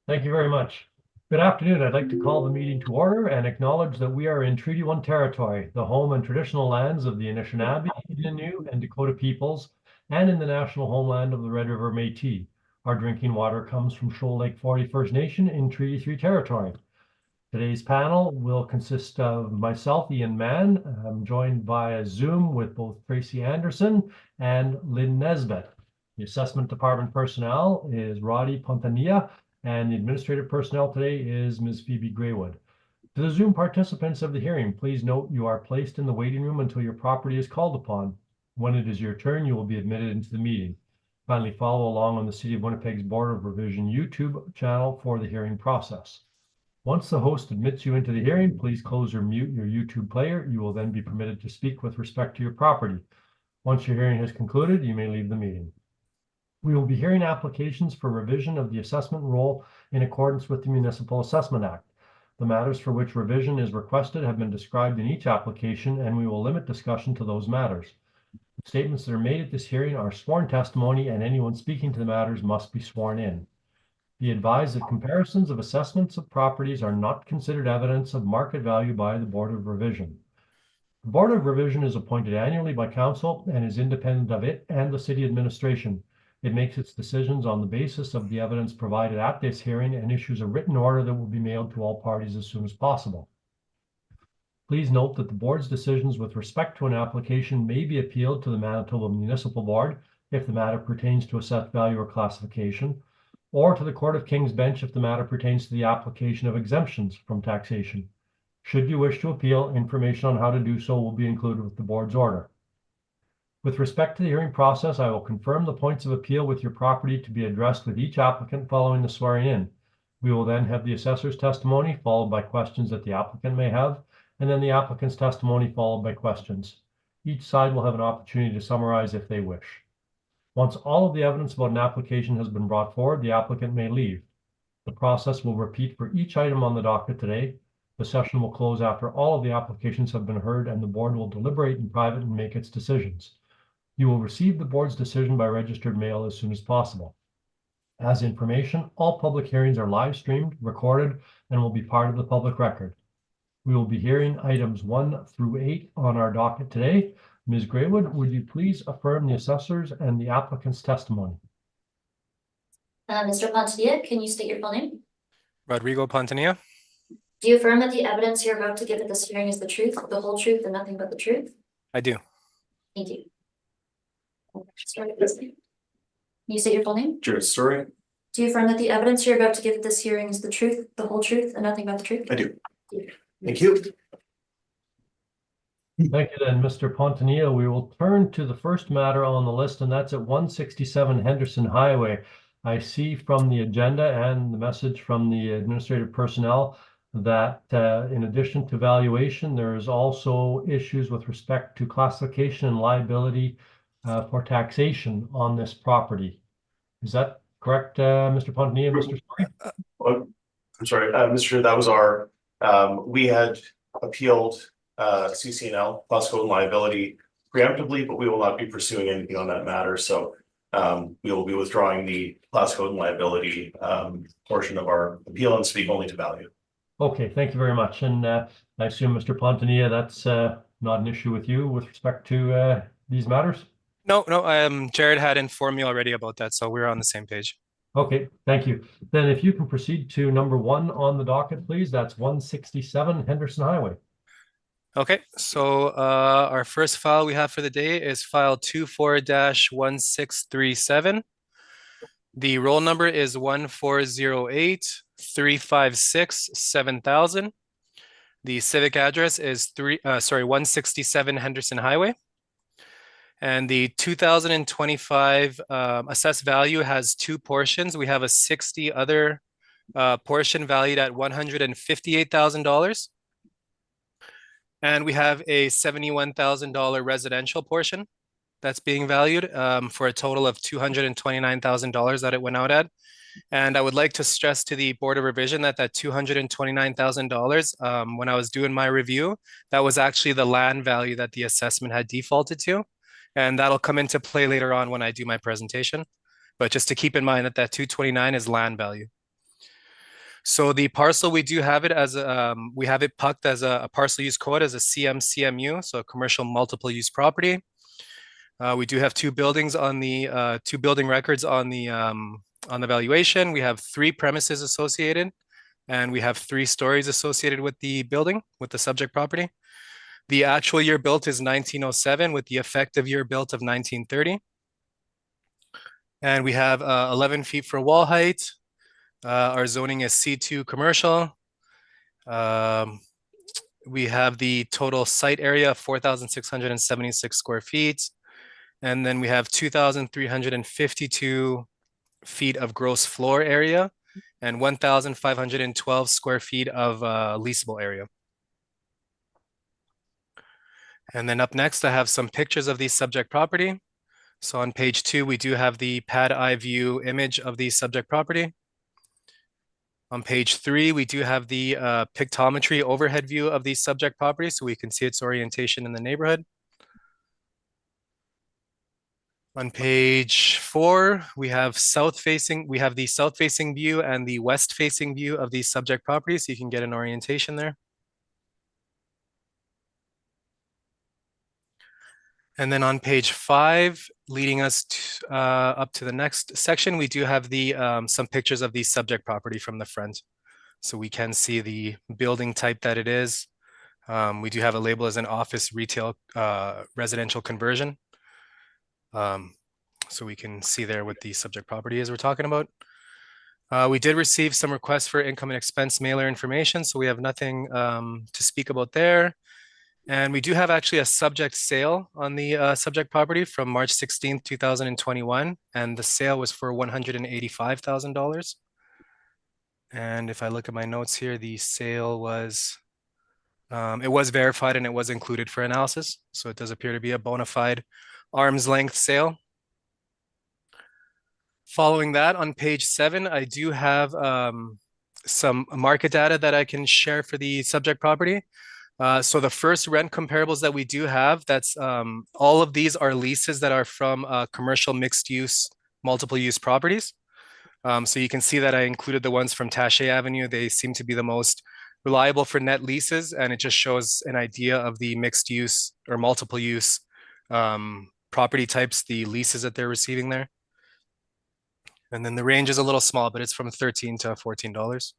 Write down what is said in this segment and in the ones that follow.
Thank you very much. Good afternoon. I'd like to call the meeting to order and acknowledge that we are in Treaty 1 territory, the home and traditional lands of the Anishinaabe, Innu, and Dakota peoples, and in the national homeland of the Red River Métis. Our drinking water comes from Shoal Lake 40 First Nation in Treaty 3 territory. Today's panel will consist of myself, Ian Mann. I'm joined via Zoom with both Tracy Anderson and Lynn Nesbitt. The assessment department personnel is Roddy Pontania, and the administrative personnel today is Ms. Phoebe Graywood. To the Zoom participants of the hearing, please note you are placed in the waiting room until your property is called upon. When it is your turn, you will be admitted into the meeting. Finally, follow along on the City of Winnipeg's Board of Revision YouTube channel for the hearing process. Once the host admits you into the hearing, please close or mute your YouTube player. You will then be permitted to speak with respect to your property. Once your hearing has concluded, you may leave the meeting. We will be hearing applications for revision of the assessment roll in accordance with the Municipal Assessment Act. The matters for which revision is requested have been described in each application, and we will limit discussion to those matters. Statements that are made at this hearing are sworn testimony, and anyone speaking to the matters must be sworn in. Be advised that comparisons of assessments of properties are not considered evidence of market value by the Board of Revision. The Board of Revision is appointed annually by Council and is independent of it and the City Administration. It makes its decisions on the basis of the evidence provided at this hearing and issues a written order that will be mailed to all parties as soon as possible. Please note that the board's decisions with respect to an application may be appealed to the Manitoba Municipal Board if the matter pertains to assessed value or classification, or to the Court of King's Bench if the matter pertains to the application of exemptions from taxation. Should you wish to appeal, information on how to do so will be included with the board's order. With respect to the hearing process, I will confirm the points of appeal with your property to be addressed with each applicant following the swearing in. We will then have the assessor's testimony followed by questions that the applicant may have, and then the applicant's testimony followed by questions. Each side will have an opportunity to summarize if they wish. Once all of the evidence about an application has been brought forward, the applicant may leave. The process will repeat for each item on the docket today. The session will close after all of the applications have been heard, and the board will deliberate in private and make its decisions. You will receive the board's decision by registered mail as soon as possible. As information, all public hearings are live streamed, recorded, and will be part of the public record. We will be hearing items 1 through 8 on our docket today. Ms. Graywood, would you please affirm the assessors and the applicant's testimony? Mr. Pontania, can you state your full name? Rodrigo Pontania. Do you affirm that the evidence you're about to give at this hearing is the truth, the whole truth, and nothing but the truth? I do. Thank you. Can you state your full name? Jared Story. Do you affirm that the evidence you're about to give at this hearing is the truth, the whole truth, and nothing but the truth? I do. Thank you. Thank you then, Mr. Pontania. We will turn to the first matter on the list, and that's at 167 Henderson Highway. I see from the agenda and the message from the administrative personnel that in addition to valuation, there is also issues with respect to classification and liability for taxation on this property. Is that correct, Mr. Pontania, Mr. Story? I'm sorry, Mr. Chair, that was our, we had appealed CC&L, class code and liability preemptively, but we will not be pursuing anything on that matter. So we will be withdrawing the class code and liability portion of our appeal and speak only to value. Okay, thank you very much. And I assume, Mr. Pontania, that's not an issue with you with respect to these matters? No, Jared had informed me already about that, so we're on the same page. Okay, thank you. Then if you can proceed to number 1 on the docket, please. That's 167 Henderson Highway. Okay, so our first file we have for the day is file 24-1637. The roll number is 14083567000. The civic address is 167 Henderson Highway. And the 2025 assessed value has 2 portions. We have a 60 other portion valued at $158,000. And we have a $71,000 residential portion that's being valued for a total of $229,000 that it went out at. And I would like to stress to the Board of Revision that $229,000, when I was doing my review, that was actually the land value that the assessment had defaulted to. And that'll come into play later on when I do my presentation. But just to keep in mind that 229 is land value. So the parcel, we do have it as we have it pucked as a parcel use code as a CMCMU, so a commercial multiple use property. We do have two buildings on the two building records on the valuation. We have 3 premises associated, and we have 3 stories associated with the building, with the subject property. The actual year built is 1907 with the effective year built of 1930. And we have 11 feet for wall height. Our zoning is C2 commercial. We have the total site area of 4,676 square feet. And then we have 2,352 feet of gross floor area and 1,512 square feet of leasable area. And then up next, I have some pictures of the subject property. So on page 2, we do have the pad eye view image of the subject property. On page 3, we do have the pictometry overhead view of the subject property, so we can see its orientation in the neighborhood. On page 4, we have the south-facing view and the west-facing view of the subject property, so you can get an orientation there. And then on page 5, leading us up to the next section, we do have the some pictures of the subject property from the front. So we can see the building type that it is. We do have a label as an office retail residential conversion. So we can see there what the subject property is we're talking about. We did receive some requests for income and expense mailer information, so we have nothing to speak about there. And we do have actually a subject sale on the subject property from March 16th, 2021. And the sale was for $185,000. And if I look at my notes here, the sale was, it was verified and it was included for analysis. So it does appear to be a bona fide arm's length sale. Following that, on page 7, I do have some market data that I can share for the subject property. So the first rent comparables that we do have, that's all of these are leases that are from commercial mixed use, multiple use properties. So you can see that I included the ones from Taché Avenue. They seem to be the most reliable for net leases, and it just shows an idea of the mixed use or multiple use property types, the leases that they're receiving there. And then the range is a little small, but it's from $13 to $14.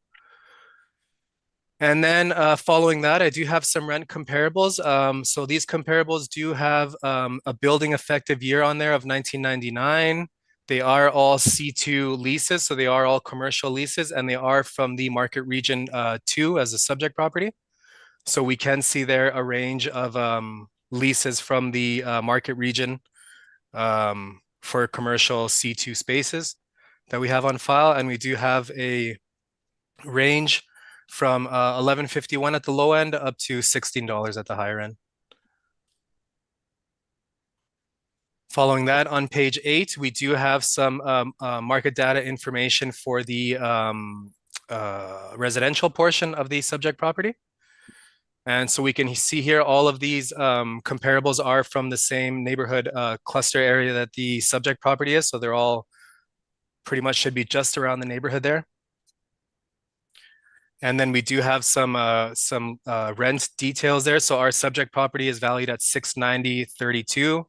And then following that, I do have some rent comparables. So these comparables do have a building effective year on there of 1999. They are all C2 leases, so they are all commercial leases, and they are from the market region 2 as a subject property. So we can see there a range of leases from the market region for commercial C2 spaces that we have on file. And we do have a range from $11.51 at the low end up to $16 at the higher end. Following that, on page 8, we do have some market data information for the residential portion of the subject property. And so we can see here all of these comparables are from the same neighborhood cluster area that the subject property is. So they're all pretty much should be just around the neighborhood there. And then we do have some rent details there. So our subject property is valued at $690.32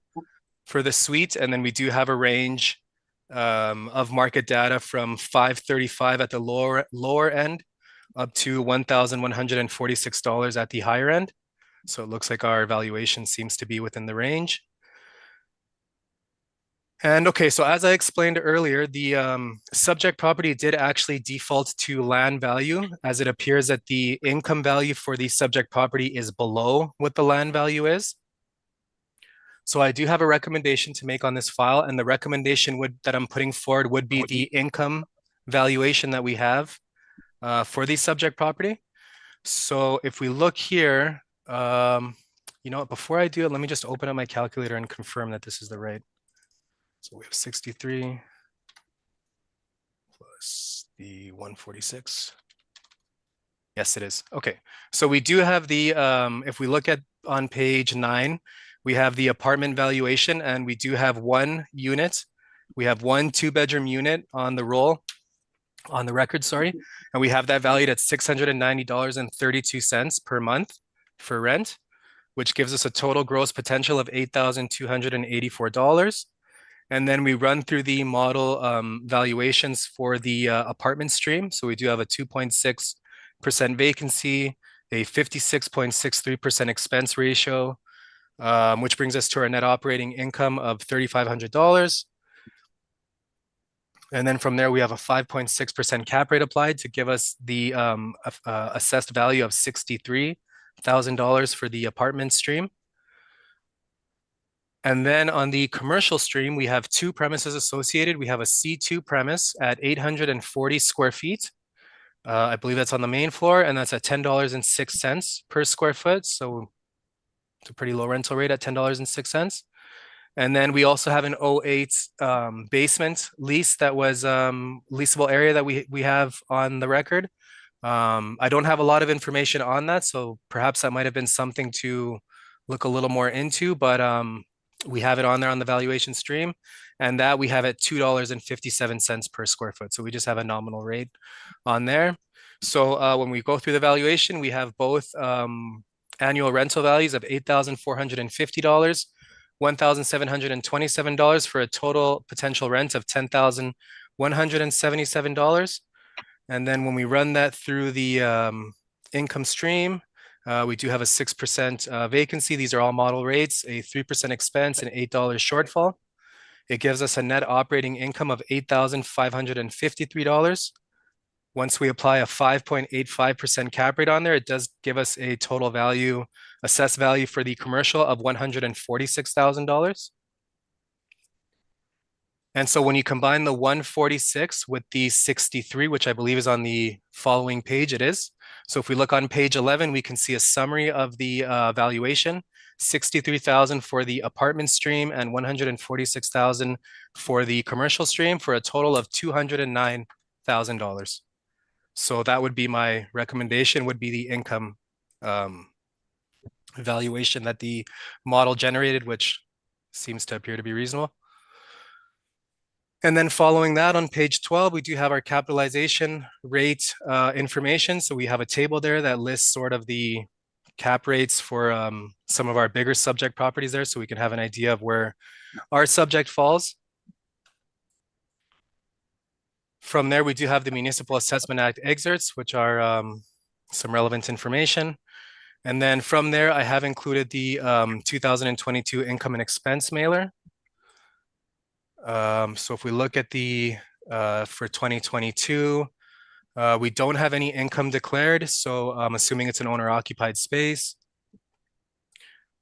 for the suite. And then we do have a range of market data from $535 at the lower end up to $1,146 at the higher end. So it looks like our valuation seems to be within the range. And okay, so as I explained earlier, the subject property did actually default to land value, as it appears that the income value for the subject property is below what the land value is. So I do have a recommendation to make on this file, and the recommendation that I'm putting forward would be the income valuation that we have for the subject property. So if we look here, you know what, before I do it, let me just open up my calculator and confirm that this is the right. So we have 63 plus the 146. Yes, it is. Okay. So we do have the, if we look at on page 9, we have the apartment valuation, and we do have one unit. We have one 2-bedroom unit on the roll on the record, sorry. And we have that valued at $690.32 per month for rent, which gives us a total gross potential of $8,284. And then we run through the model valuations for the apartment stream. So we do have a 2.6% vacancy, a 56.63% expense ratio, which brings us to our net operating income of $3,500. And then from there, we have a 5.6% cap rate applied to give us the assessed value of $63,000 for the apartment stream. And then on the commercial stream, we have two premises associated. We have a C2 premise at 840 square feet. I believe that's on the main floor, and that's at $10.06 per square foot. So it's a pretty low rental rate at $10.06. And then we also have an 08 basement lease that was leasable area that we have on the record. I don't have a lot of information on that, so perhaps that might have been something to look a little more into, but we have it on there on the valuation stream, and that we have at $2.57 per square foot. So we just have a nominal rate on there. So when we go through the valuation, we have both annual rental values of $8,450, $1,727 for a total potential rent of $10,177. And then when we run that through the income stream, we do have a 6% vacancy. These are all model rates, a 3% expense, and $8 shortfall. It gives us a net operating income of $8,553. Once we apply a 5.85% cap rate on there, it does give us a total value, assessed value for the commercial of $146,000. And so when you combine the 146 with the 63, which I believe is on the following page, it is. So if we look on page 11, we can see a summary of the valuation, $63,000 for the apartment stream and $146,000 for the commercial stream, for a total of $209,000. So that would be my recommendation, would be the income valuation that the model generated, which seems to appear to be reasonable. And then following that, on page 12, we do have our capitalization rate information. So we have a table there that lists sort of the cap rates for some of our bigger subject properties there, so we can have an idea of where our subject falls. From there, we do have the Municipal Assessment Act excerpts, which are some relevant information. And then from there, I have included the 2022 income and expense mailer. So if we look at the for 2022, we don't have any income declared, so I'm assuming it's an owner-occupied space.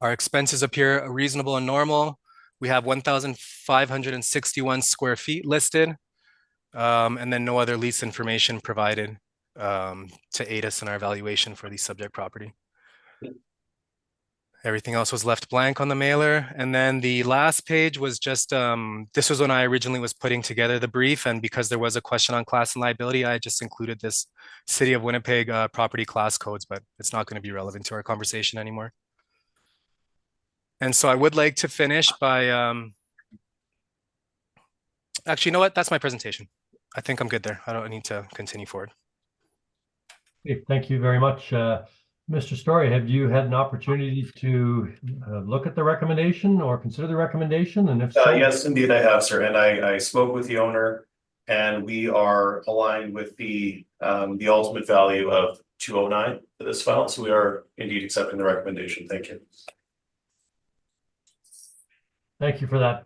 Our expenses appear reasonable and normal. We have 1,561 square feet listed, and then no other lease information provided to aid us in our valuation for the subject property. Everything else was left blank on the mailer. And then the last page was just, this was when I originally was putting together the brief. And because there was a question on class and liability, I just included this City of Winnipeg property class codes, but it's not going to be relevant to our conversation anymore. And so I would like to finish by, actually, you know what? That's my presentation. I think I'm good there. I don't need to continue forward. Okay, thank you very much. Mr. Story, have you had an opportunity to look at the recommendation or consider the recommendation? And if so, yes, indeed I have, sir. And I spoke with the owner, and we are aligned with the ultimate value of 209 for this file. So we are indeed accepting the recommendation. Thank you. Thank you for that.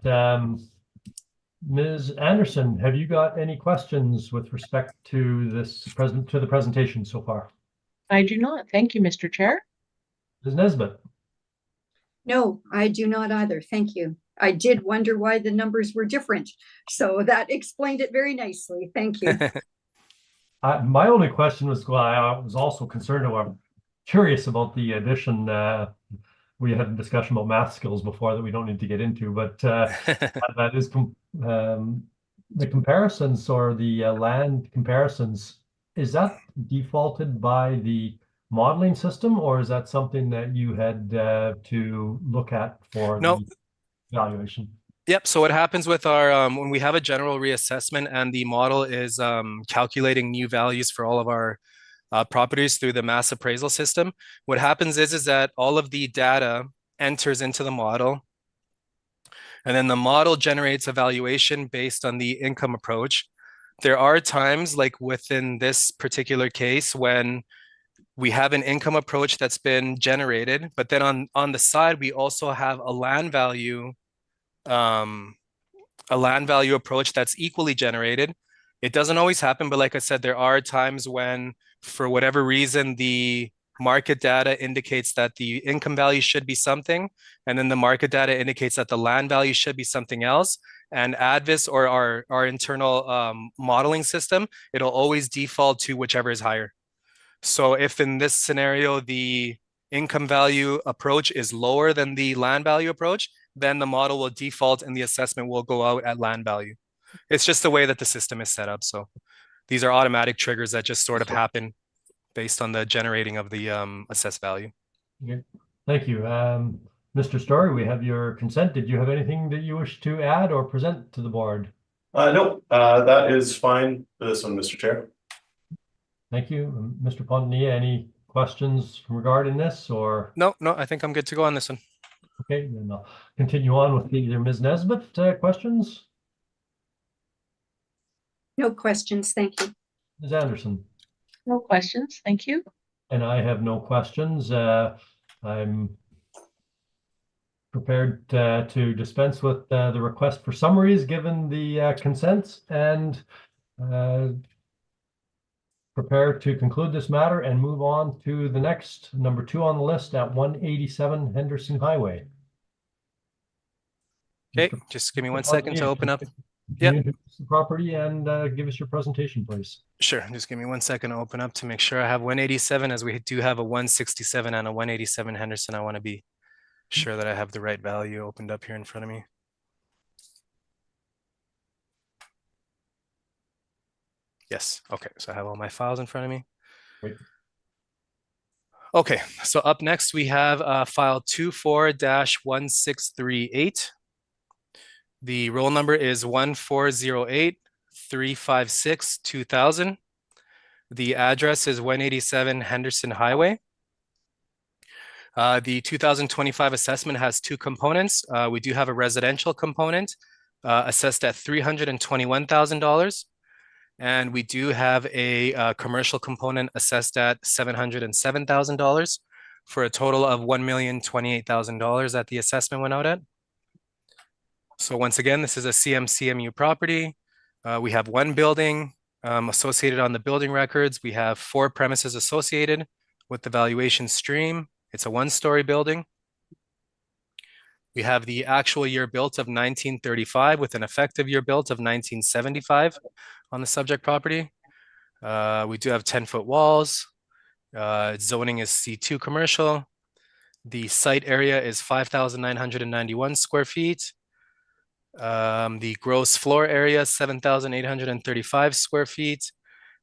Ms. Anderson, have you got any questions with respect to the presentation so far? I do not. Thank you, Mr. Chair. Ms. Nesbitt? No, I do not either. Thank you. I did wonder why the numbers were different, so that explained it very nicely. Thank you. My only question was, well, I was also concerned, or I'm curious about the addition. We had a discussion about math skills before that we don't need to get into, but that is the comparisons or the land comparisons. Is that defaulted by the modeling system, or is that something that you had to look at for the valuation? Yep. So what happens with our when we have a general reassessment and the model is calculating new values for all of our properties through the mass appraisal system, what happens is that all of the data enters into the model, and then the model generates a valuation based on the income approach. There are times, like within this particular case, when we have an income approach that's been generated, but then on the side we also have a land value approach that's equally generated. It doesn't always happen, but like I said, there are times when, for whatever reason, the market data indicates that the income value should be something, and then the market data indicates that the land value should be something else. And ADVIS, or our internal modeling system, it'll always default to whichever is higher. So if in this scenario, the income value approach is lower than the land value approach, then the model will default and the assessment will go out at land value. It's just the way that the system is set up. So these are automatic triggers that just sort of happen based on the generating of the assessed value. Okay. Thank you. Mr. Story, we have your consent. Did you have anything that you wish to add or present to the board? No, that is fine for this one, Mr. Chair. Thank you. Mr. Pontier, any questions regarding this or? No, I think I'm good to go on this one. Okay, then I'll continue on with either Ms. Nesbitt, questions? No questions, thank you. Ms. Anderson? No questions, thank you. And I have no questions. I'm prepared to dispense with the request for summaries given the consents and prepare to conclude this matter and move on to the next, number 2 on the list at 187 Henderson Highway. Okay, just give me 1 second to open up. Yeah. Introduce the property and give us your presentation, please. Sure, just give me 1 second to open up to make sure I have 187, as we do have a 167 and a 187 Henderson. I want to be sure that I have the right value opened up here in front of me. Yes, okay, so I have all my files in front of me. Great. Okay, so up next we have file 24-1638. The roll number is 14083562000. The address is 187 Henderson Highway. The 2025 assessment has 2 components. We do have a residential component assessed at $321,000. And we do have a commercial component assessed at $707,000 for a total of $1,028,000 that the assessment went out at. So once again, this is a CMU property. We have 1 building associated on the building records. We have 4 premises associated with the valuation stream. It's a 1-story building. We have the actual year built of 1935 with an effective year built of 1975 on the subject property. We do have 10-foot walls. Zoning is C2 commercial. The site area is 5,991 square feet. The gross floor area is 7,835 square feet.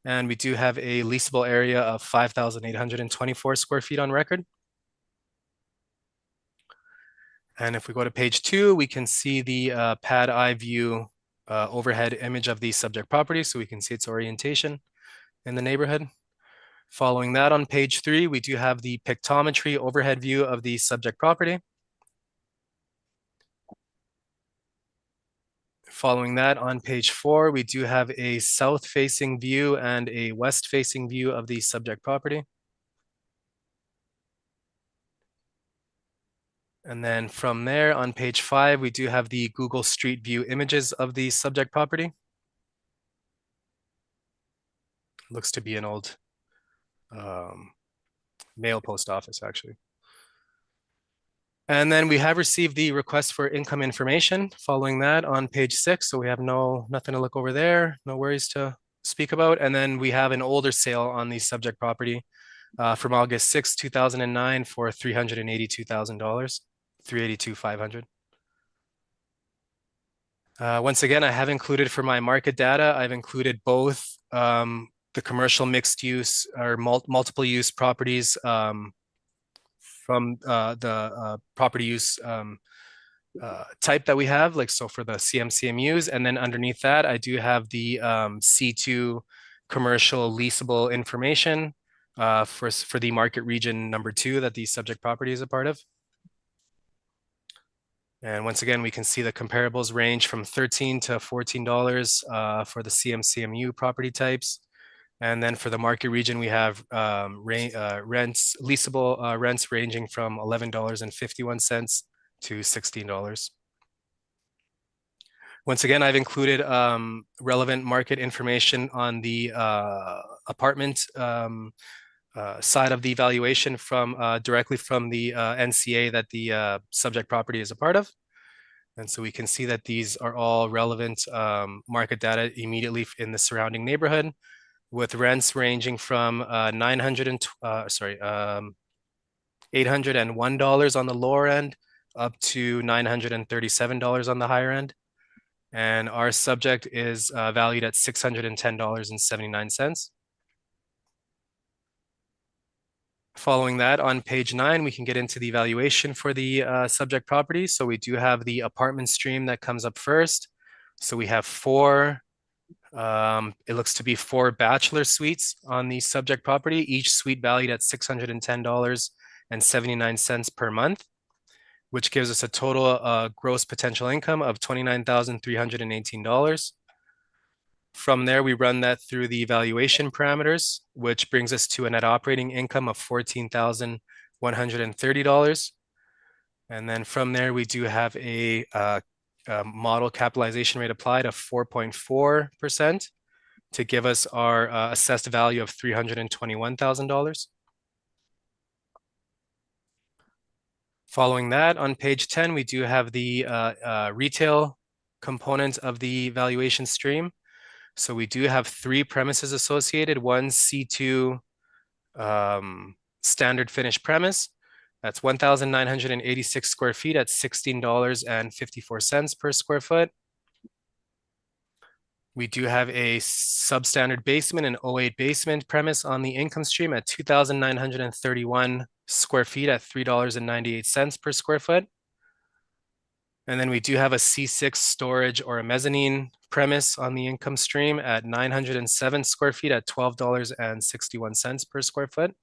And we do have a leasable area of 5,824 square feet on record. And if we go to page 2, we can see the pad eye view overhead image of the subject property, so we can see its orientation in the neighborhood. Following that, on page 3, we do have the pictometry overhead view of the subject property. Following that, on page 4, we do have a south-facing view and a west-facing view of the subject property. And then from there, on page 5, we do have the Google Street View images of the subject property. Looks to be an old mail post office, actually. And then we have received the request for income information following that on page 6. So we have nothing to look over there, no worries to speak about. And then we have an older sale on the subject property from August 6, 2009 for $382,000. $382,500. Once again, I have included for my market data, I've included both the commercial mixed use or multiple use properties from the property use type that we have, like so for the CMCMUs, and then underneath that, I do have the C2 commercial leasable information for the market region number 2 that the subject property is a part of. And once again, we can see the comparables range from $13 to $14 for the CMCMU property types. And then for the market region, we have leasable rents ranging from $11.51 to $16. Once again, I've included relevant market information on the apartment side of the evaluation from directly from the NCA that the subject property is a part of. And so we can see that these are all relevant market data immediately in the surrounding neighborhood, with rents ranging from $801 on the lower end up to $937 on the higher end. And our subject is valued at $610.79. Following that, on page 9, we can get into the evaluation for the subject property. So we do have the apartment stream that comes up first. So we have 4, it looks to be 4 bachelor suites on the subject property, each suite valued at $610.79 per month, which gives us a total gross potential income of $29,318. From there, we run that through the evaluation parameters, which brings us to a net operating income of $14,130. And then from there, we do have a model capitalization rate applied of 4.4% to give us our assessed value of $321,000. Following that, on page 10, we do have the retail component of the valuation stream. So we do have 3 premises associated, one C2 standard finished premise. That's 1,986 square feet at $16.54 per square foot. We do have a substandard basement and 08 basement premise on the income stream at 2,931 square feet at $3.98 per square foot. And then we do have a C6 storage or a mezzanine premise on the income stream at 907 square feet at $12.61 per square foot.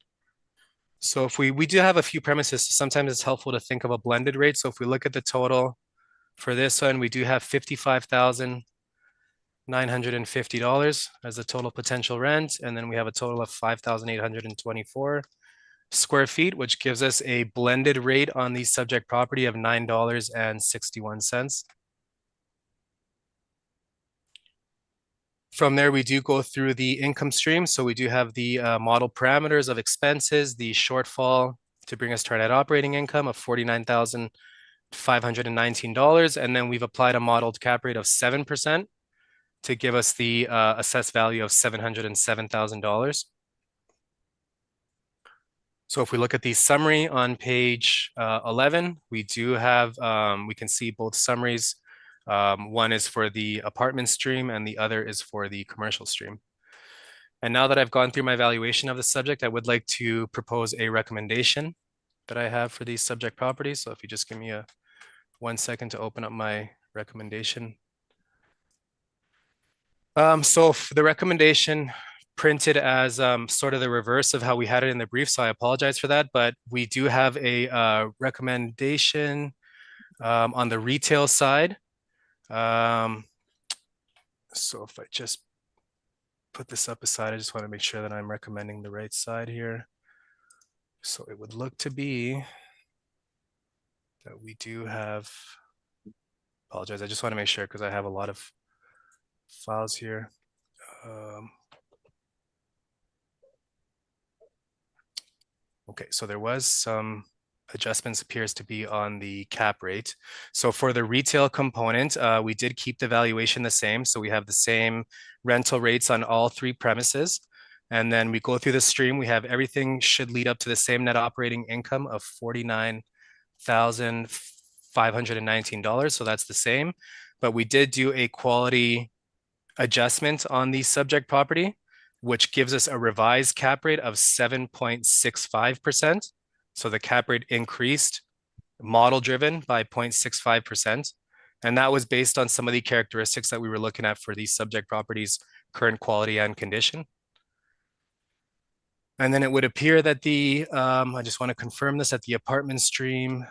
So if we do have a few premises, so sometimes it's helpful to think of a blended rate. So if we look at the total for this one, we do have $55,950 as the total potential rent. And then we have a total of 5,824 square feet, which gives us a blended rate on the subject property of $9.61. From there, we do go through the income stream. So we do have the model parameters of expenses, the shortfall to bring us to our net operating income of $49,519. And then we've applied a modeled cap rate of 7% to give us the assessed value of $707,000. So if we look at the summary on page 11, we do have, we can see both summaries. One is for the apartment stream and the other is for the commercial stream. And now that I've gone through my evaluation of the subject, I would like to propose a recommendation that I have for these subject properties. So if you just give me 1 second to open up my recommendation. So the recommendation printed as sort of the reverse of how we had it in the brief, so I apologize for that, but we do have a recommendation on the retail side. So if I just put this up aside, I just want to make sure that I'm recommending the right side here. So it would look to be that we do have, apologize, I just want to make sure because I have a lot of files here. Okay, so there was some adjustments appears to be on the cap rate. So for the retail component, we did keep the valuation the same. So we have the same rental rates on all 3 premises. And then we go through the stream, we have everything should lead up to the same net operating income of $49,519. So that's the same, but we did do a quality adjustment on the subject property, which gives us a revised cap rate of 7.65%. So the cap rate increased model driven by 0.65%. And that was based on some of the characteristics that we were looking at for these subject properties, current quality and condition. And then it would appear that the, I just want to confirm this, that the apartment stream,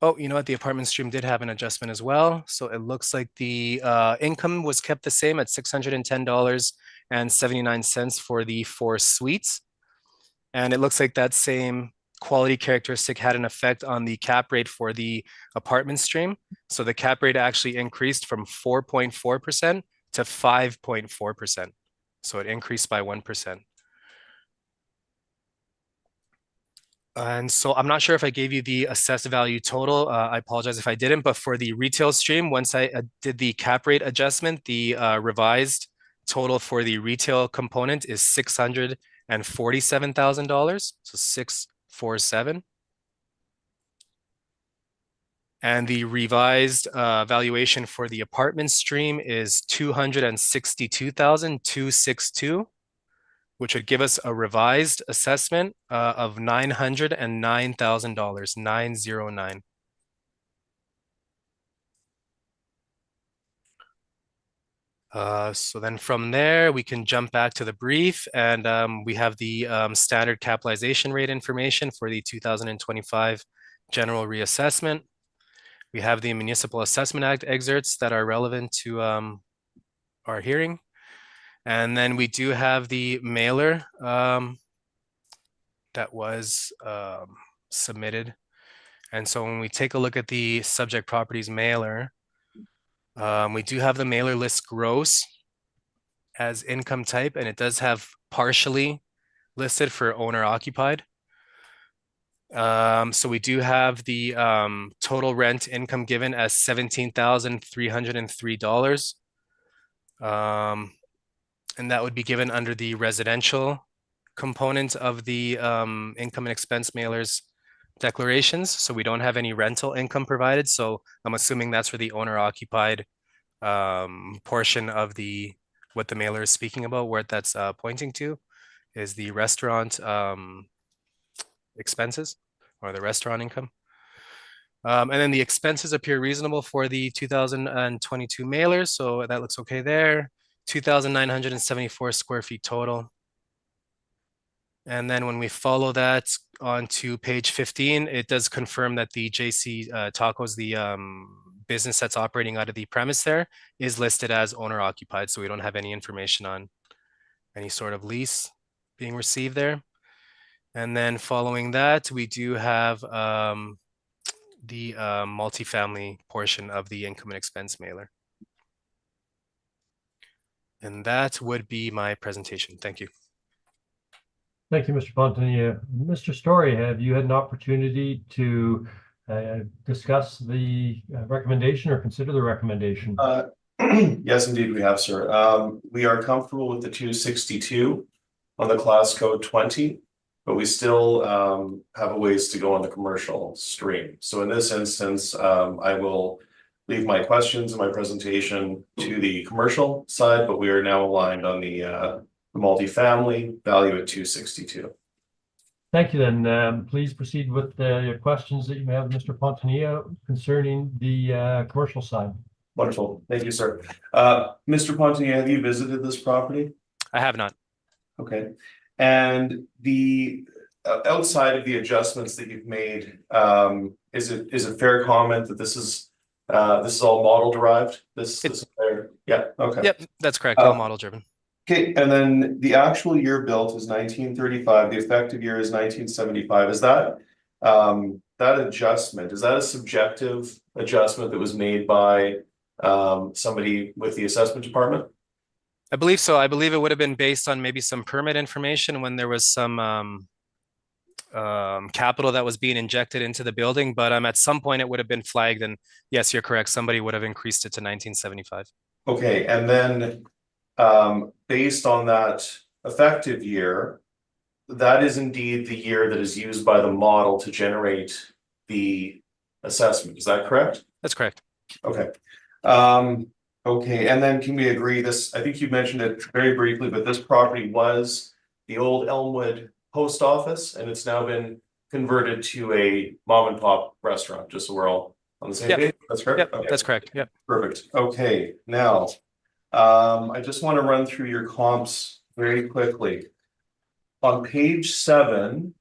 oh, you know what, the apartment stream did have an adjustment as well. So it looks like the income was kept the same at $610.79 for the 4 suites. And it looks like that same quality characteristic had an effect on the cap rate for the apartment stream. So the cap rate actually increased from 4.4% to 5.4%. So it increased by 1%. And so I'm not sure if I gave you the assessed value total. I apologize if I didn't, but for the retail stream, once I did the cap rate adjustment, the revised total for the retail component is $647,000, so 647. And the revised valuation for the apartment stream is $262,262, which would give us a revised assessment of $909,000, 909. So then from there, we can jump back to the brief, and we have the standard capitalization rate information for the 2025 general reassessment. We have the Municipal Assessment Act excerpts that are relevant to our hearing. And then we do have the mailer that was submitted. And so when we take a look at the subject properties mailer, we do have the mailer list gross as income type, and it does have partially listed for owner occupied. So we do have the total rent income given as $17,303. And that would be given under the residential component of the income and expense mailers declarations. So we don't have any rental income provided. So I'm assuming that's for the owner occupied portion of what the mailer is speaking about, where that's pointing to is the restaurant expenses or the restaurant income. And then the expenses appear reasonable for the 2022 mailers. So that looks okay there. 2,974 square feet total. And then when we follow that onto page 15, it does confirm that the JC Tacos, the business that's operating out of the premise there, is listed as owner occupied. So we don't have any information on any sort of lease being received there. And then following that, we do have the multifamily portion of the income and expense mailer. And that would be my presentation. Thank you. Thank you, Mr. Pontonilla. Mr. Story, have you had an opportunity to discuss the recommendation or consider the recommendation? Yes, indeed, we have, sir. We are comfortable with the 262 on the class code 20, but we still have a ways to go on the commercial stream. So in this instance, I will leave my questions and my presentation to the commercial side, but we are now aligned on the multifamily value at 262. Thank you. Then please proceed with your questions that you have, Mr. Pontonilla, concerning the commercial side. Wonderful. Thank you, sir. Mr. Pontonilla, have you visited this property? I have not. Okay. And the outside of the adjustments that you've made, is it fair comment that this is all model derived? Yeah. Okay. Yep, that's correct. All model driven. Okay, and then the actual year built is 1935. The effective year is 1975. Is that adjustment? Is that a subjective adjustment that was made by somebody with the assessment department? I believe so. I believe it would have been based on maybe some permit information when there was some capital that was being injected into the building, but at some point it would have been flagged, and yes, you're correct. Somebody would have increased it to 1975. Okay, and then based on that effective year, that is indeed the year that is used by the model to generate the assessment. Is that correct? That's correct. Okay. Okay, and then can we agree this, I think you mentioned it very briefly, but this property was the old Elmwood post office, and it's now been converted to a mom and pop restaurant, just so we're all on the same Yep. page. That's correct? Yep, Okay. that's correct. Yep. Perfect. Okay, now, I just want to run through your comps very quickly. On page 7,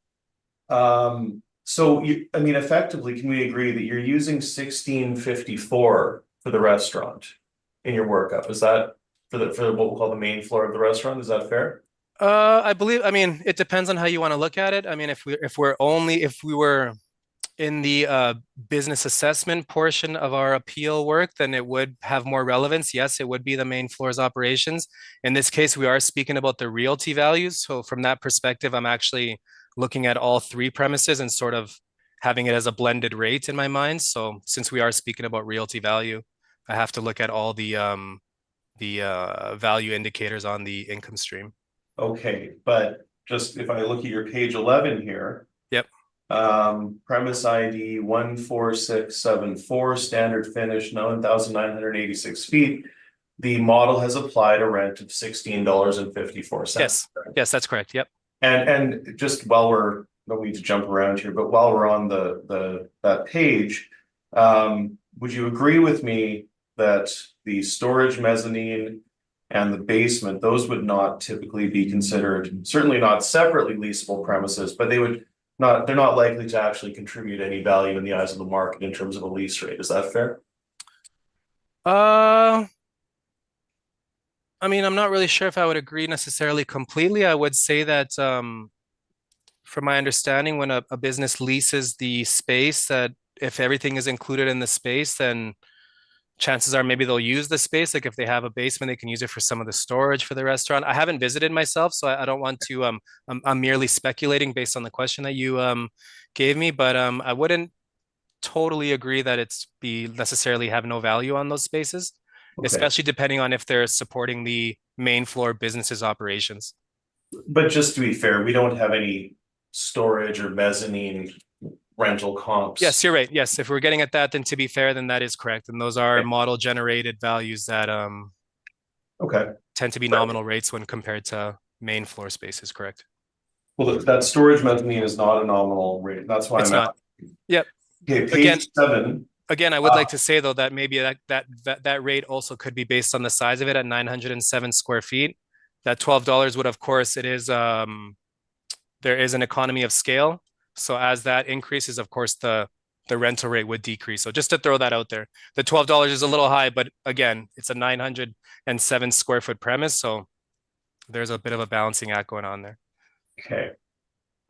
so you, I mean, effectively, can we agree that you're using 1654 for the restaurant in your workup? Is that for what we'll call the main floor of the restaurant? Is that fair? I believe, I mean, it depends on how you want to look at it. I mean, if we were in the business assessment portion of our appeal work, then it would have more relevance. Yes, it would be the main floor's operations. In this case, we are speaking about the realty values. So from that perspective, I'm actually looking at all 3 premises and sort of having it as a blended rate in my mind. So since we are speaking about realty value, I have to look at all the value indicators on the income stream. Okay, but just if I look at your page 11 here. Yep. Premise ID 14674, standard finish, 9,986 feet. The model has applied a rent of $16.54. Yes, yes, that's correct. Yep. And just while we're, don't need to jump around here, but while we're on that page, would you agree with me that the storage mezzanine and the basement, those would not typically be considered, certainly not separately leasable premises, but they're not likely to actually contribute any value in the eyes of the market in terms of a lease rate. Is that fair? I mean, I'm not really sure if I would agree necessarily completely. I would say that, from my understanding, when a business leases the space, that if everything is included in the space, then chances are maybe they'll use the space. Like if they have a basement, they can use it for some of the storage for the restaurant. I haven't visited myself, so I don't want to, I'm merely speculating based on the question that you gave me, but I wouldn't totally agree that it's be necessarily have no value on those spaces, Okay. especially depending on if they're supporting the main floor business's operations. But just to be fair, we don't have any storage or mezzanine rental comps. Yes, you're right. Yes, if we're getting at that, then to be fair, then that is correct. And those are Okay. model generated values that Okay. tend to be nominal rates when compared to main floor spaces, correct? Well, that storage mezzanine is not a nominal rate. That's why It's I'm not. Yep. Okay, Again- page 7. Again, I would like to say though that maybe that rate also could be based on the size of it at 907 square feet. That $12 would, of course, it is there is an economy of scale. So as that increases, of course, the rental rate would decrease. So just to throw that out there, the $12 is a little high, but again, it's a 907 square foot premise. So there's a bit of a balancing act going on there. Okay.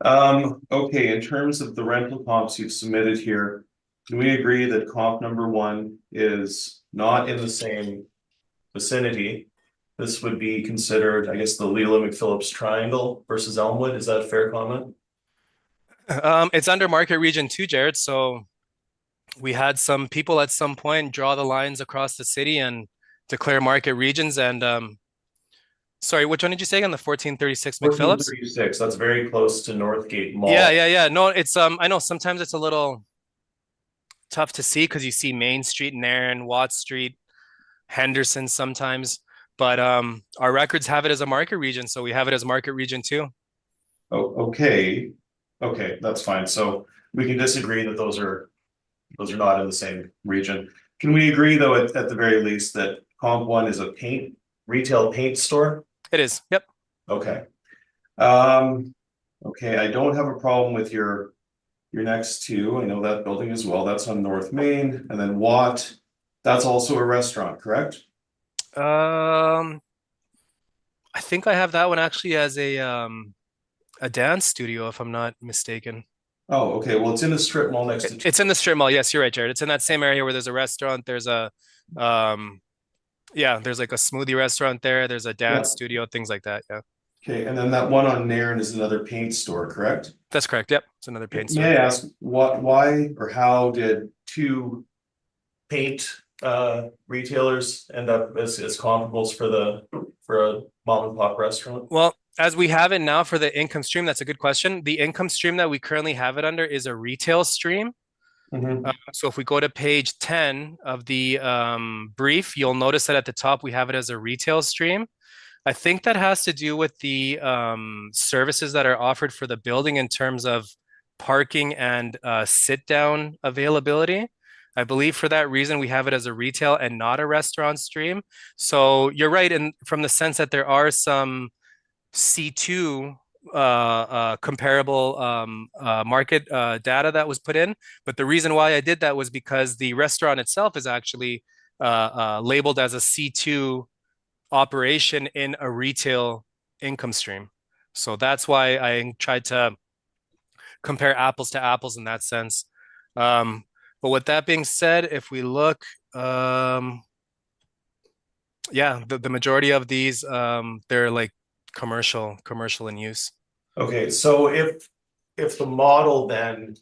Okay, in terms of the rental comps you've submitted here, can we agree that comp number 1 is not in the same vicinity? This would be considered, I guess, the Leland McPhillips triangle versus Elmwood. Is that a fair comment? It's under market region 2, Jared. So we had some people at some point draw the lines across the city and declare market regions. And sorry, which one did you say again? The 1436 McPhillips? 1436, that's very close to Northgate Mall. Yeah. No, it's I know sometimes it's a little tough to see because you see Main Street, Nairn, Watt Street, Henderson sometimes. But our records have it as a market region, so we have it as market region 2. Oh, okay. Okay, that's fine. So we can disagree that those are not in the same region. Can we agree though at the very least that comp 1 is a retail paint store? It is. Yep. Okay. Okay, I don't have a problem with your next 2. I know that building as well. That's on North Main. And then Watt, that's also a restaurant, correct? I think I have that one actually as a dance studio, if I'm not mistaken. Oh, okay. Well, it's in the strip mall next to. It's in the strip mall. Yes, you're right, Jared. It's in that same area where there's a restaurant. There's a there's like a smoothie restaurant there. There's a dance studio, things like that. Yeah. Okay, and then that one on Nairn is another paint store, correct? That's correct. Yep. It's another paint store. May I ask why or how did 2 paint retailers end up as comparables for a mom and pop restaurant? Well, as we have it now for the income stream, that's a good question. The income stream that we currently have it under is a retail stream. So if we go to page 10 of the brief, you'll notice that at the top we have it as a retail stream. I think that has to do with the services that are offered for the building in terms of parking and sit down availability. I believe for that reason, we have it as a retail and not a restaurant stream. So you're right, and from the sense that there are some C2 comparable market data that was put in. But the reason why I did that was because the restaurant itself is actually labeled as a C2 operation in a retail income stream. So that's why I tried to compare apples to apples in that sense. But with that being said, if we look, yeah, the majority of these, they're like commercial in use. Okay, so if the model then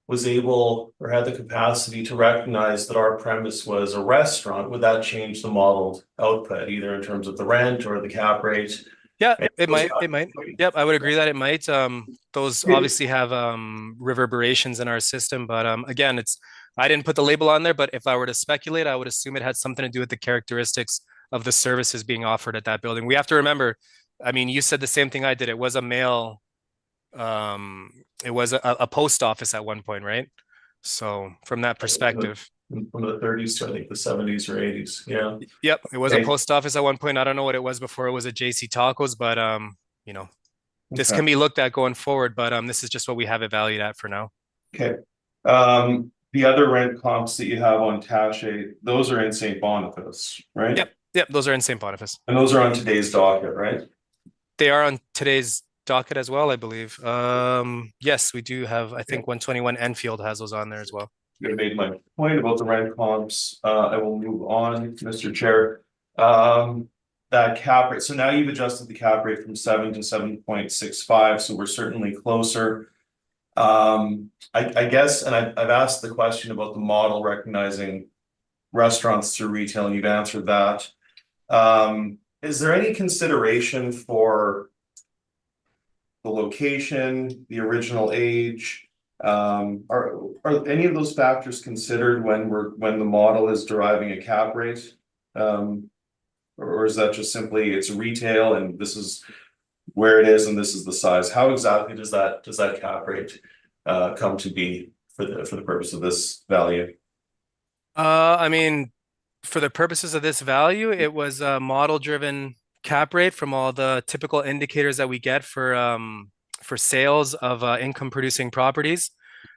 was able or had the capacity to recognize that our premise was a restaurant, would that change the modeled output, either in terms of the rent or the cap rate? Yeah, it might. Yep, I would agree that it might. Those obviously have reverberations in our system, but again, I didn't put the label on there, but if I were to speculate, I would assume it had something to do with the characteristics of the services being offered at that building. We have to remember, I mean, you said the same thing I did. It was a mail, it was a post office at one point, right? So from that perspective. From the 30s to I think the 70s or 80s. Yeah. Yep, it was a post office at one point. I don't know what it was before it was a JC Tacos, but you know, this can be looked at going forward, but this is just what we have it valued at for now. Okay. The other rent comps that you have on Taché, those are in St. Boniface, right? Yep, those are in St. Boniface. And those are on today's docket, right? They are on today's docket as well, I believe. Yes, we do have, I think 121 Enfield has those on there as well. I made my point about the rent comps. I will move on, Mr. Chair. That cap rate. So now you've adjusted the cap rate from 7 to 7.65. So we're certainly closer. I guess, and I've asked the question about the model recognizing restaurants through retail, and you've answered that. Is there any consideration for the location, the original age? Are any of those factors considered when the model is deriving a cap rate? Or is that just simply it's retail and this is where it is and this is the size? How exactly does that cap rate come to be for the purpose of this value? I mean, for the purposes of this value, it was a model-driven cap rate from all the typical indicators that we get for sales of income-producing properties.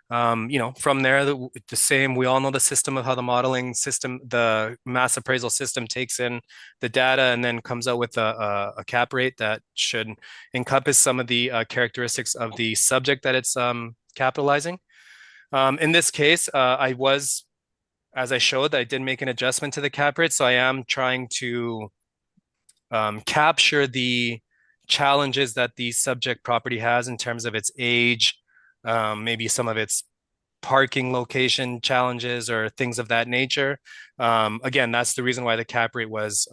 You know, from there, the same, we all know the system of how the modeling system, the mass appraisal system takes in the data and then comes out with a cap rate that should encompass some of the characteristics of the subject that it's capitalizing. In this case, as I showed, I did make an adjustment to the cap rate. So I am trying to capture the challenges that the subject property has in terms of its age, maybe some of its parking location challenges or things of that nature. Again, that's the reason why the cap rate was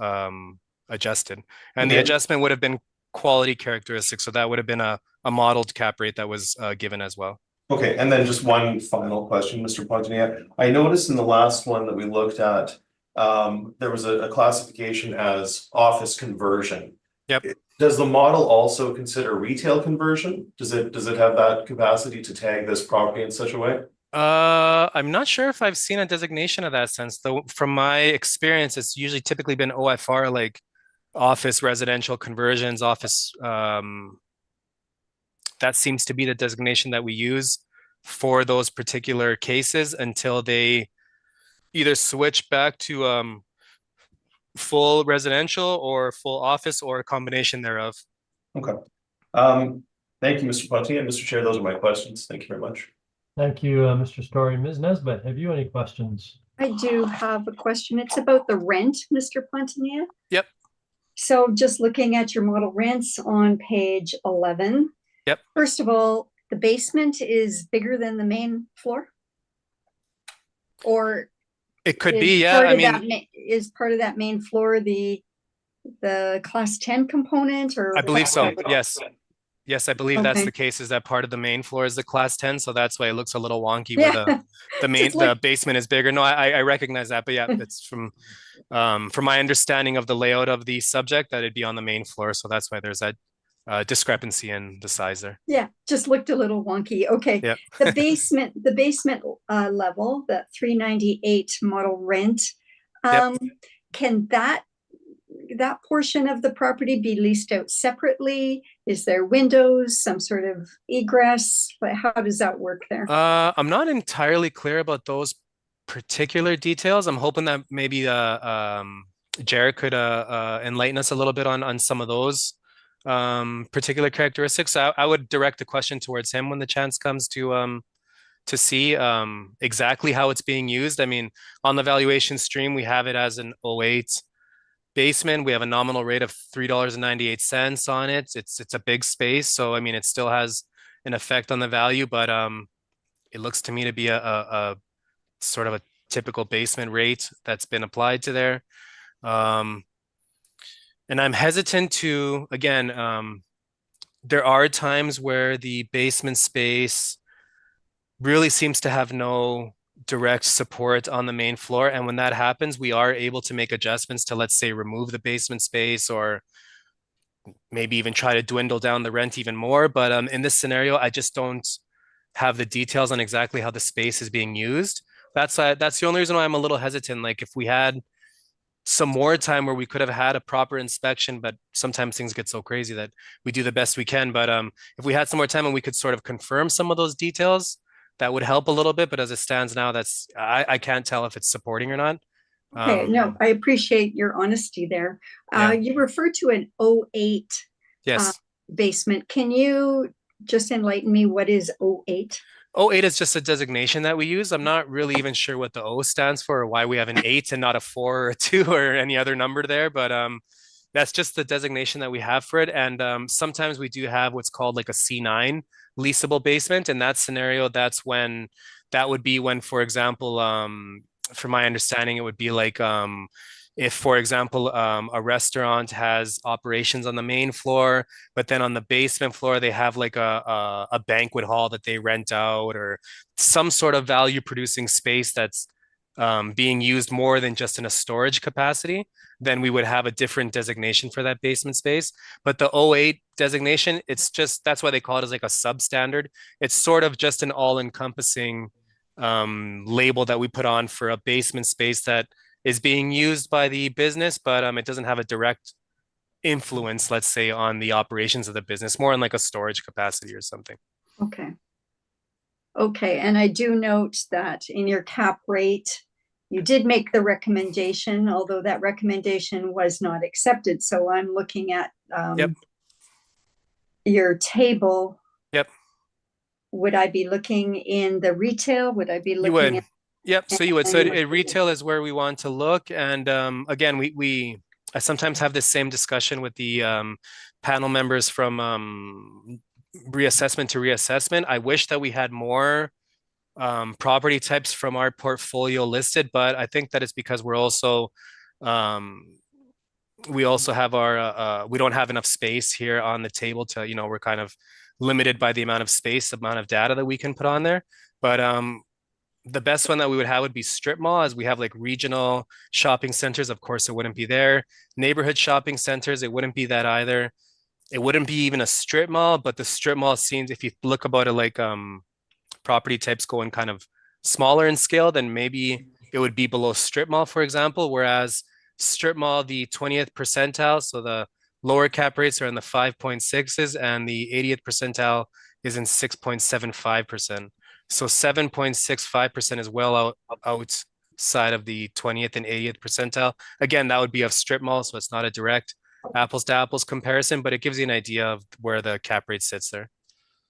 adjusted. And the adjustment would have been quality characteristics. So that would have been a modeled cap rate that was given as well. Okay, and then just one final question, Mr. Pontier. I noticed in the last one that we looked at, there was a classification as office conversion. Yep. Does the model also consider retail conversion? Does it have that capacity to tag this property in such a way? I'm not sure if I've seen a designation of that sense, though. From my experience, it's usually typically been OFR, like office residential conversions, office. That seems to be the designation that we use for those particular cases until they either switch back to full residential or full office or a combination thereof. Okay. Thank you, Mr. Pontier. And Mr. Chair, those are my questions. Thank you very much. Thank you, Mr. Story. Ms. Nesbitt, have you any questions? I do have a question. It's about the rent, Mr. Pontier. Yep. So just looking at your model rents on page 11. Yep. First of all, the basement is bigger than the main floor? Or it could be, yeah. I mean, is part of that main floor the class 10 component, or? I believe so. Yes. Yes, I believe that's the case, is that part of the main floor is the class 10. So that's why it looks a little wonky where the basement is bigger. No, I recognize that, but yeah, it's from my understanding of the layout of the subject that it'd be on the main floor. So that's why there's that discrepancy in the size there. Yeah, just looked a little wonky. Okay. Yep. The basement level, the 398 model rent. Yep. Can that portion of the property be leased out separately? Is there windows, some sort of egress? But how does that work there? I'm not entirely clear about those particular details. I'm hoping that maybe Jared could enlighten us a little bit on some of those particular characteristics. I would direct the question towards him when the chance comes to see exactly how it's being used. I mean, on the valuation stream, we have it as an 08 basement. We have a nominal rate of $3.98 on it. It's a big space, so I mean, it still has an effect on the value, but it looks to me to be a sort of a typical basement rate that's been applied to there. And I'm hesitant to, again, there are times where the basement space really seems to have no direct support on the main floor. And when that happens, we are able to make adjustments to, let's say, remove the basement space or maybe even try to dwindle down the rent even more. But in this scenario, I just don't have the details on exactly how the space is being used. That's the only reason why I'm a little hesitant. Like if we had some more time where we could have had a proper inspection, but sometimes things get so crazy that we do the best we can. But if we had some more time and we could sort of confirm some of those details, that would help a little bit. But as it stands now, I can't tell if it's supporting or not. Okay, no, I appreciate your honesty there. Yeah. You referred to an 08 Yes. basement. Can you just enlighten me what is 08? 08 is just a designation that we use. I'm not really even sure what the O stands for or why we have an 8 and not a 4 or a 2 or any other number there, but that's just the designation that we have for it. And sometimes we do have what's called like a C9 leasable basement. In that scenario, that would be when, for example, from my understanding, it would be like if, for example, a restaurant has operations on the main floor, but then on the basement floor, they have like a banquet hall that they rent out or some sort of value producing space that's being used more than just in a storage capacity, then we would have a different designation for that basement space. But the 08 designation, that's why they call it as like a substandard. It's sort of just an all-encompassing label that we put on for a basement space that is being used by the business, but it doesn't have a direct influence, let's say, on the operations of the business, more in like a storage capacity or something. Okay. Okay, and I do note that in your cap rate, you did make the recommendation, although that recommendation was not accepted. So I'm looking at Yep. your table. Yep. Would I be looking in the retail? Would I be You looking would. at? Yep. So you would. So retail is where we want to look. And again, I sometimes have this same discussion with the panel members from reassessment to reassessment. I wish that we had more property types from our portfolio listed, but I think that it's because we also have our we don't have enough space here on the table to, we're kind of limited by the amount of space, the amount of data that we can put on there. But the best one that we would have would be strip mall, as we have like regional shopping centers. Of course, it wouldn't be there. Neighborhood shopping centers, it wouldn't be that either. It wouldn't be even a strip mall, but the strip mall seems, if you look about it like property types going kind of smaller in scale, then maybe it would be below strip mall, for example, whereas strip mall, the 20th percentile, so the lower cap rates are in the 5.6s and the 80th percentile is in 6.75%. So 7.65% is well outside of the 20th and 80th percentile. Again, that would be of strip mall, so it's not a direct apples to apples comparison, but it gives you an idea of where the cap rate sits there.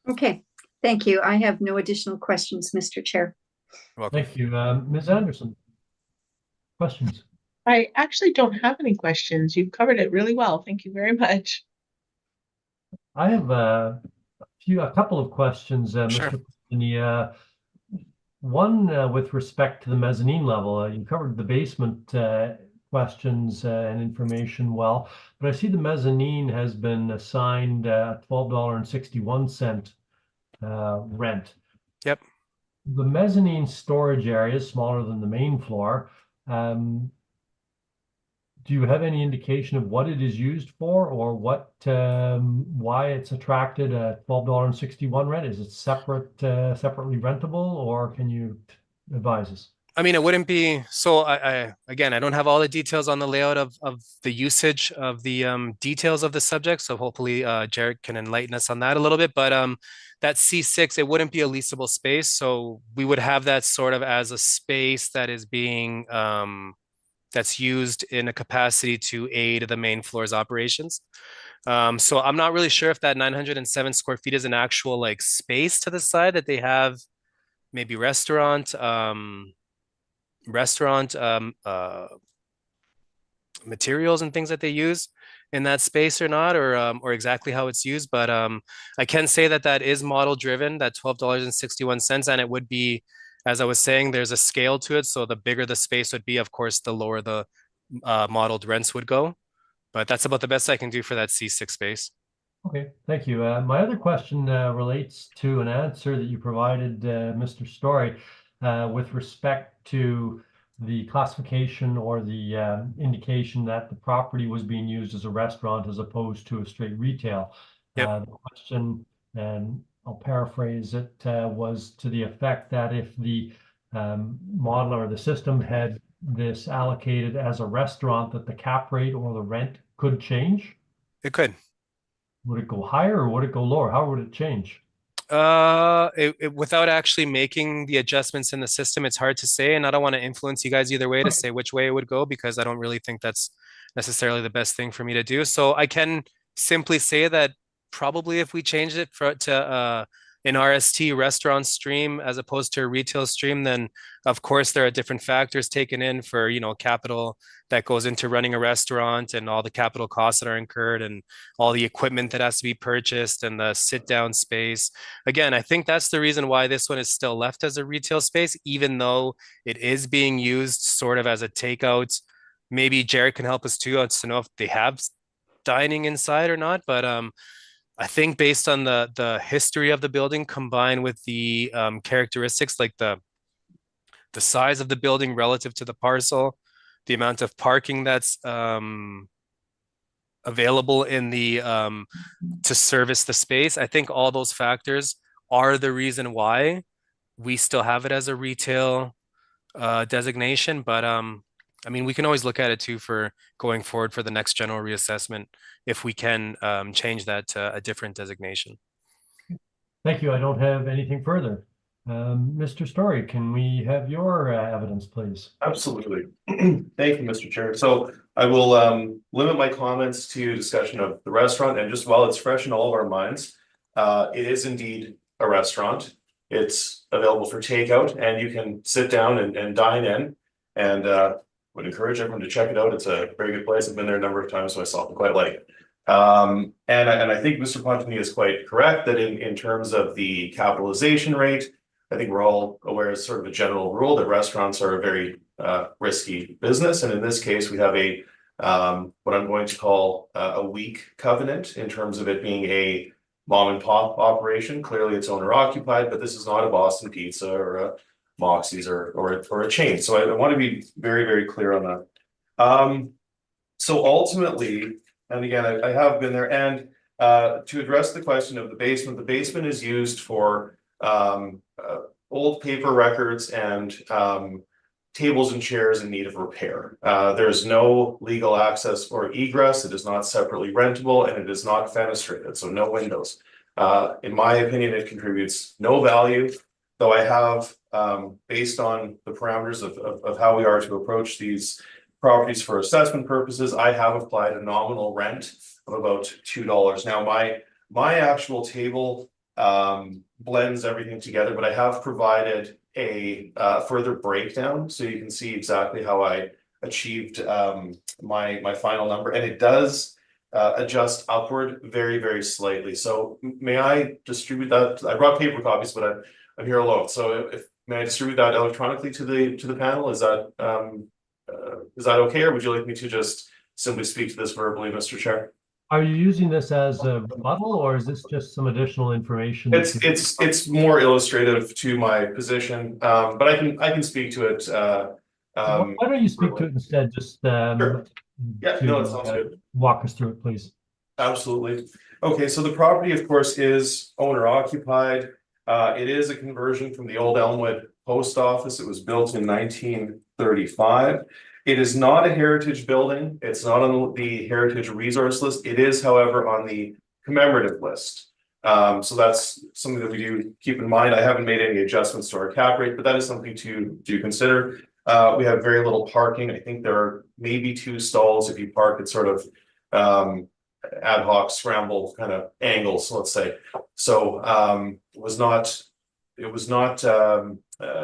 Okay, thank you. I have no additional questions, Mr. Chair. You're welcome. Thank you. Ms. Anderson, questions? I actually don't have any questions. You've covered it really well. Thank you very much. I have a couple of questions, Sure. Mr. Pastini. One with respect to the mezzanine level. You covered the basement questions and information well, but I see the mezzanine has been assigned $12.61 rent. Yep. The mezzanine storage area is smaller than the main floor. do you have any indication of what it is used for, or what why it's attracted a $12.61 rent? Is it separately rentable, or can you advise us? I mean, it wouldn't be, so again, I don't have all the details on the layout of the usage of the details of the subject. So hopefully Jared can enlighten us on that a little bit. But that C6, it wouldn't be a leasable space. So we would have that sort of as a space that is being, that's used in a capacity to aid the main floor's operations. So I'm not really sure if that 907 square feet is an actual like space to the side that they have, maybe restaurant materials and things that they use in that space or not, or exactly how it's used. But I can say that that is model driven, that $12.61, and it would be, as I was saying, there's a scale to it. So the bigger the space would be, of course, the lower the modeled rents would go. But that's about the best I can do for that C6 space. Okay, thank you. My other question relates to an answer that you provided, Mr. Story, with respect to the classification or the indication that the property was being used as a restaurant as opposed to a straight retail. Yep. The question, and I'll paraphrase it, was to the effect that if the model or the system had this allocated as a restaurant, that the cap rate or the rent could change? It could. Would it go higher or would it go lower? How would it change? Without actually making the adjustments in the system, it's hard to say, and I don't want to influence you guys either way to say which way it would go, because I don't really think that's necessarily the best thing for me to do. So I can simply say that probably if we changed it to an RST restaurant stream as opposed to a retail stream, then of course there are different factors taken in for, you know, capital that goes into running a restaurant and all the capital costs that are incurred and all the equipment that has to be purchased and the sit down space. Again, I think that's the reason why this one is still left as a retail space, even though it is being used sort of as a takeout. Maybe Jared can help us too to know if they have dining inside or not, but I think based on the history of the building combined with the characteristics like the size of the building relative to the parcel, the amount of parking that's available in the to service the space, I think all those factors are the reason why we still have it as a retail designation. But I mean, we can always look at it too for going forward for the next general reassessment if we can change that to a different designation. Thank you. I don't have anything further. Mr. Story, can we have your evidence, please? Absolutely. Thank you, Mr. Chair. So I will limit my comments to discussion of the restaurant, and just while it's fresh in all of our minds, it is indeed a restaurant. It's available for takeout, and you can sit down and dine in, and would encourage everyone to check it out. It's a very good place. I've been there a number of times myself and quite like it. And I think Mr. Pontini is quite correct that in terms of the capitalization rate, I think we're all aware as sort of a general rule that restaurants are a very risky business. And in this case, we have a what I'm going to call a weak covenant in terms of it being a mom and pop operation. Clearly it's owner occupied, but this is not a Boston Pizza or a Moxie's or a chain. So I want to be very, very clear on that. So ultimately, and again, I have been there, and to address the question of the basement is used for old paper records and tables and chairs in need of repair. There's no legal access or egress. It is not separately rentable, and it is not fenestrated, so no windows. In my opinion, it contributes no value, though I have, based on the parameters of how we are to approach these properties for assessment purposes, I have applied a nominal rent of about $2. Now, my actual table blends everything together, but I have provided a further breakdown so you can see exactly how I achieved my final number, and it does adjust upward very, very slightly. So may I distribute that? I brought paper copies, but I'm here alone. So may I distribute that electronically to the panel? Is that okay, or would you like me to just simply speak to this verbally, Mr. Chair? Are you using this as a rebuttal, or is this just some additional information? It's more illustrative to my position, but I can speak to it. Why don't you speak to it instead? Just Sure. Yeah, no, it sounds good. Walk us through it, please. Absolutely. Okay, so the property, of course, is owner occupied. It is a conversion from the old Elmwood Post Office. It was built in 1935. It is not a heritage building. It's not on the heritage resource list. It is, however, on the commemorative list. So that's something that we do keep in mind. I haven't made any adjustments to our cap rate, but that is something to consider. We have very little parking. I think there are maybe 2 stalls if you park at sort of ad hoc scramble kind of angles, let's say. So it was not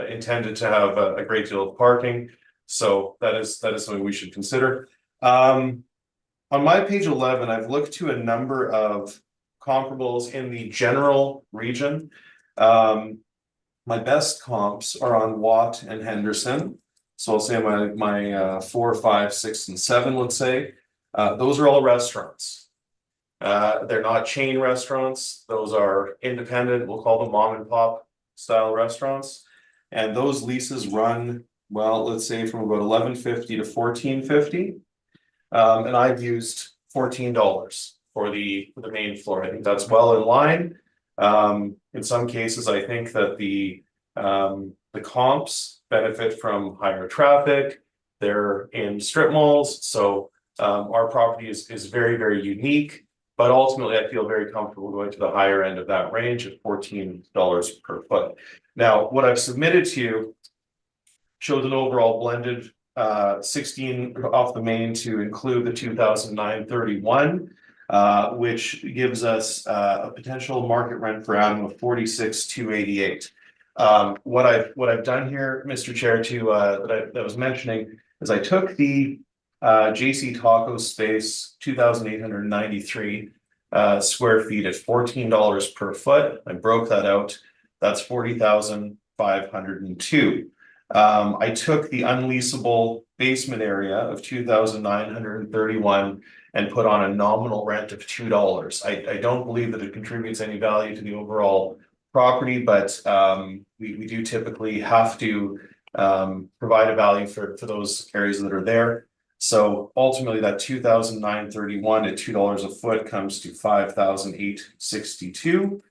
intended to have a great deal of parking. So that is something we should consider. On my page 11, I've looked to a number of comparables in the general region. My best comps are on Watt and Henderson. So I'll say my 4, 5, 6, and 7, let's say. Those are all restaurants. They're not chain restaurants. Those are independent, we'll call them mom and pop style restaurants. And those leases run, well, let's say from about $11.50 to $14.50. And I've used $14 for the main floor. I think that's well in line. In some cases, I think that the comps benefit from higher traffic. They're in strip malls, so our property is very, very unique. But ultimately, I feel very comfortable going to the higher end of that range at $14 per foot. Now, what I've submitted to you shows an overall blended 16 off the main to include the 2009-31, which gives us a potential market rent per annum of $46,288. What I've done here, Mr. Chair, that I was mentioning is I took the JC Taco space 2,893 square feet at $14 per foot. I broke that out. That's 40,502. I took the unleasable basement area of 2,931 and put on a nominal rent of $2. I don't believe that it contributes any value to the overall property, but we do typically have to provide a value for those areas that are there. So ultimately that 2,931 at $2 a foot comes to 5,862.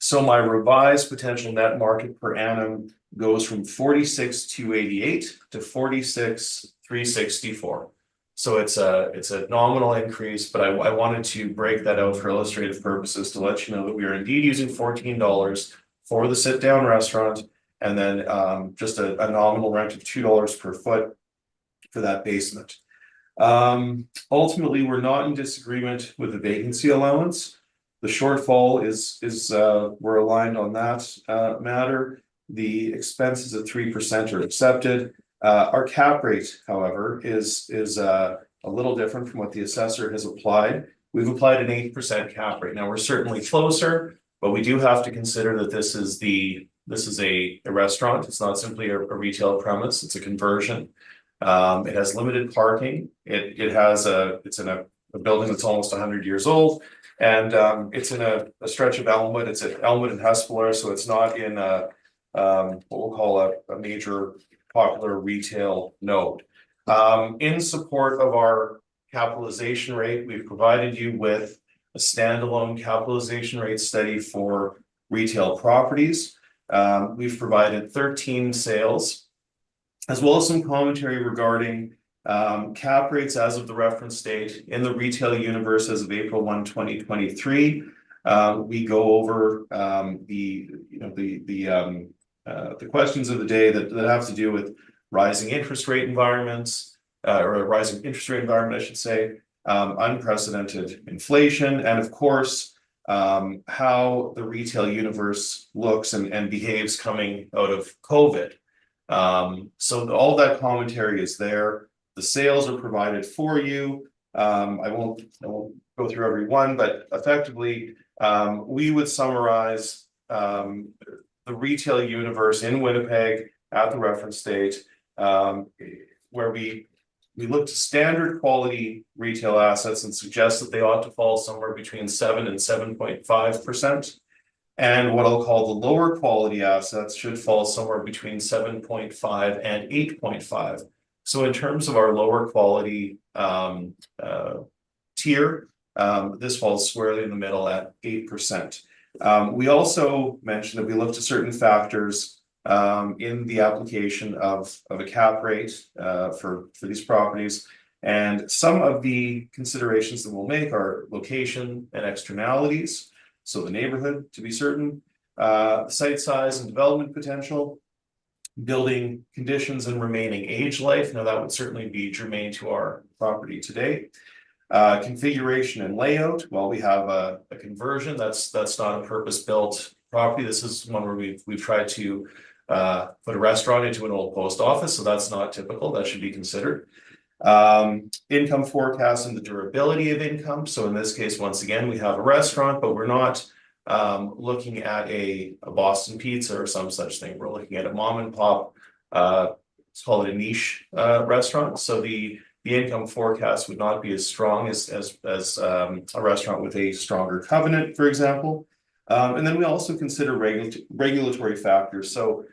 So my revised potential net market per annum goes from 46,288 to 46,364. So it's a nominal increase, but I wanted to break that out for illustrative purposes to let you know that we are indeed using $14 for the sit down restaurant, and then just a nominal rent of $2 per foot for that basement. Ultimately, we're not in disagreement with the vacancy allowance. The shortfall is we're aligned on that matter. The expenses at 3% are accepted. Our cap rate, however, is a little different from what the assessor has applied. We've applied an 8% cap rate. Now we're certainly closer, but we do have to consider that this is a restaurant. It's not simply a retail premise. It's a conversion. It has limited parking. It's in a building that's almost 100 years old, and it's in a stretch of Elmwood. It's at Elmwood and Hespeler, so it's not in what we'll call a major popular retail node. In support of our capitalization rate, we've provided you with a standalone capitalization rate study for retail properties. We've provided 13 sales, as well as some commentary regarding cap rates as of the reference date in the retail universe as of April 1, 2023. We go over the questions of the day that have to do with rising interest rate environments, or a rising interest rate environment, I should say, unprecedented inflation, and of course, how the retail universe looks and behaves coming out of COVID. So all that commentary is there. The sales are provided for you. I won't go through every one, but effectively, we would summarize the retail universe in Winnipeg at the reference date, where we look to standard quality retail assets and suggest that they ought to fall somewhere between 7 and 7.5%. And what I'll call the lower quality assets should fall somewhere between 7.5 and 8.5. So in terms of our lower quality tier, this falls squarely in the middle at 8%. We also mentioned that we looked at certain factors in the application of a cap rate for these properties. And some of the considerations that we'll make are location and externalities. So the neighborhood, to be certain, site size and development potential, building conditions and remaining age life. Now that would certainly be germane to our property today. Configuration and layout. Well, we have a conversion that's not a purpose-built property. This is one where we've tried to put a restaurant into an old post office, so that's not typical. That should be considered. Income forecast and the durability of income. So in this case, once again, we have a restaurant, but we're not looking at a Boston Pizza or some such thing. We're looking at a mom and pop, let's call it a niche restaurant. So the income forecast would not be as strong as a restaurant with a stronger covenant, for example. And then we also consider regulatory factors. So,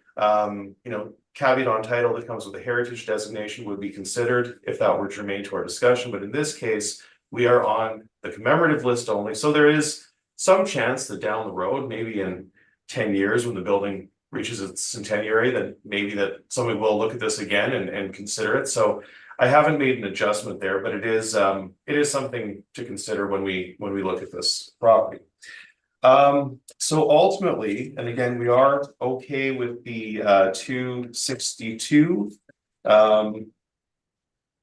caveat on title that comes with a heritage designation would be considered if that were germane to our discussion. But in this case, we are on the commemorative list only. So there is some chance that down the road, maybe in 10 years, when the building reaches its centenary, that maybe that somebody will look at this again and consider it. So I haven't made an adjustment there, but it is something to consider when we look at this property. So ultimately, and again, we are okay with the 262 on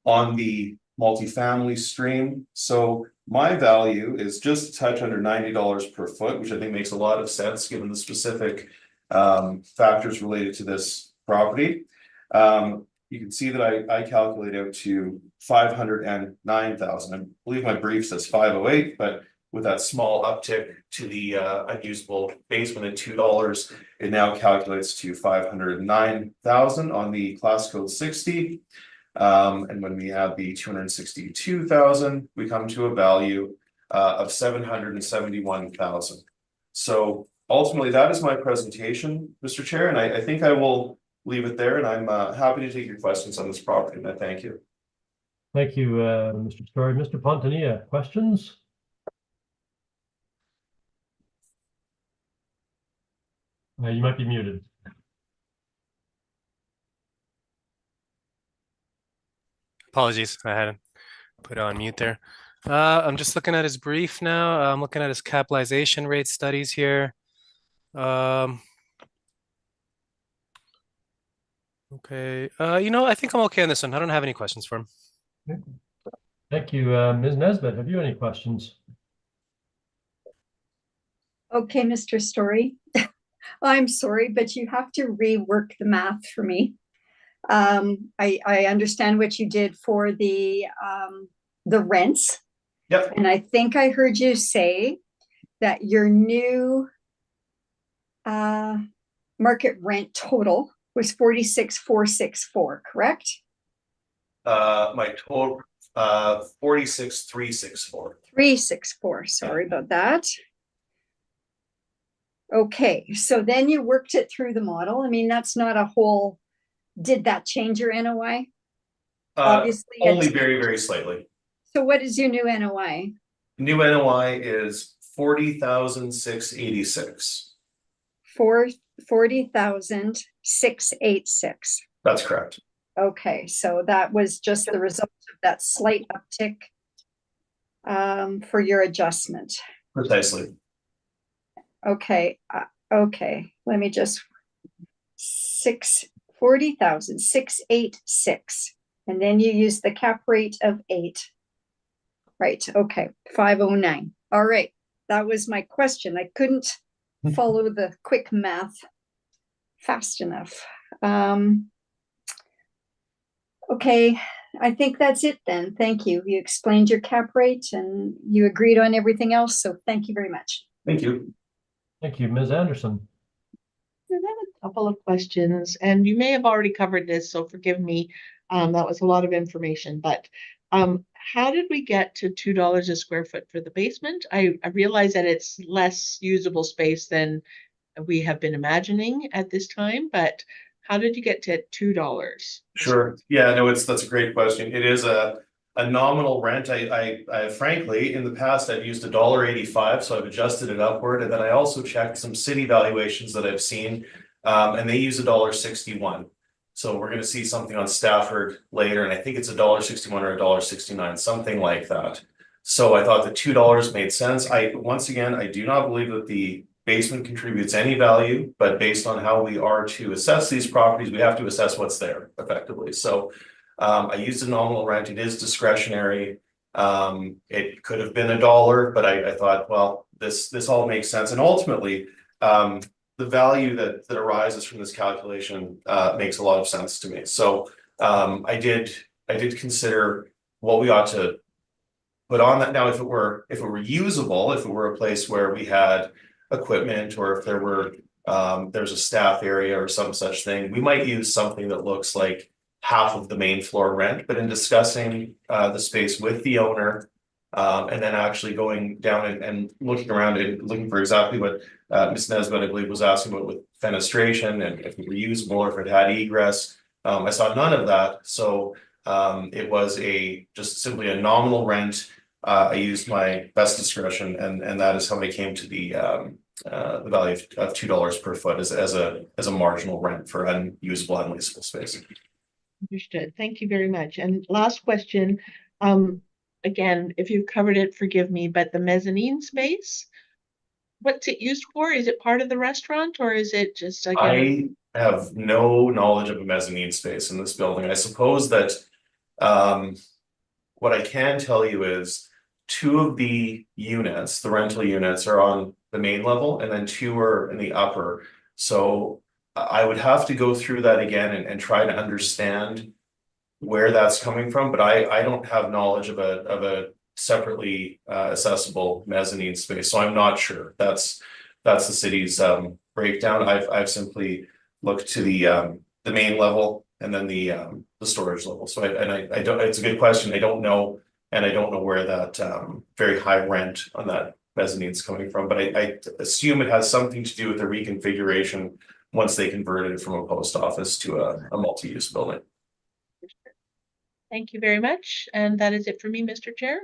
the multifamily stream. So my value is just a touch under $90 per foot, which I think makes a lot of sense given the specific factors related to this property. You can see that I calculate out to 509,000. I believe my brief says 508, but with that small uptick to the unusable basement at $2, it now calculates to 509,000 on the class code 60. And when we add the 262,000, we come to a value of 771,000. So ultimately, that is my presentation, Mr. Chair, and I think I will leave it there, and I'm happy to take your questions on this property, and I thank you. Thank you, Mr. Story. Mr. Pontanilla, questions? You might be muted. Apologies, I had to put it on mute there. I'm just looking at his brief now. I'm looking at his capitalization rate studies here. Okay, I think I'm okay on this one. I don't have any questions for him. Okay. Thank you. Ms. Nesbitt, have you any questions? Okay, Mr. Story. I'm sorry, but you have to rework the math for me. I understand what you did for the rents. Yep. And I think I heard you say that your new market rent total was 46,464, correct? My total 46,364. 364, sorry about that. Okay, so then you worked it through the model. I mean, that's not a whole, did that change your NOI? Obviously. Only very, very slightly. So what is your new NOI? New NOI is 40,686. 40,686. That's correct. Okay, so that was just the result of that slight uptick for your adjustment. Precisely. Okay, okay, let me just 40,686, and then you use the cap rate of 8. Right, okay, 509. All right, that was my question. I couldn't follow the quick math fast enough. Okay, I think that's it then. Thank you. You explained your cap rate and you agreed on everything else, so thank you very much. Thank you. Thank you, Ms. Anderson. I have a couple of questions, and you may have already covered this, so forgive me. That was a lot of information, but how did we get to $2 a square foot for the basement? I realize that it's less usable space than we have been imagining at this time, but how did you get to $2? Sure. Yeah, no, that's a great question. It is a nominal rent. I frankly, in the past, I've used $1.85, so I've adjusted it upward. And then I also checked some city valuations that I've seen, and they use $1.61. So we're gonna see something on Stafford later, and I think it's $1.61 or $1.69, something like that. So I thought the $2 made sense. Once again, I do not believe that the basement contributes any value, but based on how we are to assess these properties, we have to assess what's there effectively. So I used a nominal rent. It is discretionary. It could have been $1, but I thought, well, this all makes sense. And ultimately, the value that arises from this calculation makes a lot of sense to me. So I did consider what we ought to put on that. Now, if it were usable, if it were a place where we had equipment, or if there were there's a staff area or some such thing, we might use something that looks like half of the main floor rent. But in discussing the space with the owner, and then actually going down and looking around and looking for exactly what Ms. Nesbitt, I believe, was asking about with fenestration and if it were usable or if it had egress, I saw none of that. So it was just simply a nominal rent. I used my best discretion, and that is how I came to the value of $2 per foot as a marginal rent for unusable, unleasable space. Understood. Thank you very much. And last question, again, if you've covered it, forgive me, but the mezzanine space, what's it used for? Is it part of the restaurant, or is it just again? I have no knowledge of a mezzanine space in this building. I suppose that what I can tell you is 2 of the units, the rental units, are on the main level, and then 2 are in the upper. So I would have to go through that again and try to understand where that's coming from, but I don't have knowledge of a separately accessible mezzanine space, so I'm not sure. That's the city's breakdown. I've simply looked to the main level and then the storage level. So I don't. It's a good question. I don't know, and I don't know where that very high rent on that mezzanine is coming from. But I assume it has something to do with the reconfiguration once they converted it from a post office to a multi-use building. Thank you very much. And that is it for me, Mr. Chair.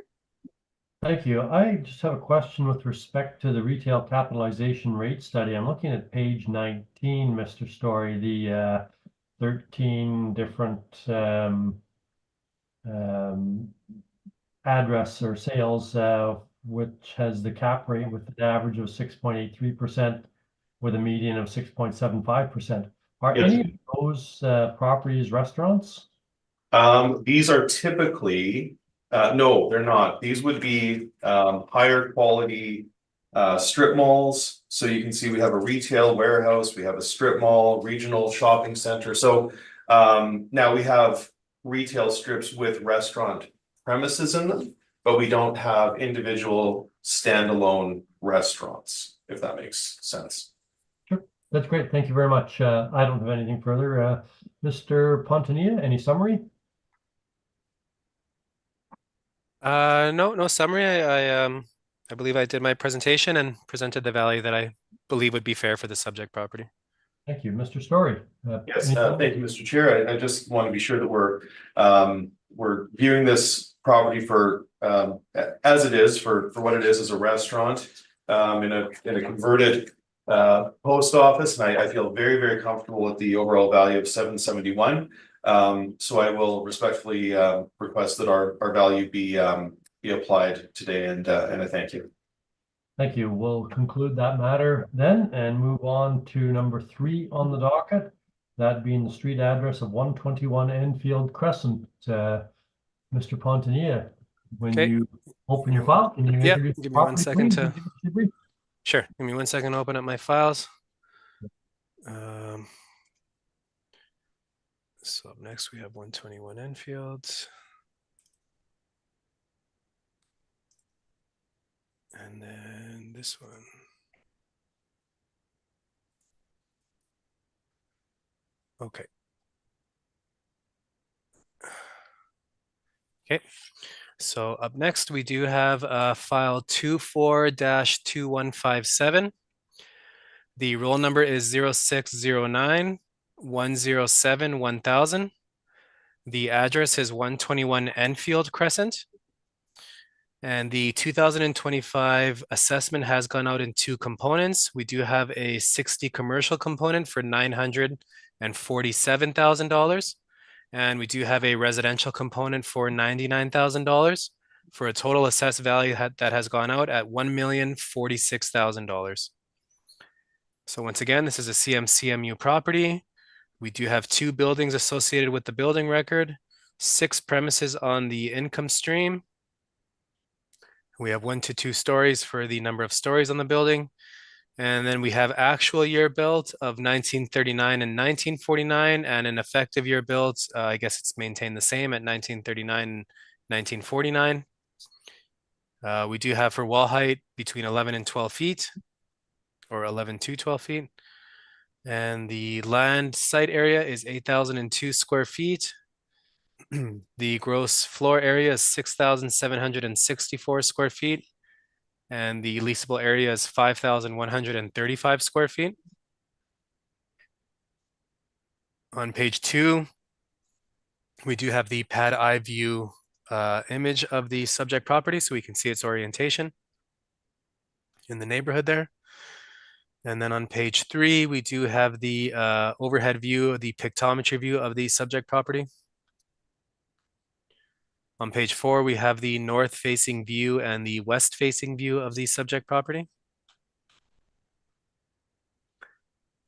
Thank you. I just have a question with respect to the retail capitalization rate study. I'm looking at page 19, Mr. Story, the 13 different address or sales, which has the cap rate with an average of 6.83% with a median of 6.75%. Are Yes. any of those properties restaurants? These are typically, no, they're not. These would be higher quality strip malls. So you can see we have a retail warehouse, we have a strip mall, regional shopping center. So now we have retail strips with restaurant premises in them, but we don't have individual standalone restaurants, if that makes sense. Sure, that's great. Thank you very much. I don't have anything further. Mr. Pontanilla, any summary? No summary. I believe I did my presentation and presented the value that I believe would be fair for the subject property. Thank you, Mr. Story. Yes, anything? thank you, Mr. Chair. I just want to be sure that we're viewing this property for as it is, for what it is as a restaurant in a converted post office, and I feel very, very comfortable with the overall value of $771. So I will respectfully request that our value be applied today, and I thank you. Thank you. We'll conclude that matter then and move on to number 3 on the docket, that being the street address of 121 Enfield Crescent. Mr. Pontanilla, when you open your file, can you introduce the give me 1 property, second please, to. and give us your brief? Sure, give me 1 second to open up my files. So up next we have 121 Enfield. And then this one. Okay. Okay, so up next we do have file 24-2157. The roll number is 0609. 107-1000. The address is 121 Enfield Crescent. And the 2025 assessment has gone out in two components. We do have a 60 commercial component for $947,000. And we do have a residential component for $99,000 for a total assessed value that has gone out at $1,046,000. So once again, this is a CMCMU property. We do have 2 buildings associated with the building record, 6 premises on the income stream. We have 1 to 2 stories for the number of stories on the building. And then we have actual year built of 1939 and 1949, and an effective year built, I guess it's maintained the same at 1939 and 1949. We do have for wall height between 11 and 12 feet, or 11 to 12 feet. And the land site area is 8,002 square feet. The gross floor area is 6,764 square feet. And the leasable area is 5,135 square feet. On page 2, we do have the pad eye view image of the subject property, so we can see its orientation in the neighborhood there. And then on page 3, we do have the overhead view, the pictometry view of the subject property. On page 4, we have the north-facing view and the west-facing view of the subject property.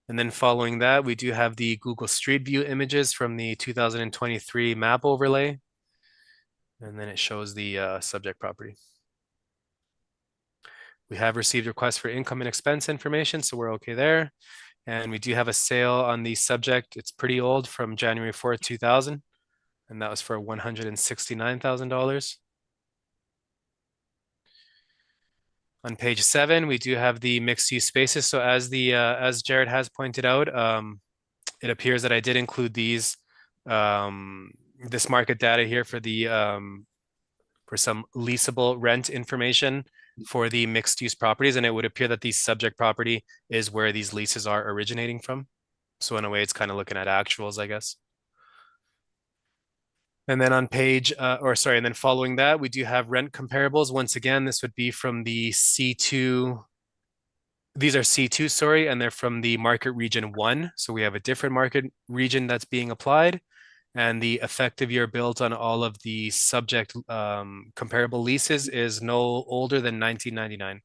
And then following that, we do have the Google Street View images from the 2023 map overlay. And then it shows the subject property. We have received requests for income and expense information, so we're okay there. And we do have a sale on the subject. It's pretty old, from January 4th, 2000. And that was for $169,000. On page 7, we do have the mixed use spaces. So as Jared has pointed out, it appears that I did include these, this market data here for the for some leasable rent information for the mixed use properties. And it would appear that the subject property is where these leases are originating from. So in a way, it's kind of looking at actuals, I guess. And then on page, and then following that, we do have rent comparables. Once again, this would be from the C2. These are C2, sorry, and they're from the market region 1. So we have a different market region that's being applied. And the effective year built on all of the subject comparable leases is no older than 1999.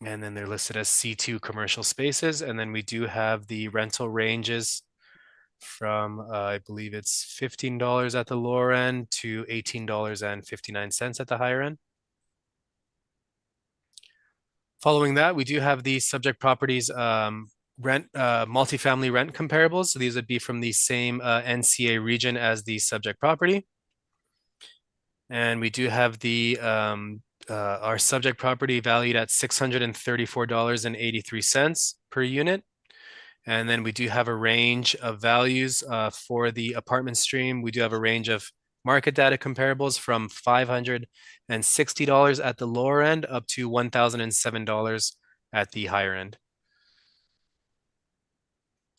And then they're listed as C2 commercial spaces. And then we do have the rental ranges from, I believe it's $15 at the lower end to $18.59 at the higher end. Following that, we do have the subject properties multifamily rent comparables. So these would be from the same NCA region as the subject property. And we do have the our subject property valued at $634.83 per unit. And then we do have a range of values for the apartment stream. We do have a range of market data comparables from $560 at the lower end up to $1,007 at the higher end.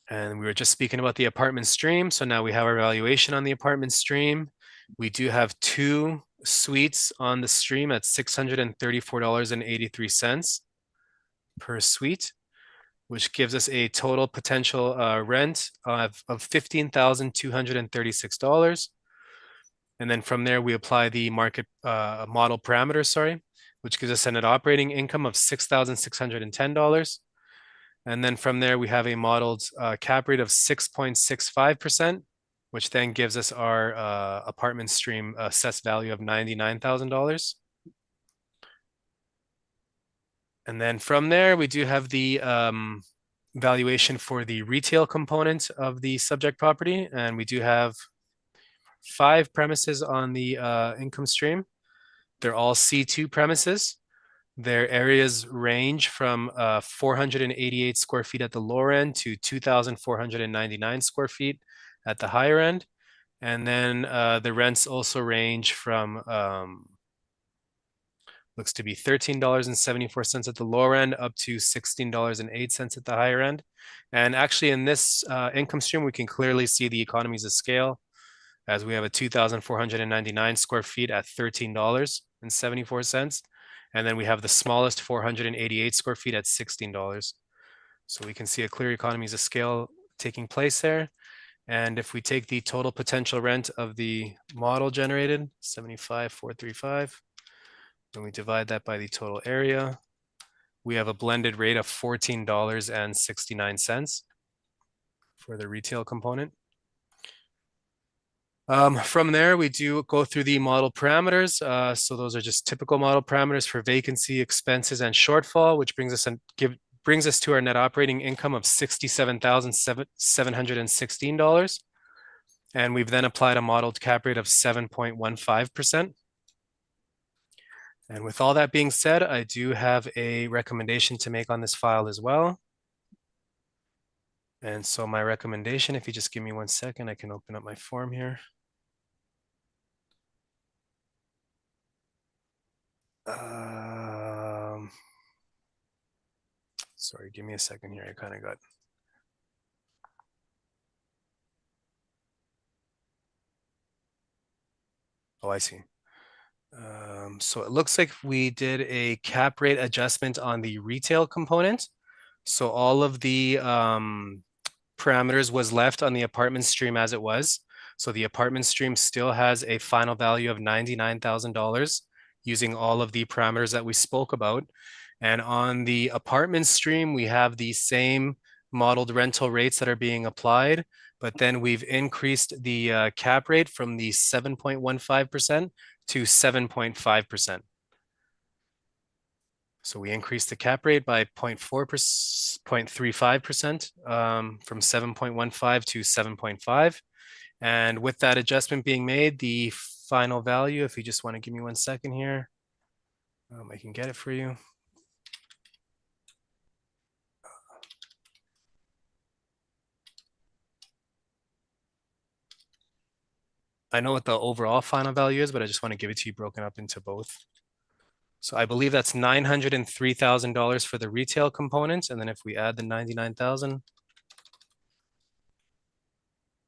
And we were just speaking about the apartment stream. So now we have our valuation on the apartment stream. We do have 2 suites on the stream at $634.83 per suite, which gives us a total potential rent of $15,236. And then from there, we apply the market model parameters, which gives us a net operating income of $6,610. And then from there, we have a modeled cap rate of 6.65%, which then gives us our apartment stream assessed value of $99,000. And then from there, we do have the valuation for the retail component of the subject property. And we do have 5 premises on the income stream. They're all C2 premises. Their areas range from 488 square feet at the lower end to 2,499 square feet at the higher end. And then the rents also range from, looks to be $13.74 at the lower end, up to $16.08 at the higher end. And actually in this income stream, we can clearly see the economies of scale, as we have a 2,499 square feet at $13.74. And then we have the smallest 488 square feet at $16. So we can see a clear economies of scale taking place there. And if we take the total potential rent of the model generated, 75,435, and we divide that by the total area, we have a blended rate of $14.69 for the retail component. From there, we do go through the model parameters. So those are just typical model parameters for vacancy, expenses, and shortfall, which brings us to our net operating income of $67,716. And we've then applied a modeled cap rate of 7.15%. And with all that being said, I do have a recommendation to make on this file as well. And so my recommendation, if you just give me 1 second, I can open up my form here. Sorry, give me a second here. I kind of got. Oh, I see. So it looks like we did a cap rate adjustment on the retail component. So all of the parameters was left on the apartment stream as it was. So the apartment stream still has a final value of $99,000 using all of the parameters that we spoke about. And on the apartment stream, we have the same modeled rental rates that are being applied, but then we've increased the cap rate from the 7.15% to 7.5%. So we increased the cap rate by 0.35% from 7.15 to 7.5. And with that adjustment being made, the final value, if you just want to give me 1 second here, I can get it for you. I know what the overall final value is, but I just want to give it to you broken up into both. So I believe that's $903,000 for the retail component. And then if we add the 99,000,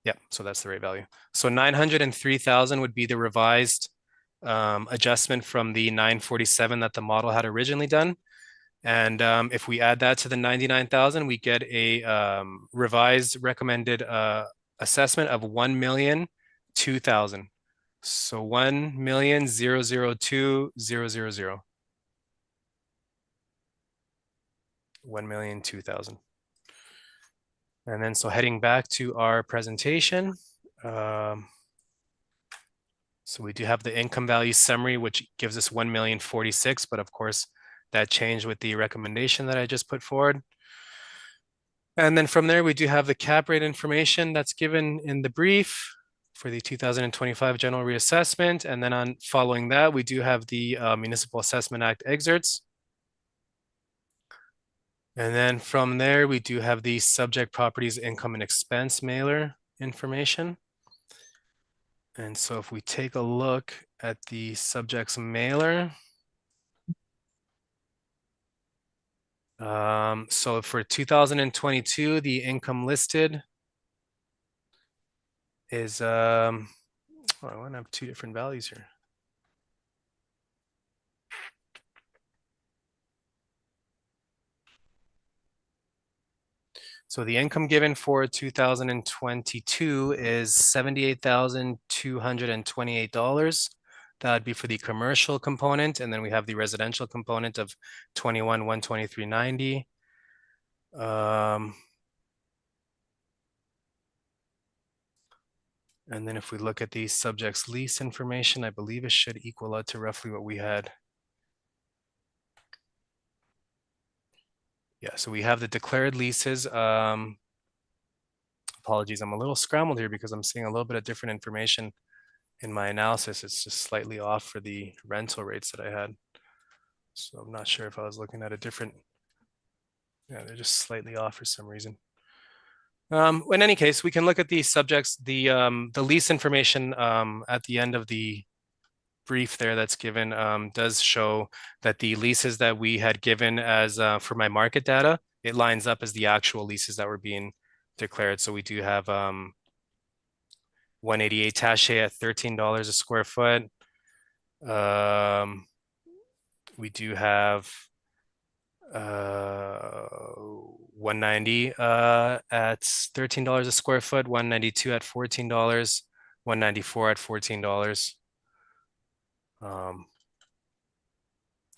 yeah, so that's the right value. So 903,000 would be the revised adjustment from the 947 that the model had originally done. And if we add that to the 99,000, we get a revised recommended assessment of 1,002,000. So 1,002,000. 1,002,000. And then so heading back to our presentation. So we do have the income value summary, which gives us 1,046,000, but of course that changed with the recommendation that I just put forward. And then from there, we do have the cap rate information that's given in the brief for the 2025 general reassessment. And then on following that, we do have the Municipal Assessment Act excerpts. And then from there, we do have the subject properties income and expense mailer information. And so if we take a look at the subject's mailer, so for 2022, the income listed is, I want to have two different values here. So the income given for 2022 is $78,228. That would be for the commercial component, and then we have the residential component of $21,123.90. And then if we look at the subject's lease information, I believe it should equal out to roughly what we had. Yeah, so we have the declared leases. Apologies, I'm a little scrambled here because I'm seeing a little bit of different information in my analysis. It's just slightly off for the rental rates that I had. So I'm not sure if I was looking at a different, yeah, they're just slightly off for some reason. In any case, we can look at the subjects, the lease information at the end of the brief there that's given does show that the leases that we had given as for my market data, it lines up as the actual leases that were being declared. So we do have 188 Taché at $13 a square foot. We do have 190 at $13 a square foot, 192 at $14, 194 at $14.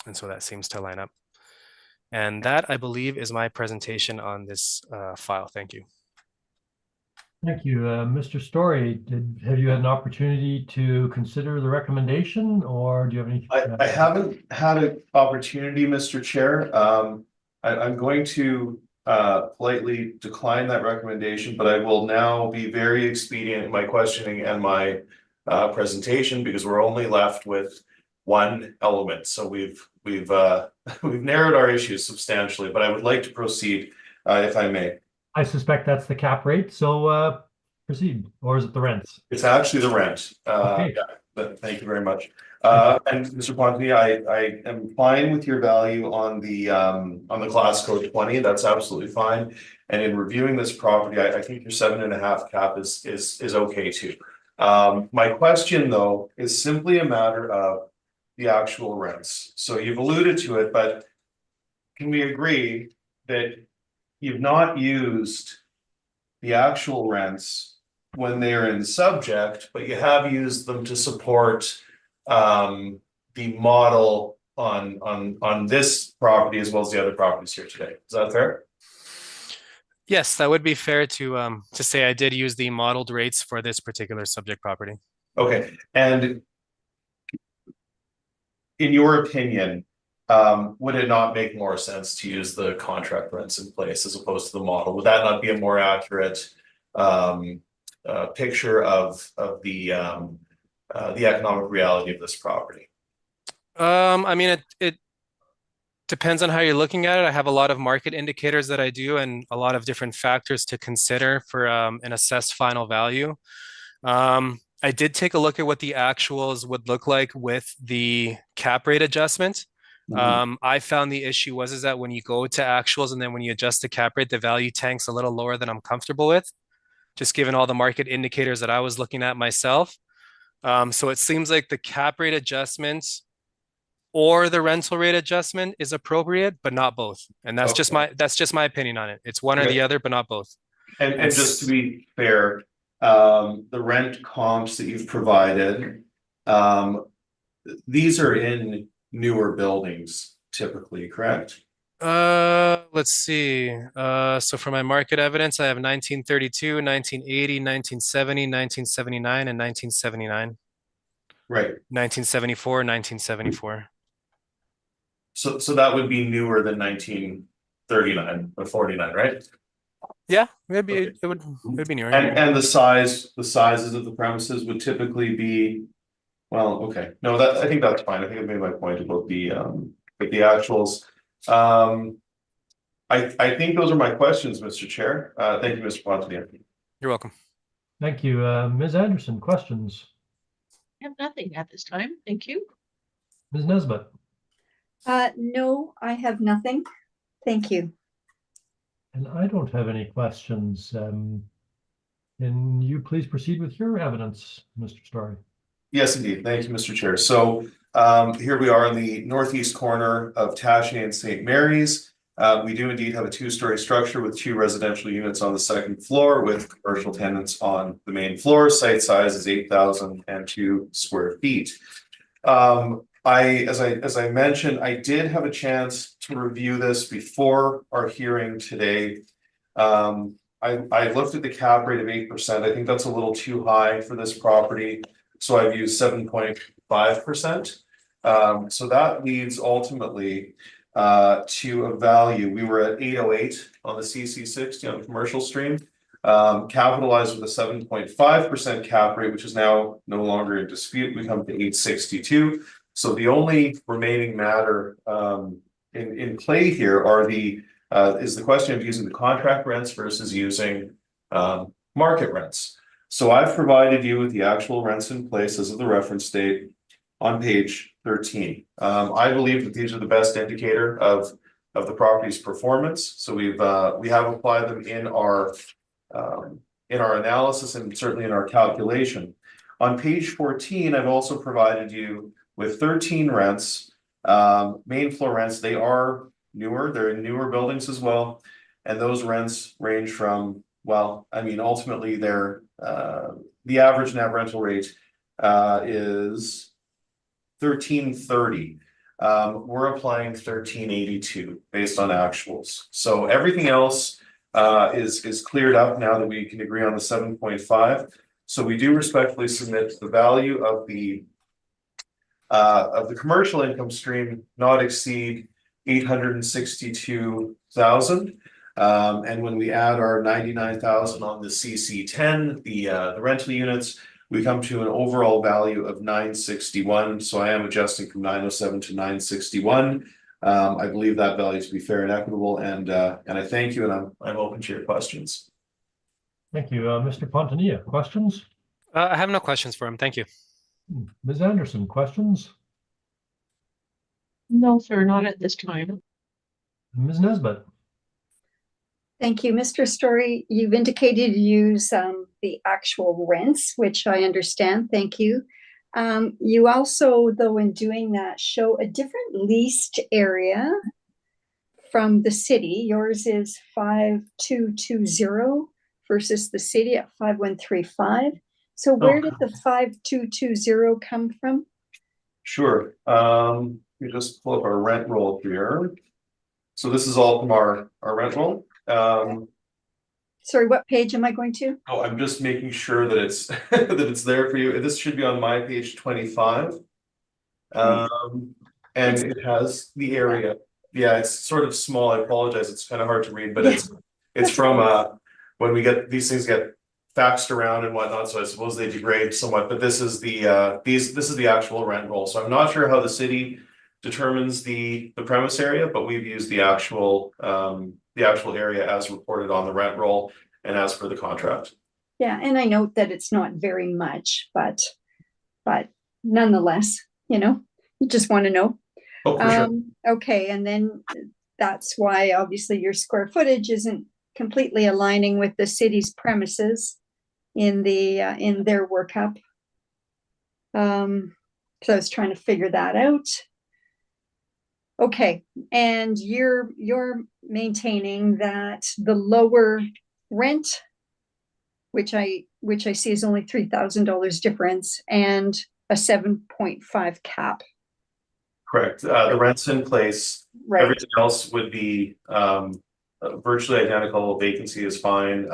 And so that seems to line up. And that, I believe, is my presentation on this file. Thank you. Thank you. Mr. Story, have you had an opportunity to consider the recommendation, or do you have any? I haven't had an opportunity, Mr. Chair. I'm going to politely decline that recommendation, but I will now be very expedient in my questioning and my presentation, because we're only left with one element. So we've narrowed our issues substantially, but I would like to proceed if I may. I suspect that's the cap rate, so proceed. Or is it the rents? It's actually the rent. Okay. Yeah, but thank you very much. And Mr. Ponte, I am fine with your value on the class code 20. That's absolutely fine. And in reviewing this property, I think your 7.5 cap is okay too. My question though is simply a matter of the actual rents. So you've alluded to it, but can we agree that you've not used the actual rents when they are in subject, but you have used them to support the model on this property as well as the other properties here today? Is that fair? Yes, that would be fair to say I did use the modeled rates for this particular subject property. Okay, and in your opinion, would it not make more sense to use the contract rents in place as opposed to the model? Would that not be a more accurate picture of the economic reality of this property? I mean, it depends on how you're looking at it. I have a lot of market indicators that I do and a lot of different factors to consider for an assessed final value. I did take a look at what the actuals would look like with the cap rate adjustment. I found the issue was that when you go to actuals and then when you adjust the cap rate, the value tanks a little lower than I'm comfortable with, just given all the market indicators that I was looking at myself. So it seems like the cap rate adjustment or the rental rate adjustment is appropriate, but not both. And that's just my opinion on it. It's one or the other, but not both. And just to be fair, the rent comps that you've provided, these are in newer buildings typically, correct? Let's see. So for my market evidence, I have 1932, 1980, 1970, 1979, and 1979. Right. 1974, 1974. So that would be newer than 1939 or 49, right? Yeah, maybe it would be newer. And the sizes of the premises would typically be, well, okay. No, I think that's fine. I think I made my point about the actuals. I think those are my questions, Mr. Chair. Thank you, Mr. Ponte. You're welcome. Thank you. Ms. Anderson, questions? I have nothing at this time. Thank you. Ms. Nesbitt? No, I have nothing. Thank you. And I don't have any questions. Can you please proceed with your evidence, Mr. Story? Yes, indeed. Thank you, Mr. Chair. So here we are in the northeast corner of Taché and St. Mary's. We do indeed have a two-story structure with 2 residential units on the second floor with commercial tenants on the main floor. Site size is 8,002 square feet. As I mentioned, I did have a chance to review this before our hearing today. I looked at the cap rate of 8%. I think that's a little too high for this property. So I've used 7.5%. So that leads ultimately to a value. We were at 808 on the CC60 on the commercial stream, capitalized with a 7.5% cap rate, which is now no longer in dispute. We come to 862. So the only remaining matter in play here are is the question of using the contract rents versus using market rents. So I've provided you with the actual rents in place as of the reference date on page 13. I believe that these are the best indicator of the property's performance. So we have applied them in our analysis and certainly in our calculation. On page 14, I've also provided you with 13 rents, main floor rents. They are newer, they're in newer buildings as well. And those rents range from, well, I mean, ultimately they're, the average net rental rate is $13.30. We're applying $13.82 based on actuals. So everything else is cleared up now that we can agree on the 7.5. So we do respectfully submit the value of the commercial income stream not exceed 862,000. And when we add our 99,000 on the CC10, the rental units, we come to an overall value of 961. So I am adjusting from 907 to 961. I believe that value to be fair and equitable, and I thank you, and I'm open to your questions. Thank you. Mr. Pontanilla, questions? I have no questions for him. Thank you. Ms. Anderson, questions? No, sir, not at this time. Ms. Nesbitt? Thank you, Mr. Story. You've indicated you use the actual rents, which I understand. Thank you. You also, though, in doing that, show a different leased area from the city. Yours is 5220 versus the city at 5135. So where did the 5220 come from? Sure. We just pull up our rent roll here. So this is all from our rent roll. Sorry, what page am I going to? Oh, I'm just making sure that it's that it's there for you. This should be on my page 25. And it has the area. Yeah, it's sort of small. I apologize. It's kind of hard to read, but it's from when we get these things get faxed around and whatnot. So I suppose they degrade somewhat. But this is the this is the actual rent roll. So I'm not sure how the city determines the premise area, but we've used the actual area as reported on the rent roll and as per the contract. Yeah, and I note that it's not very much, but nonetheless, you just want to know. Oh, for sure. Okay, and then that's why obviously your square footage isn't completely aligning with the city's premises in their workup. So I was trying to figure that out. Okay, and you're maintaining that the lower rent, which I see is only $3,000 difference, and a 7.5 cap. Correct. The rent's in place. Right. Everything else would be virtually identical. Vacancy is fine.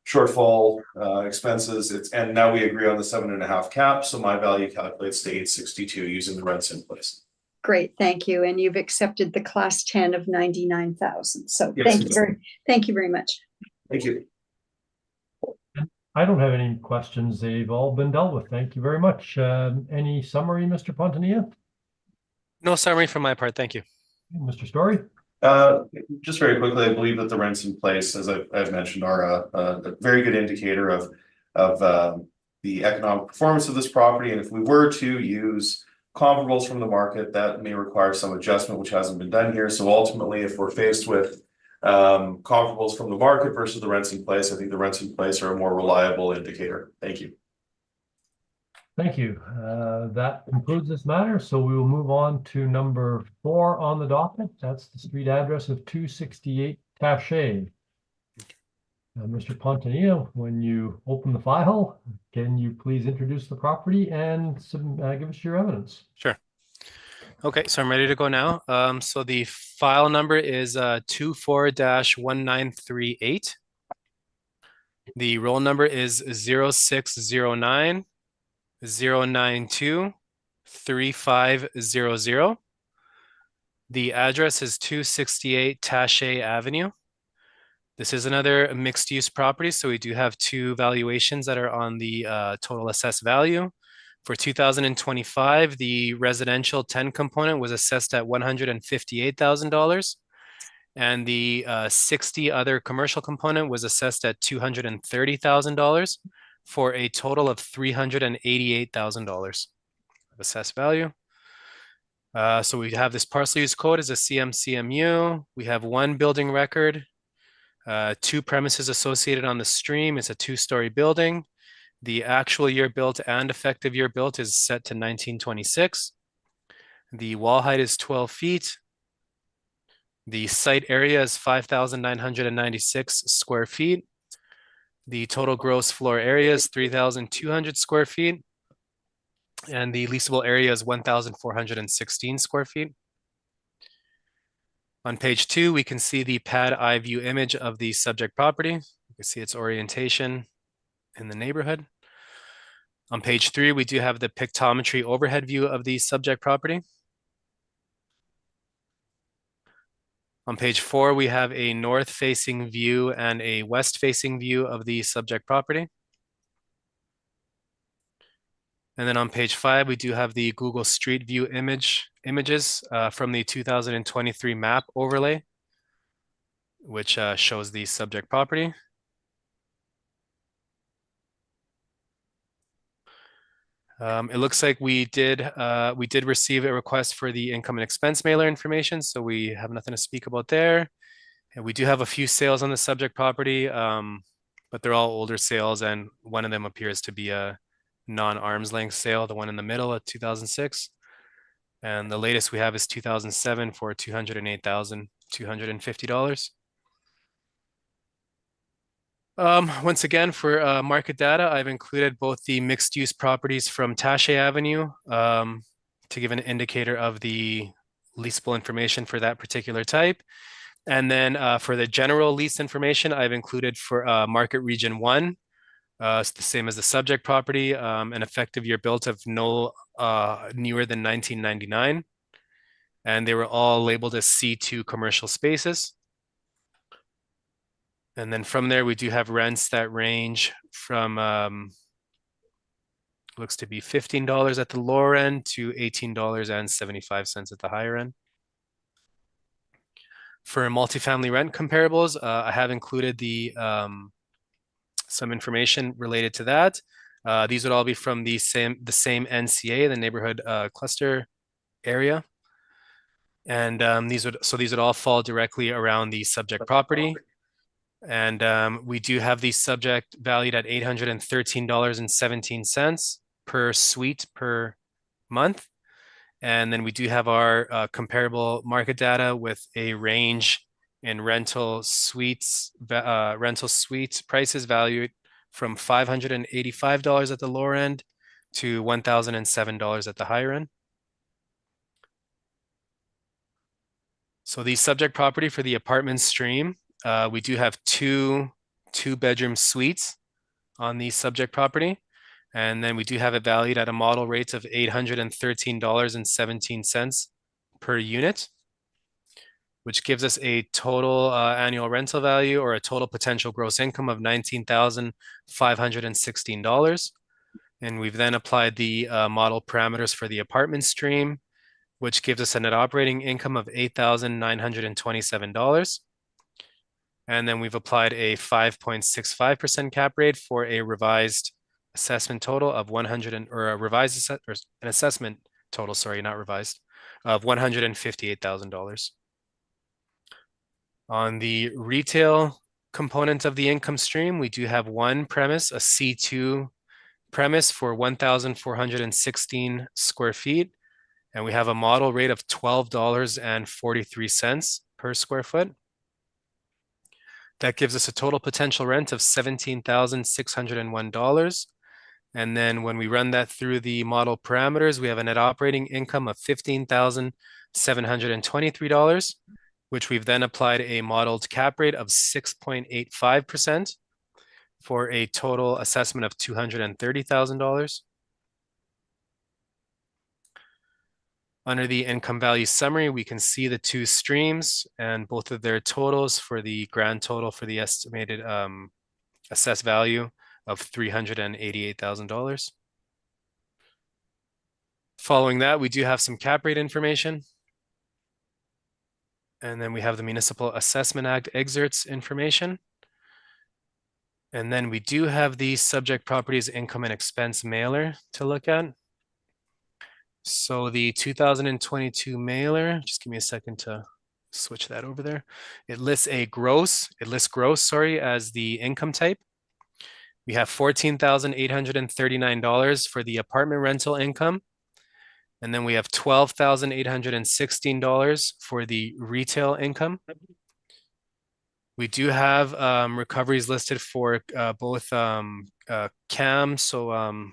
Shortfall expenses. And now we agree on the 7.5 cap. So my value calculates to 862 using the rents in place. Great, thank you. And you've accepted the class 10 of 99,000. So Yes, thank you very much. Thank you. I don't have any questions. They've all been dealt with. Thank you very much. Any summary, Mr. Pontanilla? No summary from my part. Thank you. Mr. Story? Just very quickly, I believe that the rents in place, as I've mentioned, are a very good indicator of the economic performance of this property. And if we were to use comparables from the market, that may require some adjustment, which hasn't been done here. So ultimately, if we're faced with comparables from the market versus the rents in place, I think the rents in place are a more reliable indicator. Thank you. Thank you. That concludes this matter. So we will move on to number 4 on the docket. That's the street address of 268 Taché. Mr. Pontanilla, when you open the file, can you please introduce the property and give us your evidence? Sure. Okay, so I'm ready to go now. So the file number is 24-1938. The roll number is 0609 092 3500. The address is 268 Taché Avenue. This is another mixed use property, so we do have 2 valuations that are on the total assessed value. For 2025, the residential 10 component was assessed at $158,000, and the 60 other commercial component was assessed at $230,000 for a total of $388,000. of assessed value. So we have this parcel use code as a CMCMU. We have one building record, two premises associated on the stream. It's a 2-story building. The actual year built and effective year built is set to 1926. The wall height is 12 feet. The site area is 5,996 square feet. The total gross floor area is 3,200 square feet. And the leasable area is 1,416 square feet. On page 2, we can see the pad eye view image of the subject property. You can see its orientation in the neighborhood. On page 3, we do have the pictometry overhead view of the subject property. On page 4, we have a north-facing view and a west-facing view of the subject property. And then on page 5, we do have the Google Street View images from the 2023 map overlay, which shows the subject property. It looks like we did receive a request for the income and expense mailer information, so we have nothing to speak about there. And we do have a few sales on the subject property, but they're all older sales, and one of them appears to be a non-arm's length sale, the one in the middle at 2006. And the latest we have is 2007 for $208,250. Once again, for market data, I've included both the mixed use properties from Taché Avenue to give an indicator of the leasable information for that particular type. And then for the general lease information, I've included for Market Region 1. It's the same as the subject property, an effective year built of no newer than 1999. And they were all labeled as C2 commercial spaces. And then from there, we do have rents that range from, looks to be $15 at the lower end to $18.75 at the higher end. For multifamily rent comparables, I have included the some information related to that. These would all be from the same NCA, the neighborhood cluster area. And these would all fall directly around the subject property. And we do have the subject valued at $813.17 per suite per month. And then we do have our comparable market data with a range in rental suites prices valued from $585 at the lower end to $1,007 at the higher end. So the subject property for the apartment stream, we do have two bedroom suites on the subject property. And then we do have it valued at a model rate of $813.17 per unit, which gives us a total annual rental value or a total potential gross income of $19,516. And we've then applied the model parameters for the apartment stream, which gives us a net operating income of $8,927. And then we've applied a 5.65% cap rate for a revised assessment total of assessment total, sorry, not revised, of $158,000. On the retail component of the income stream, we do have one premise, a C2 premise for 1,416 square feet. And we have a model rate of $12.43 per square foot. That gives us a total potential rent of $17,601. And then when we run that through the model parameters, we have a net operating income of $15,723, which we've then applied a modeled cap rate of 6.85% for a total assessment of $230,000. Under the income value summary, we can see the two streams and both of their totals for the grand total for the estimated assessed value of $388,000. Following that, we do have some cap rate information. And then we have the Municipal Assessment Act excerpts information. And then we do have the subject properties income and expense mailer to look at. So the 2022 mailer, just give me a second to switch that over there. It lists gross, sorry, as the income type. We have $14,839 for the apartment rental income. And then we have $12,816 for the retail income. We do have recoveries listed for both CAM, so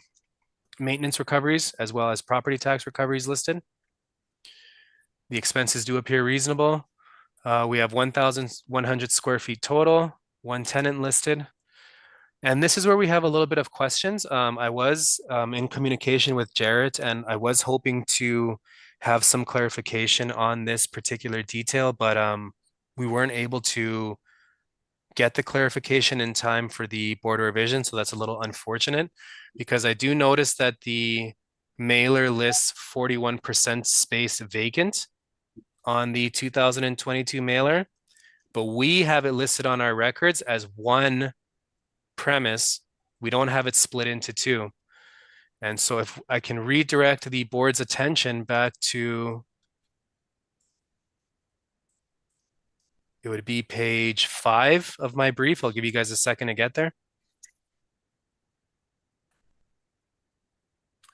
maintenance recoveries, as well as property tax recoveries listed. The expenses do appear reasonable. We have 1,100 square feet total, one tenant listed. And this is where we have a little bit of questions. I was in communication with Jarrett, and I was hoping to have some clarification on this particular detail, but we weren't able to get the clarification in time for the board revision. So that's a little unfortunate, because I do notice that the mailer lists 41% space vacant on the 2022 mailer, but we have it listed on our records as one premise. We don't have it split into two. And so if I can redirect the board's attention back to, it would be page 5 of my brief. I'll give you guys a second to get there.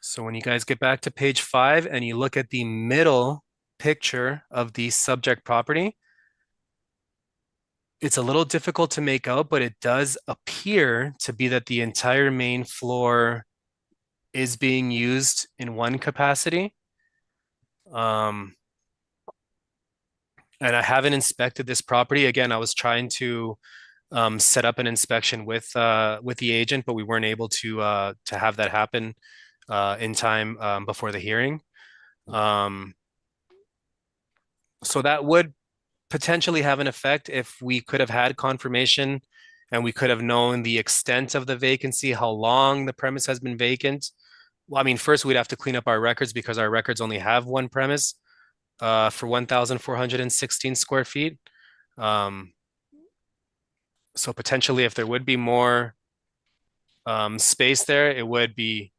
So when you guys get back to page 5 and you look at the middle picture of the subject property, it's a little difficult to make out, but it does appear to be that the entire main floor is being used in one capacity. And I haven't inspected this property. Again, I was trying to set up an inspection with the agent, but we weren't able to have that happen in time before the hearing. So that would potentially have an effect if we could have had confirmation and we could have known the extent of the vacancy, how long the premise has been vacant. Well, I mean, first we'd have to clean up our records because our records only have one premise for 1,416 square feet. So potentially if there would be more space there, it would be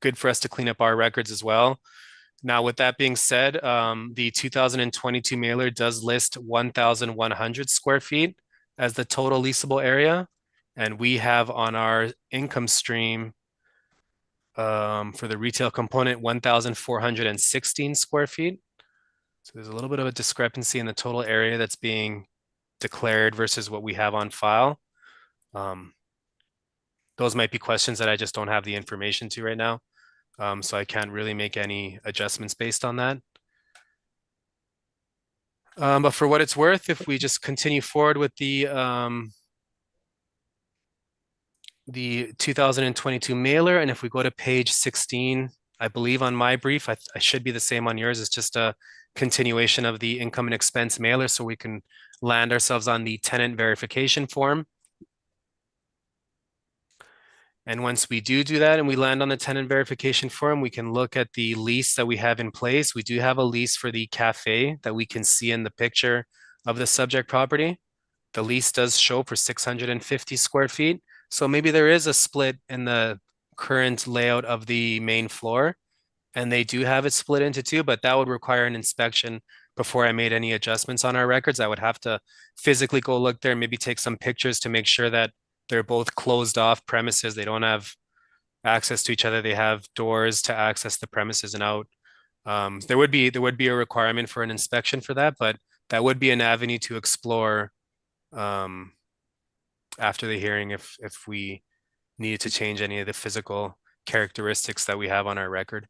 good for us to clean up our records as well. Now, with that being said, the 2022 mailer does list 1,100 square feet as the total leasable area. And we have on our income stream for the retail component, 1,416 square feet. So there's a little bit of a discrepancy in the total area that's being declared versus what we have on file. Those might be questions that I just don't have the information to right now. So I can't really make any adjustments based on that. But for what it's worth, if we just continue forward with the 2022 mailer, and if we go to page 16, I believe on my brief, I should be the same on yours. It's just a continuation of the income and expense mailer, so we can land ourselves on the tenant verification form. And once we do that and we land on the tenant verification form, we can look at the lease that we have in place. We do have a lease for the cafe that we can see in the picture of the subject property. The lease does show for 650 square feet. So maybe there is a split in the current layout of the main floor, and they do have it split into two, but that would require an inspection before I made any adjustments on our records. I would have to physically go look there and maybe take some pictures to make sure that they're both closed off premises. They don't have access to each other. They have doors to access the premises and out. There would be a requirement for an inspection for that, but that would be an avenue to explore after the hearing if we needed to change any of the physical characteristics that we have on our record.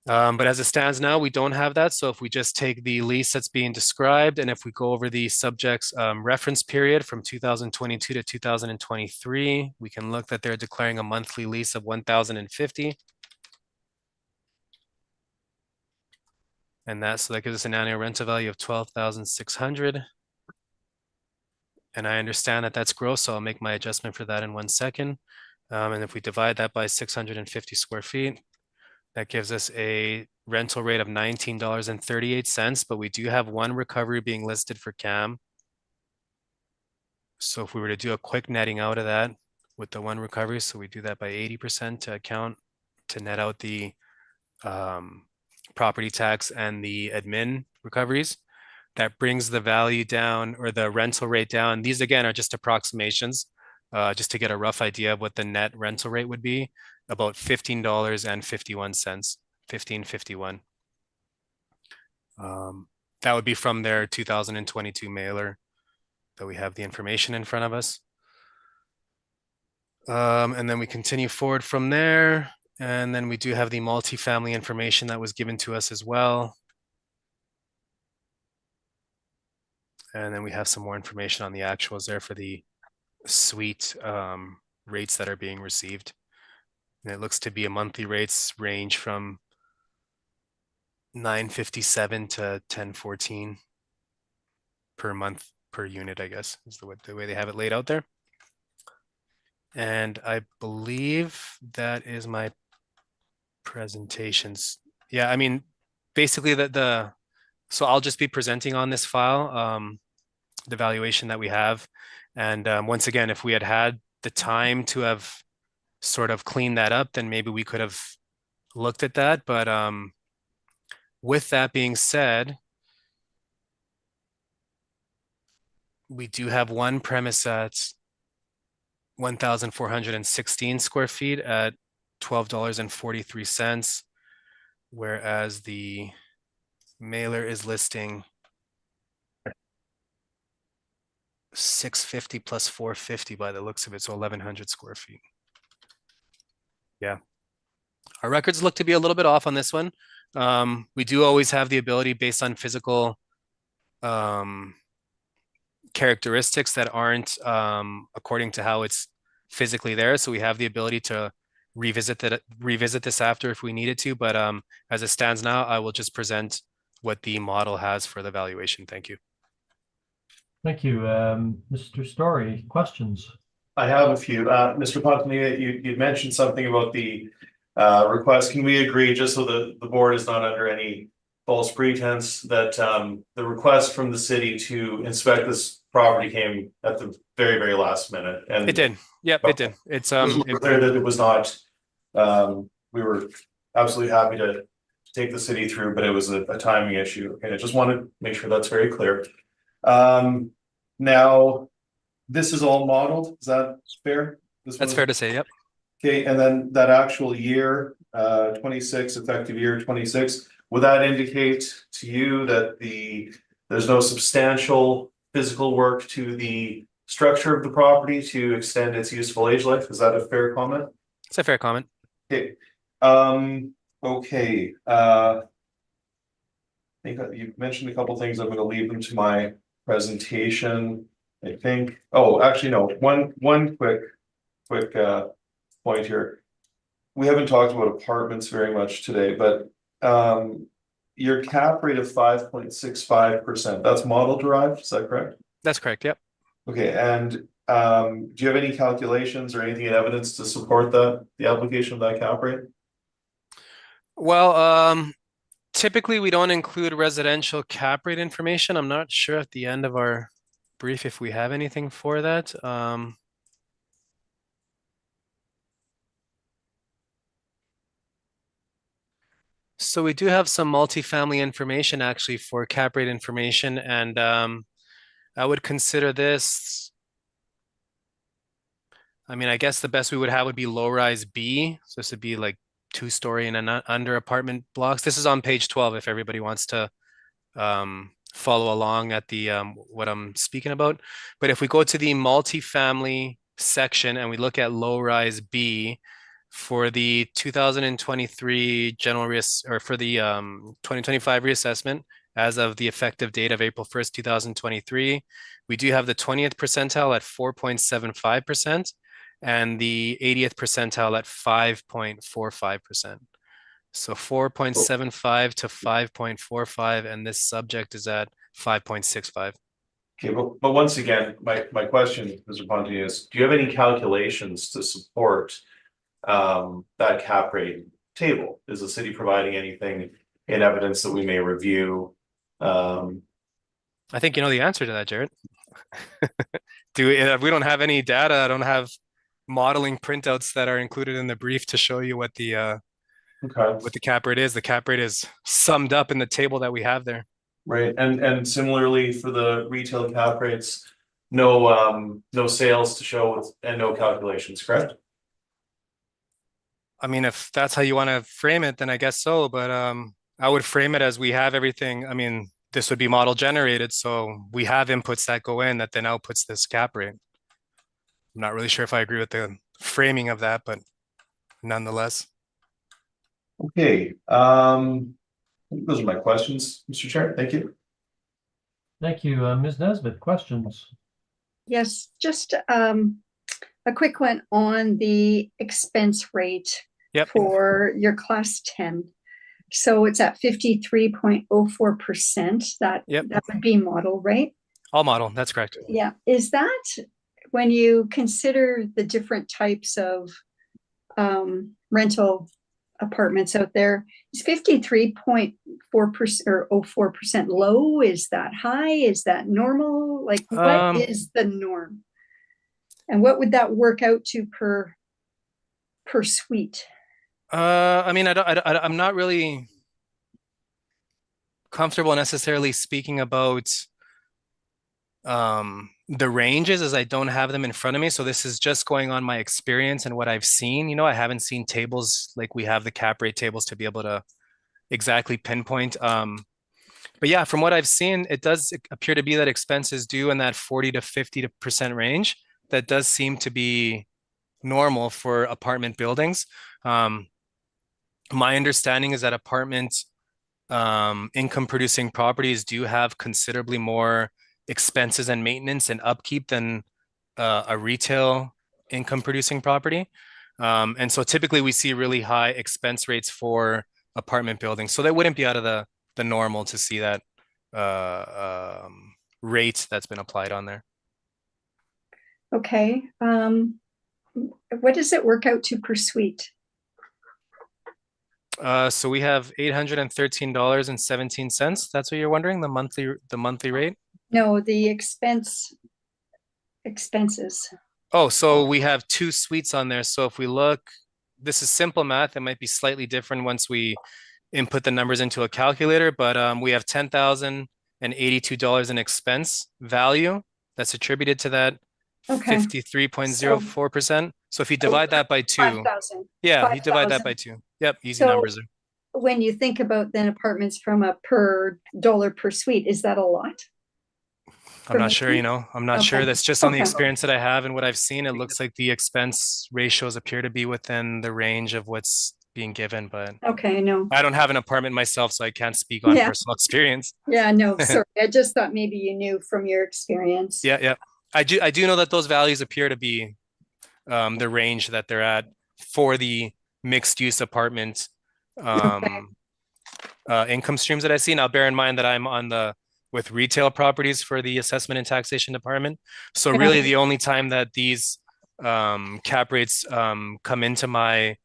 But as it stands now, we don't have that. So if we just take the lease that's being described, and if we go over the subject's reference period from 2022 to 2023, we can look that they're declaring a monthly lease of 1,050. And so that gives us an annual rental value of 12,600. And I understand that that's gross, so I'll make my adjustment for that in 1 second. And if we divide that by 650 square feet, that gives us a rental rate of $19.38, but we do have one recovery being listed for CAM. So if we were to do a quick netting out of that with the one recovery, so we do that by 80% to account to net out the property tax and the admin recoveries. That brings the value down, or the rental rate down. These again are just approximations, just to get a rough idea of what the net rental rate would be, about $15.51, 15.51. That would be from their 2022 mailer that we have the information in front of us. And then we continue forward from there. And then we do have the multifamily information that was given to us as well. And then we have some more information on the actuals there for the suite rates that are being received. And it looks to be a monthly rates range from $957 to $1,014 per month per unit, I guess, is the way they have it laid out there. And I believe that is my presentations. Yeah, I mean, basically so I'll just be presenting on this file, the valuation that we have. And once again, if we had the time to have sort of cleaned that up, then maybe we could have looked at that. But with that being said, we do have one premise at 1,416 square feet at $12.43, whereas the mailer is listing 650 plus 450 by the looks of it, so 1,100 square feet. Yeah, our records look to be a little bit off on this one. We do always have the ability, based on physical characteristics that aren't according to how it's physically there. So we have the ability to revisit this after if we needed to. But as it stands now, I will just present what the model has for the valuation. Thank you. Thank you. Mr. Story, questions? I have a few. Mr. Pontonia, you'd mentioned something about the request. Can we agree, just so the board is not under any false pretense, that the request from the city to inspect this property came at the very, very last minute? And it did. Yep, it did. It's clear that it was not. We were absolutely happy to take the city through, but it was a timing issue. Okay, I just want to make sure that's very clear. Now, this is all modeled. Is that fair? That's fair to say. Yep. Okay, and then that actual year, 26, effective year 26, would that indicate to you that there's no substantial physical work to the structure of the property to extend its useful age life? Is that a fair comment? It's a fair comment. Okay. Okay. I think you mentioned a couple things. I'm going to leave them to my presentation. I think. Oh, actually, no. One quick point here. We haven't talked about apartments very much today, but your cap rate of 5.65%, that's model derived, is that correct? That's correct. Yep. Okay, and do you have any calculations or anything in evidence to support the application of that cap rate? Well, typically we don't include residential cap rate information. I'm not sure at the end of our brief if we have anything for that. So we do have some multifamily information actually for cap rate information, and I would consider this. I mean, I guess the best we would have would be low rise B. So this would be like 2-story and under apartment blocks. This is on page 12 if everybody wants to follow along at the what I'm speaking about. But if we go to the multifamily section and we look at low rise B for the 2023 general or for the 2025 reassessment as of the effective date of April 1st, 2023, we do have the 20th percentile at 4.75% and the 80th percentile at 5.45%. So 4.75 to 5.45, and this subject is at 5.65. Okay, but once again, my question, Mr. Ponte, is do you have any calculations to support that cap rate table? Is the city providing anything in evidence that we may review? I think you know the answer to that, Jared. We don't have any data. I don't have modeling printouts that are included in the brief to show you what the Okay, what the cap rate is. The cap rate is summed up in the table that we have there. right, and similarly for the retail cap rates, no sales to show and no calculations, correct? I mean, if that's how you want to frame it, then I guess so. But I would frame it as we have everything. I mean, this would be model generated, so we have inputs that go in that then outputs this cap rate. I'm not really sure if I agree with the framing of that, but nonetheless. Okay, I think those are my questions, Mr. Chair. Thank you. Thank you. Ms. Nesbitt, questions? Yes, just a quick one on the expense rate Yep. for your class 10. So it's at 53.04%. That Yep. that would be model, right? All model, that's correct. Yeah. Is that when you consider the different types of rental apartments out there, is 53.4% or 04% low? Is that high? Is that normal? Like, what is the norm? And what would that work out to per suite? I mean, I'm not really comfortable necessarily speaking about the ranges, as I don't have them in front of me. So this is just going on my experience and what I've seen. You know, I haven't seen tables like we have the cap rate tables to be able to exactly pinpoint. But yeah, from what I've seen, it does appear to be that expenses due in that 40 to 50% range. That does seem to be normal for apartment buildings. My understanding is that apartment income producing properties do have considerably more expenses and maintenance and upkeep than a retail income producing property. And so typically we see really high expense rates for apartment buildings. So that wouldn't be out of the normal to see that rate that's been applied on there. Okay. What does it work out to per suite? So we have $813.17. That's what you're wondering, the monthly rate? No, the expenses. Oh, so we have 2 suites on there. So if we look, this is simple math. It might be slightly different once we input the numbers into a calculator, but we have $10,082 in expense value that's attributed to that. Okay. 53.04%. So if you divide that by 2, 5,000. yeah, you divide that by 2. Yep, easy numbers. When you think about then apartments from a per dollar per suite, is that a lot? I'm not sure, you know, I'm not Okay. sure. That's just on the Okay. experience that I have and what I've seen. It looks like the expense ratios appear to be within the range of what's being given, but Okay, no. I don't have an apartment myself, so I can't speak on Yeah. personal experience. Yeah, no, sorry. I just thought maybe you knew from your experience. Yeah. I do know that those values appear to be the range that they're at for the mixed use apartment income streams that I see. Now, bear in mind that I'm on with retail properties for the assessment and taxation department. So really the only time that these cap rates come into my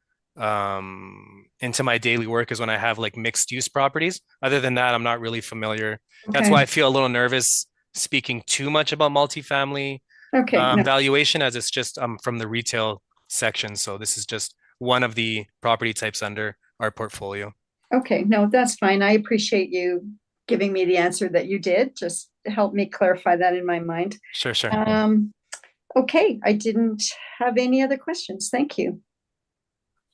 daily work is when I have like mixed use properties. Other than that, I'm not really familiar. That's why I feel a little nervous speaking too much about multifamily valuation, as it's just from the retail section. So this is just one of the property types under our portfolio. Okay, no, that's fine. I appreciate you giving me the answer that you did. Just help me clarify that in my mind. Sure. Okay, I didn't have any other questions. Thank you.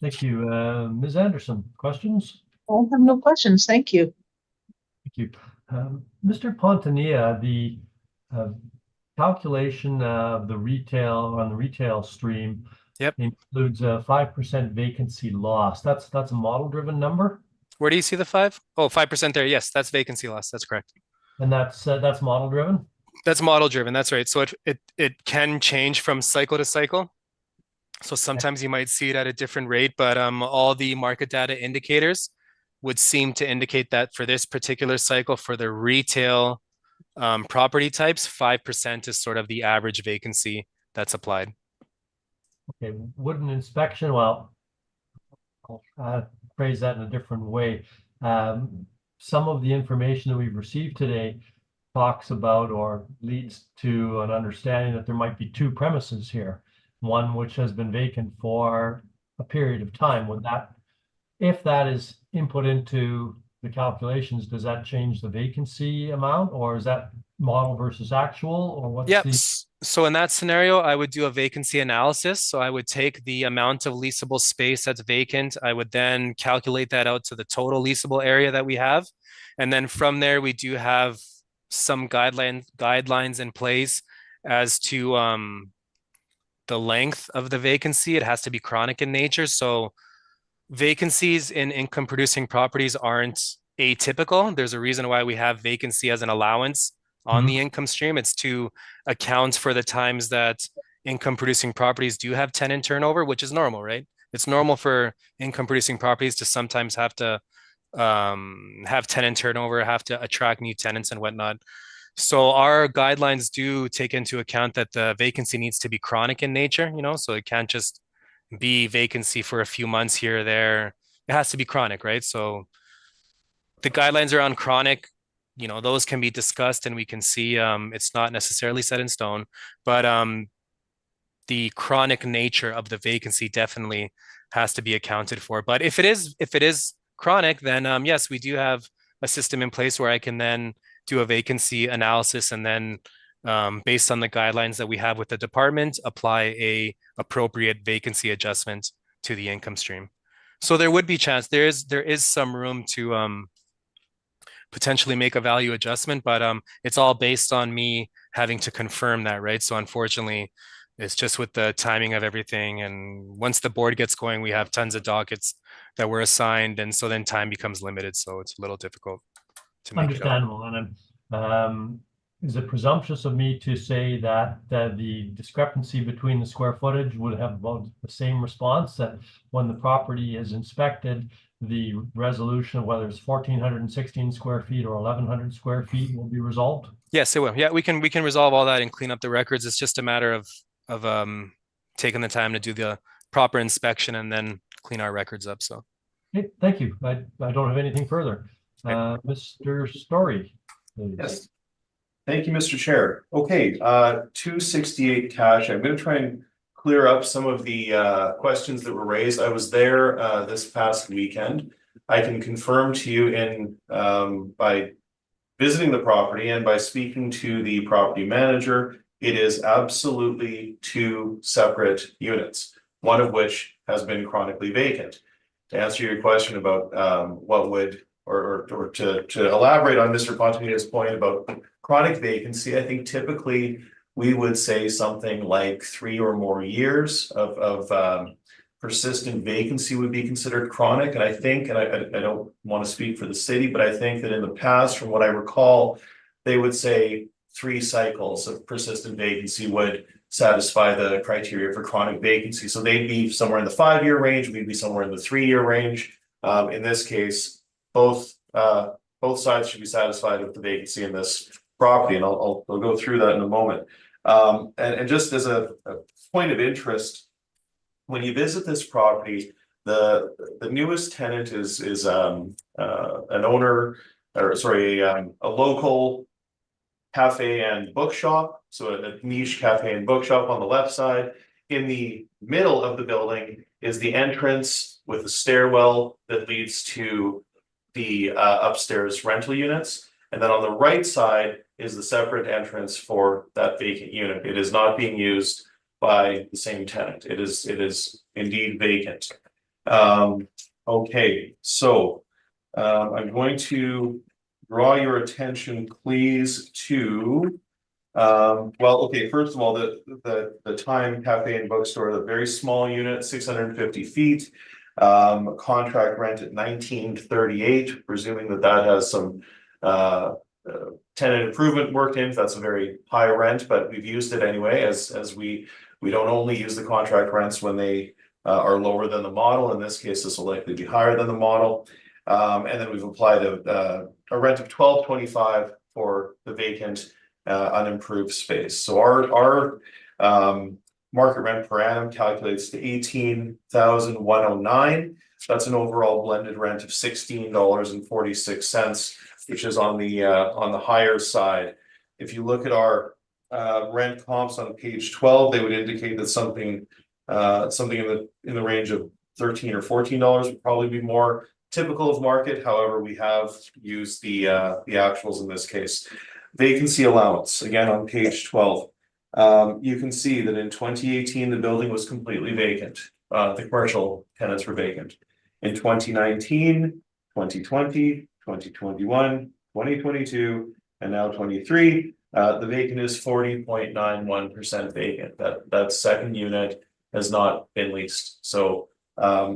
Thank you. Ms. Anderson, questions? I have no questions. Thank you. Thank you. Mr. Pontanilla, the calculation of the retail stream includes a 5% vacancy loss. That's a model-driven number? Where do you see the 5? Oh, 5% there. Yes, that's vacancy loss. That's correct. And that's model-driven? That's model-driven. That's right. So it can change from cycle to cycle. So sometimes you might see it at a different rate, but all the market data indicators would seem to indicate that for this particular cycle, for the retail property types, 5% is sort of the average vacancy that's applied. Okay, would an inspection, well, I'll phrase that in a different way. Some of the information that we've received today talks about or leads to an understanding that there might be 2 premises here, one which has been vacant for a period of time. Would that if that is input into the calculations, does that change the vacancy amount, or is that model versus actual, or what's Yep. the? So in that scenario, I would do a vacancy analysis. So I would take the amount of leasable space that's vacant. I would then calculate that out to the total leasable area that we have. And then from there, we do have some guidelines in place as to the length of the vacancy. It has to be chronic in nature. So vacancies in income producing properties aren't atypical. There's a reason why we have vacancy as an allowance on the income stream. It's to account for the times that income producing properties do have tenant turnover, which is normal, right? It's normal for income producing properties to sometimes have to have tenant turnover, have to attract new tenants and whatnot. So our guidelines do take into account that the vacancy needs to be chronic in nature, so it can't just be vacancy for a few months here or there. It has to be chronic, right? So the guidelines around chronic, those can be discussed and we can see it's not necessarily set in stone, but the chronic nature of the vacancy definitely has to be accounted for. But if it is chronic, then yes, we do have a system in place where I can then do a vacancy analysis and then based on the guidelines that we have with the department, apply a appropriate vacancy adjustment to the income stream. So there would be chance, there is some room to potentially make a value adjustment, but it's all based on me having to confirm that, right? So unfortunately, it's just with the timing of everything. And once the board gets going, we have tons of dockets that were assigned. And so then time becomes limited. So it's a little difficult to make it up. Understandable. And is it presumptuous of me to say that the discrepancy between the square footage would have about the same response, that when the property is inspected, the resolution of whether it's 1,416 square feet or 1,100 square feet will be resolved? Yes, it will. Yeah, we can resolve all that and clean up the records. It's just a matter of taking the time to do the proper inspection and then clean our records up. So Okay, thank you. I don't have anything further. Mr. Story, please. Yes. Thank you, Mr. Chair. Okay, 268 cash. I'm going to try and clear up some of the questions that were raised. I was there this past weekend. I can confirm to you in by visiting the property and by speaking to the property manager, it is absolutely two separate units, one of which has been chronically vacant. To answer your question about what would, or to elaborate on Mr. Fontanilla's point about chronic vacancy, I think typically we would say something like 3 or more years of persistent vacancy would be considered chronic. And I think, and I don't want to speak for the city, but I think that in the past, from what I recall, they would say 3 cycles of persistent vacancy would satisfy the criteria for chronic vacancy. So they'd be somewhere in the 5-year range, we'd be somewhere in the 3-year range. In this case, both sides should be satisfied with the vacancy in this property, and I'll go through that in a moment. And just as a point of interest, when you visit this property, the newest tenant is an owner, or sorry, a local cafe and bookshop. So a niche cafe and bookshop on the left side. In the middle of the building is the entrance with the stairwell that leads to the upstairs rental units. And then on the right side is the separate entrance for that vacant unit. It is not being used by the same tenant. It is indeed vacant. Okay, so I'm going to draw your attention, please, to well, okay, first of all, the Time Cafe and Bookstore, the very small unit, 650 feet, contract rent at 1938, presuming that has some tenant improvement worked in. That's a very high rent, but we've used it anyway, as we don't only use the contract rents when they are lower than the model. In this case, this will likely be higher than the model. And then we've applied a rent of $12.25 for the vacant unimproved space. So our market rent per annum calculates to $18,109. That's an overall blended rent of $16.46, which is on the higher side. If you look at our rent comps on page 12, they would indicate that something in the range of $13 or $14 would probably be more typical of market. However, we have used the actuals in this case. Vacancy allowance, again on page 12. You can see that in 2018, the building was completely vacant. The commercial tenants were vacant. In 2019, 2020, 2021, 2022, and now 23, the vacant is 40.91% vacant. That second unit has not been leased. So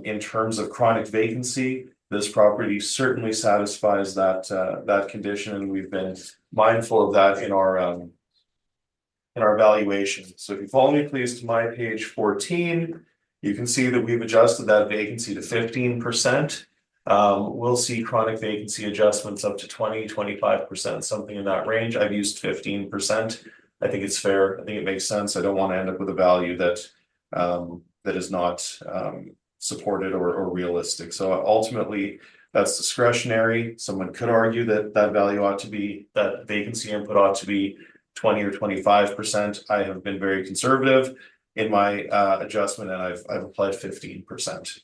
in terms of chronic vacancy, this property certainly satisfies that condition, and we've been mindful of that in our valuation. So if you follow me please to my page 14, you can see that we've adjusted that vacancy to 15%. We'll see chronic vacancy adjustments up to 20-25%, something in that range. I've used 15%. I think it's fair. I think it makes sense. I don't want to end up with a value that is not supported or realistic. So ultimately, that's discretionary. Someone could argue that value ought to be, that vacancy input ought to be 20 or 25%. I have been very conservative in my adjustment, and I've applied 15%.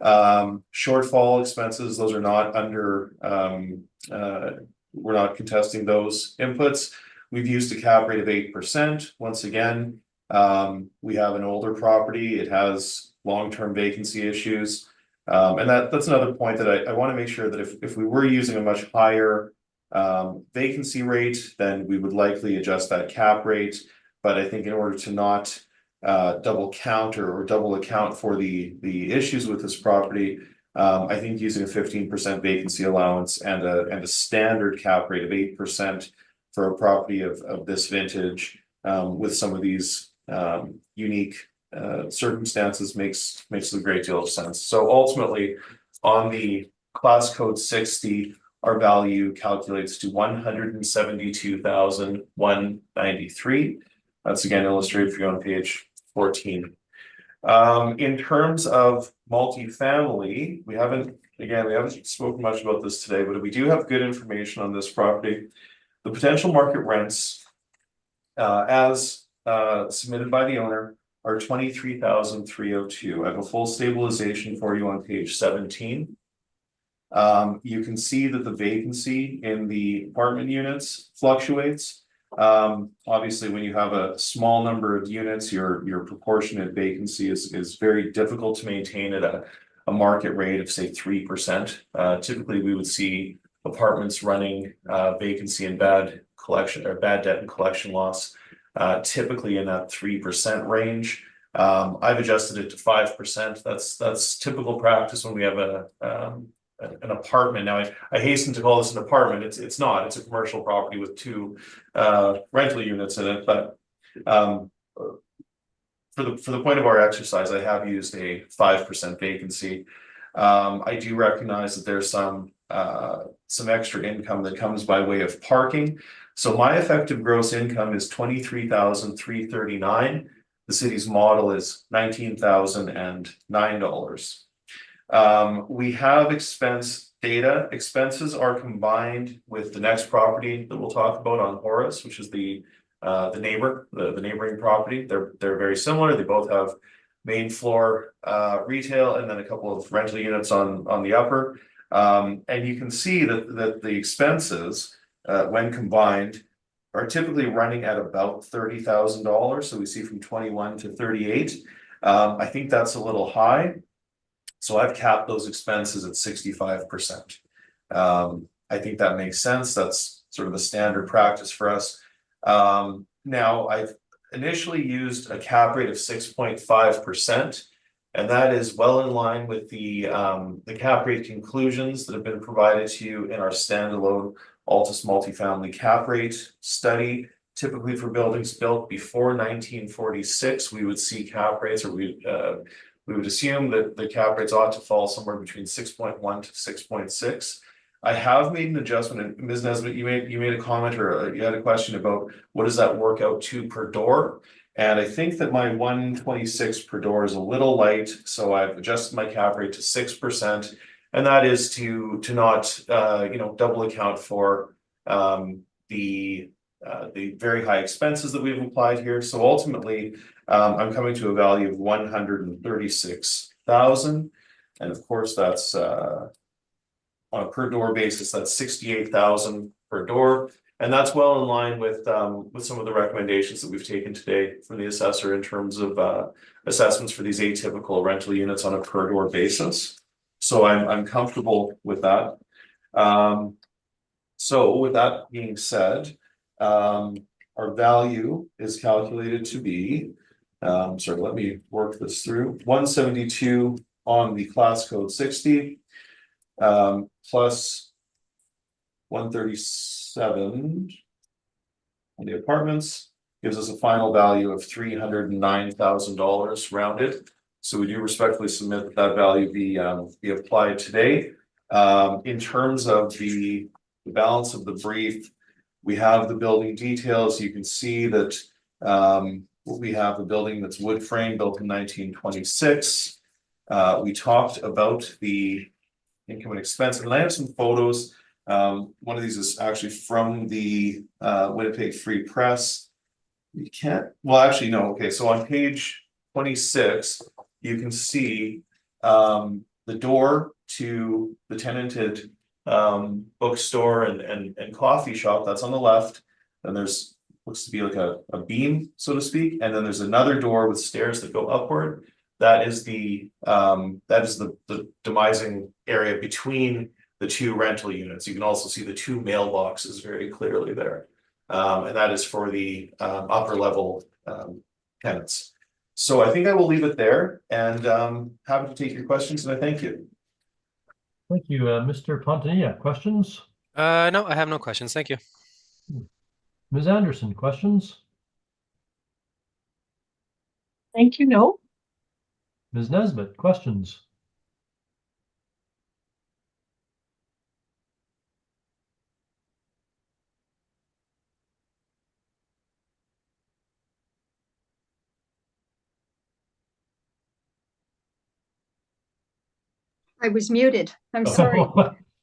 Shortfall expenses, those are not under, we're not contesting those inputs. We've used a cap rate of 8%. Once again, we have an older property. It has long-term vacancy issues. And that's another point that I want to make sure that if we were using a much higher vacancy rate, then we would likely adjust that cap rate. But I think in order to not double count or double account for the issues with this property, I think using a 15% vacancy allowance and a standard cap rate of 8% for a property of this vintage with some of these unique circumstances makes a great deal of sense. So ultimately, on the class code 60, our value calculates to $172,193. That's again illustrated for you on page 14. In terms of multifamily, we haven't spoken much about this today, but we do have good information on this property. The potential market rents, as submitted by the owner, are $23,302. I have a full stabilization for you on page 17. You can see that the vacancy in the apartment units fluctuates. Obviously, when you have a small number of units, your proportionate vacancy is very difficult to maintain at a market rate of say 3%. Typically, we would see apartments running vacancy and bad debt and collection loss, typically in that 3% range. I've adjusted it to 5%. That's typical practice when we have an apartment. Now, I hasten to call this an apartment. It's not. It's a commercial property with 2 rental units in it. But for the point of our exercise, I have used a 5% vacancy. I do recognize that there's some extra income that comes by way of parking. So my effective gross income is $23,339. The city's model is $19,009. We have expense data. Expenses are combined with the next property that we'll talk about on Horace, which is the neighboring property. They're very similar. They both have main floor retail and then a couple of rental units on the upper. And you can see that the expenses, when combined, are typically running at about $30,000. So we see from 21 to 38. I think that's a little high. So I've capped those expenses at 65%. I think that makes sense. That's sort of a standard practice for us. Now, I've initially used a cap rate of 6.5%, and that is well in line with the cap rate conclusions that have been provided to you in our standalone Altus multifamily cap rate study. Typically for buildings built before 1946, we would see cap rates, or we would assume that the cap rates ought to fall somewhere between 6.1 to 6.6. I have made an adjustment, and Ms. Nesbitt, you made a comment or you had a question about what does that work out to per door, and I think that my 126 per door is a little light, so I've adjusted my cap rate to 6%, and that is to not double account for the very high expenses that we've applied here. So ultimately, I'm coming to a value of $136,000 thousand. And of course, that's on a per door basis, that's 68,000 per door. And that's well in line with some of the recommendations that we've taken today from the assessor in terms of assessments for these atypical rental units on a per door basis. So I'm comfortable with that. So with that being said, our value is calculated to be, sorry, let me work this through, 172 on the class code 60, plus 137 on the apartments, gives us a final value of $309,000 rounded. So we do respectfully submit that that value be applied today. In terms of the balance of the brief, we have the building details. You can see that we have a building that's wood frame, built in 1926. We talked about the income and expense, and I have some photos. One of these is actually from the Winnipeg Free Press. You can't, well, actually, no. Okay, so on page 26, you can see the door to the tenanted bookstore and coffee shop. That's on the left. Then there's looks to be like a beam, so to speak, and then there's another door with stairs that go upward. That is the demising area between the two rental units. You can also see the two mailboxes very clearly there, and that is for the upper level tenants. So I think I will leave it there, and happy to take your questions, and I thank you. Thank you, Mr. Pontanilla. Questions? No, I have no questions. Thank you. Ms. Anderson, questions? Thank you, no. Ms. Nesbitt, questions? I was muted. I'm sorry.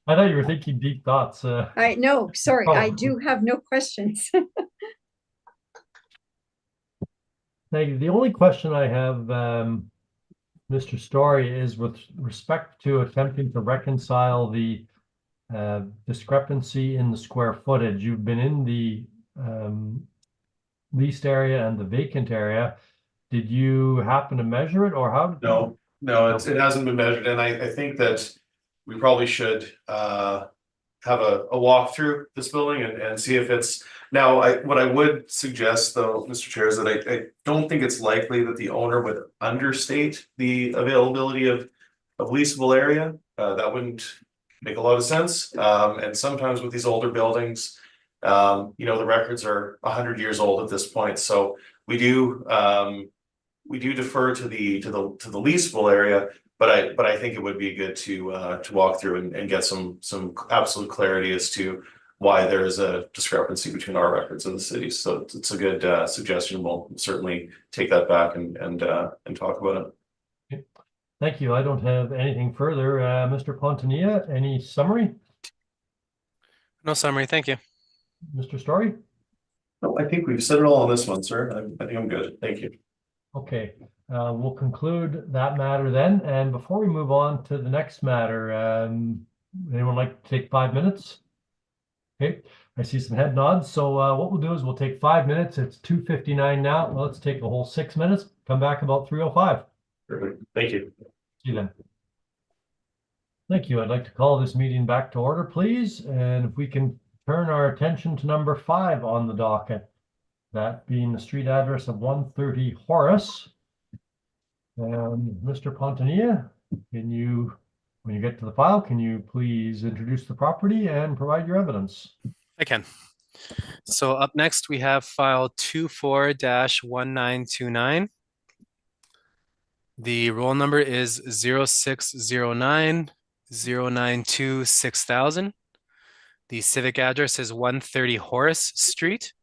I thought you were thinking deep thoughts. No, sorry, I Oh. do have no questions. Thank you. The only question I have, Mr. Story, is with respect to attempting to reconcile the discrepancy in the square footage. You've been in the leased area and the vacant area. Did you happen to measure it, or how? No, it hasn't been measured, and I think that we probably should have a walk through this building and see if it's now. What I would suggest, though, Mr. Chair, is that I don't think it's likely that the owner would understate the availability of leasable area. That wouldn't make a lot of sense. And sometimes with these older buildings, the records are 100 years old at this point. So we do defer to the leasable area, but I think it would be good to walk through and get some absolute clarity as to why there is a discrepancy between our records and the city. So it's a good suggestion. We'll certainly take that back and talk about it. Okay. Thank you. I don't have anything further. Mr. Pontanilla, any summary? No summary. Thank you. Mr. Story? No, I think we've said it all on this one, sir. I think I'm good. Thank you. Okay, we'll conclude that matter then. And before we move on to the next matter, anyone like to take 5 minutes? Okay, I see some head nods. So what we'll do is we'll take 5 minutes. It's 2:59 now. Well, let's take a whole 6 minutes. Come back about 3:05. Perfect. Thank you. See you then. Thank you. I'd like to call this meeting back to order, please. And if we can turn our attention to number 5 on the docket. That being the street address of 130 Horace. And Mr. Pontanilla, can you, when you get to the file, can you please introduce the property and provide your evidence? I can. So up next, we have file 24-1929. The roll number is 0609-092-6000. The civic address is 130 Horace Street.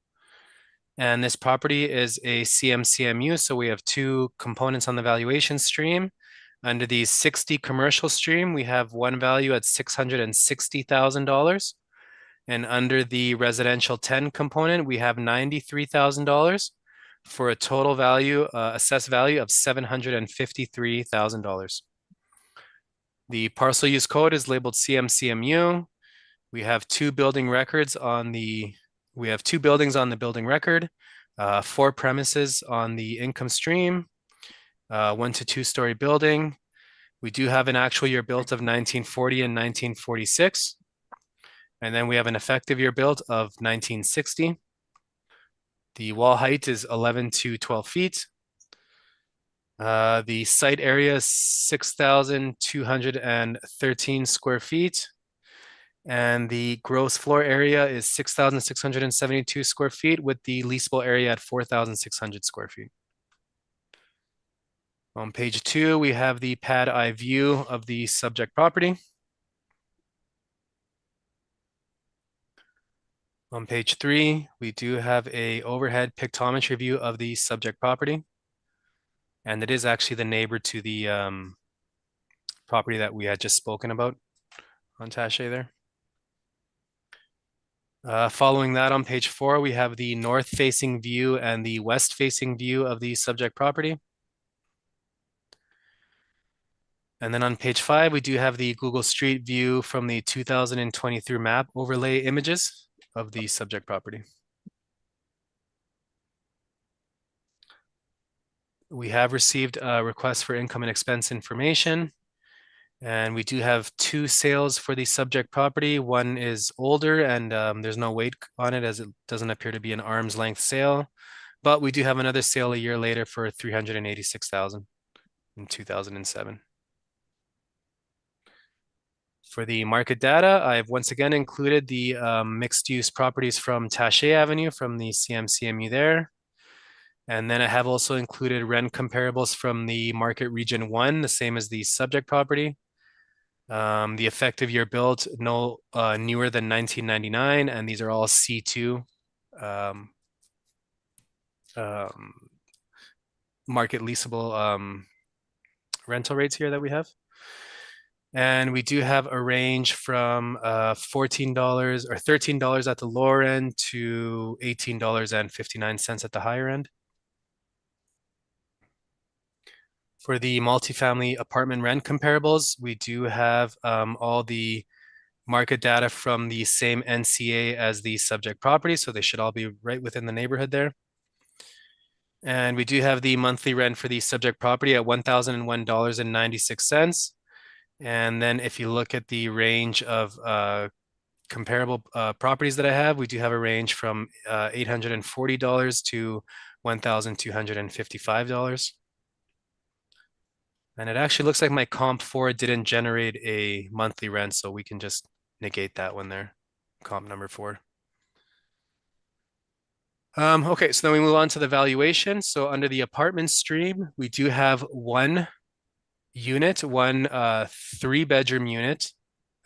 And this property is a CMCMU, so we have 2 components on the valuation stream. Under the 60 commercial stream, we have one value at $660,000. And under the residential 10 component, we have $93,000 for a total value, assessed value of $753,000. The parcel use code is labeled CMCMU. We have two buildings on the building record, 4 premises on the income stream, 1 to 2 story building. We do have an actual year built of 1940 and 1946. And then we have an effective year built of 1960. The wall height is 11 to 12 feet. The site area is 6,213 square feet. And the gross floor area is 6,672 square feet with the leasable area at 4,600 square feet. On page 2, we have the pad eye view of the subject property. On page 3, we do have a overhead pictometry view of the subject property. And it is actually the neighbor to the property that we had just spoken about on Taché there. Following that, on page 4, we have the north-facing view and the west-facing view of the subject property. And then on page 5, we do have the Google Street View from the 2023 map overlay images of the subject property. We have received a request for income and expense information. And we do have 2 sales for the subject property. One is older and there's no weight on it as it doesn't appear to be an arm's length sale. But we do have another sale a year later for $386,000 in 2007. For the market data, I've once again included the mixed use properties from Taché Avenue from the CMCMU there. And then I have also included rent comparables from the market region 1, the same as the subject property. The effective year built no newer than 1999, and these are all C2 market leasable rental rates here that we have. And we do have a range from $14 or $13 at the lower end to $18.59 at the higher end. For the multifamily apartment rent comparables, we do have all the market data from the same NCA as the subject property, so they should all be right within the neighborhood there. And we do have the monthly rent for the subject property at $1,001.96. And then if you look at the range of comparable properties that I have, we do have a range from $840 to $1,255. And it actually looks like my comp 4 didn't generate a monthly rent, so we can just negate that one there, comp number 4. Okay, so then we move on to the valuation. So under the apartment stream, we do have one unit, one 3-bedroom unit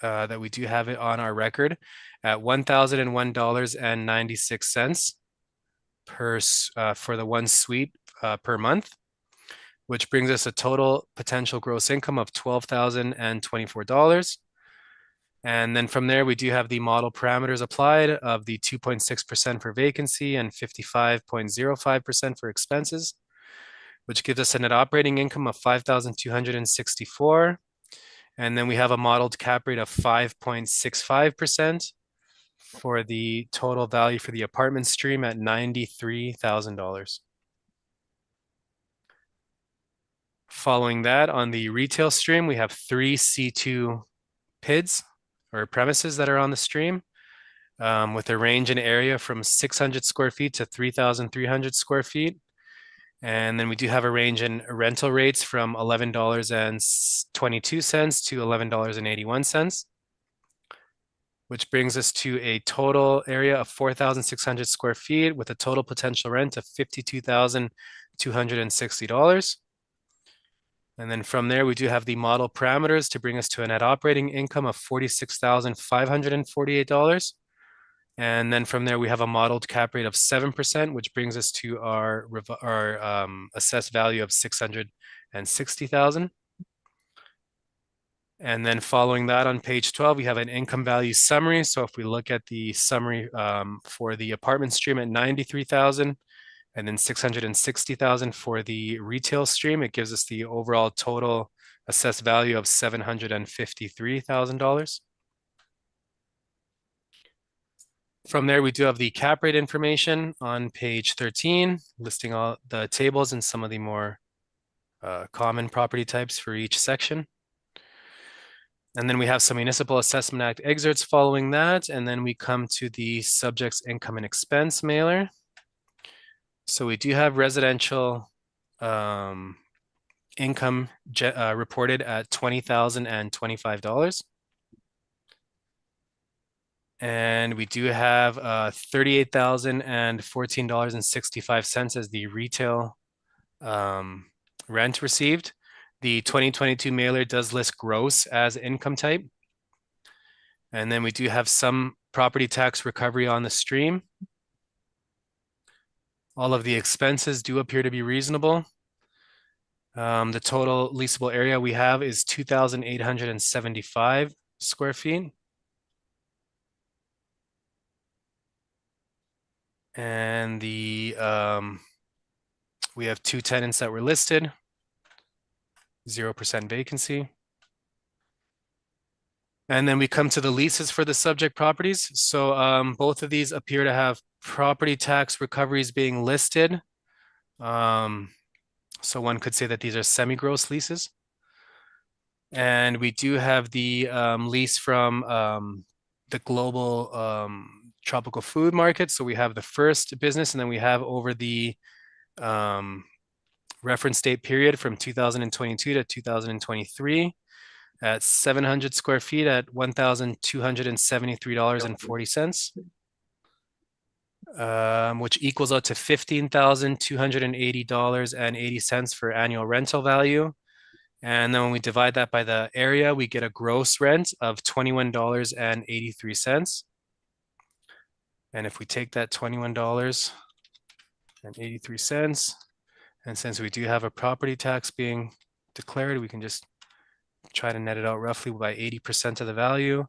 that we do have it on our record at $1,001.96 per for the 1 suite per month, which brings us a total potential gross income of $12,024. And then from there, we do have the model parameters applied of the 2.6% for vacancy and 55.05% for expenses, which gives us a net operating income of $5,264. And then we have a modeled cap rate of 5.65% for the total value for the apartment stream at $93,000. Following that, on the retail stream, we have 3 C2 PIDs or premises that are on the stream with a range in area from 600 square feet to 3,300 square feet. And then we do have a range in rental rates from $11.22 to $11.81, which brings us to a total area of 4,600 square feet with a total potential rent of $52,260. And then from there, we do have the model parameters to bring us to a net operating income of $46,548. And then from there, we have a modeled cap rate of 7%, which brings us to our assessed value of $660,000. And then following that on page 12, we have an income value summary. So if we look at the summary for the apartment stream at $93,000 and then $660,000 for the retail stream, it gives us the overall total assessed value of $753,000. From there, we do have the cap rate information on page 13, listing all the tables and some of the more common property types for each section. And then we have some Municipal Assessment Act excerpts following that. And then we come to the subject's income and expense mailer. So we do have residential income reported at $20,025. And we do have $38,014.65 as the retail rent received. The 2022 mailer does list gross as income type. And then we do have some property tax recovery on the stream. All of the expenses do appear to be reasonable. The total leasable area we have is 2,875 square feet. And the we have 2 tenants that were listed, 0% vacancy. And then we come to the leases for the subject properties. So both of these appear to have property tax recoveries being listed. So one could say that these are semi-gross leases. And we do have the lease from the global tropical food market. So we have the first business, and then we have over the reference date period from 2022 to 2023 at 700 square feet at $1,273.40, which equals out to $15,280.80 for annual rental value. And then when we divide that by the area, we get a gross rent of $21.83. And if we take that $21.83, and since we do have a property tax being declared, we can just try to net it out roughly by 80% of the value.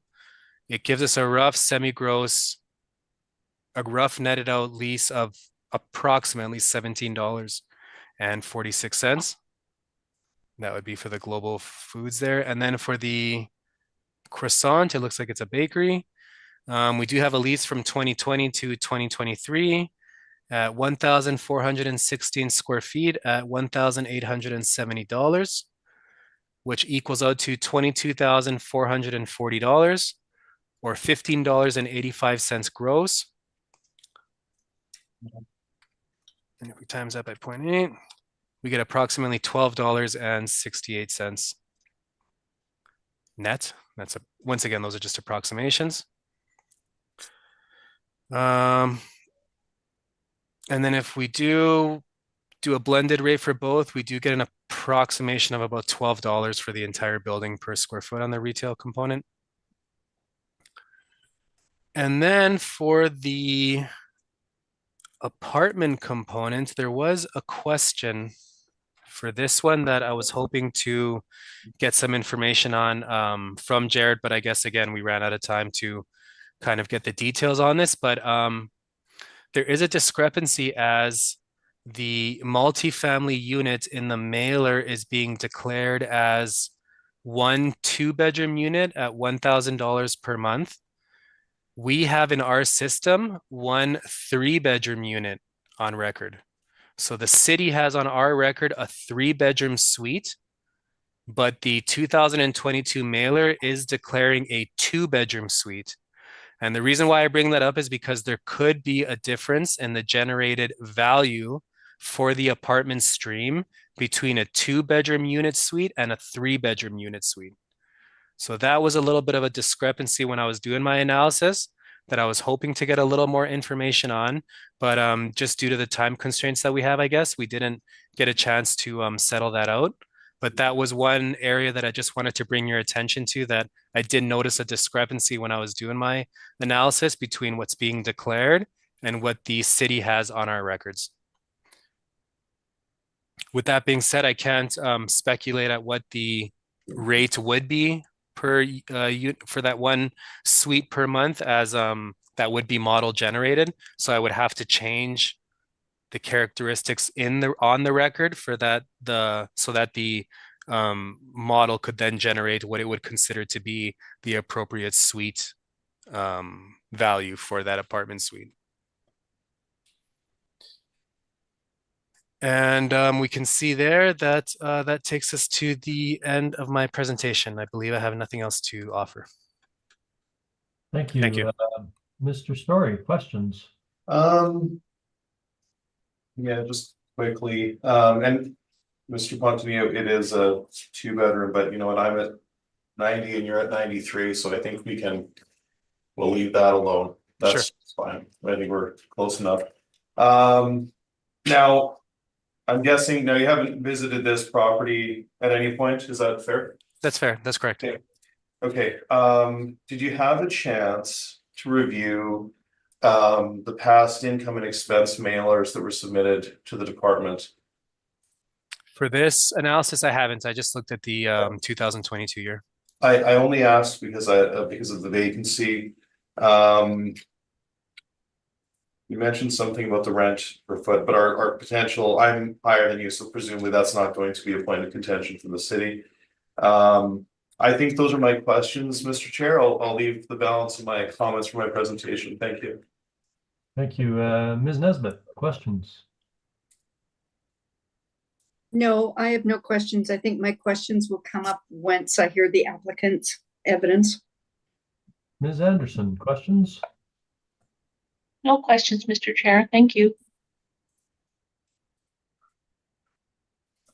It gives us a rough semi-gross, a rough netted out lease of approximately $17.46. That would be for the global foods there. And then for the croissant, it looks like it's a bakery. We do have a lease from 2020 to 2023 at 1,416 square feet at $1,870, which equals out to $22,440 or $15.85 gross. And if we times that by 0.8, we get approximately $12.68 net. Once again, those are just approximations. And then if we do a blended rate for both, we do get an approximation of about $12 for the entire building per square foot on the retail component. And then for the apartment component, there was a question for this one that I was hoping to get some information on from Jared, but I guess again, we ran out of time to kind of get the details on this, but there is a discrepancy as the multifamily unit in the mailer is being declared as 1 2-bedroom unit at $1,000 per month. We have in our system 1 3-bedroom unit on record. So the city has on our record a 3-bedroom suite, but the 2022 mailer is declaring a 2-bedroom suite. And the reason why I bring that up is because there could be a difference in the generated value for the apartment stream between a 2-bedroom unit suite and a 3-bedroom unit suite. So that was a little bit of a discrepancy when I was doing my analysis that I was hoping to get a little more information on, but just due to the time constraints that we have, I guess, we didn't get a chance to settle that out. But that was one area that I just wanted to bring your attention to, that I did notice a discrepancy when I was doing my analysis between what's being declared and what the city has on our records. With that being said, I can't speculate at what the rate would be per for that 1 suite per month, as that would be model generated. So I would have to change the characteristics on the record for that so that the model could then generate what it would consider to be the appropriate suite value for that apartment suite. And we can see there that that takes us to the end of my presentation. I believe I have nothing else to offer. Thank you. Thank you. Mr. Story, questions? Yeah, just quickly, and Mr. Pontonio, it is a 2-bedroom, but you know what, I'm at 90 and you're at 93, so I think we'll leave that alone. That's fine. I think we're close enough. Now, I'm guessing, now you haven't visited this property at any point, is that fair? That's fair. That's correct. Okay, did you have a chance to review the past income and expense mailers that were submitted to the department? For this analysis, I haven't. I just looked at the 2022 year. I only asked because of the vacancy. You mentioned something about the rent per foot, but our potential, I'm higher than you, so presumably that's not going to be a point of contention for the city. I think those are my questions, Mr. Chair. I'll leave the balance of my comments for my presentation. Thank you. Thank you. Ms. Nesbitt, questions? No, I have no questions. I think my questions will come up once I hear the applicant's evidence. Ms. Anderson, questions? No questions, Mr. Chair. Thank you.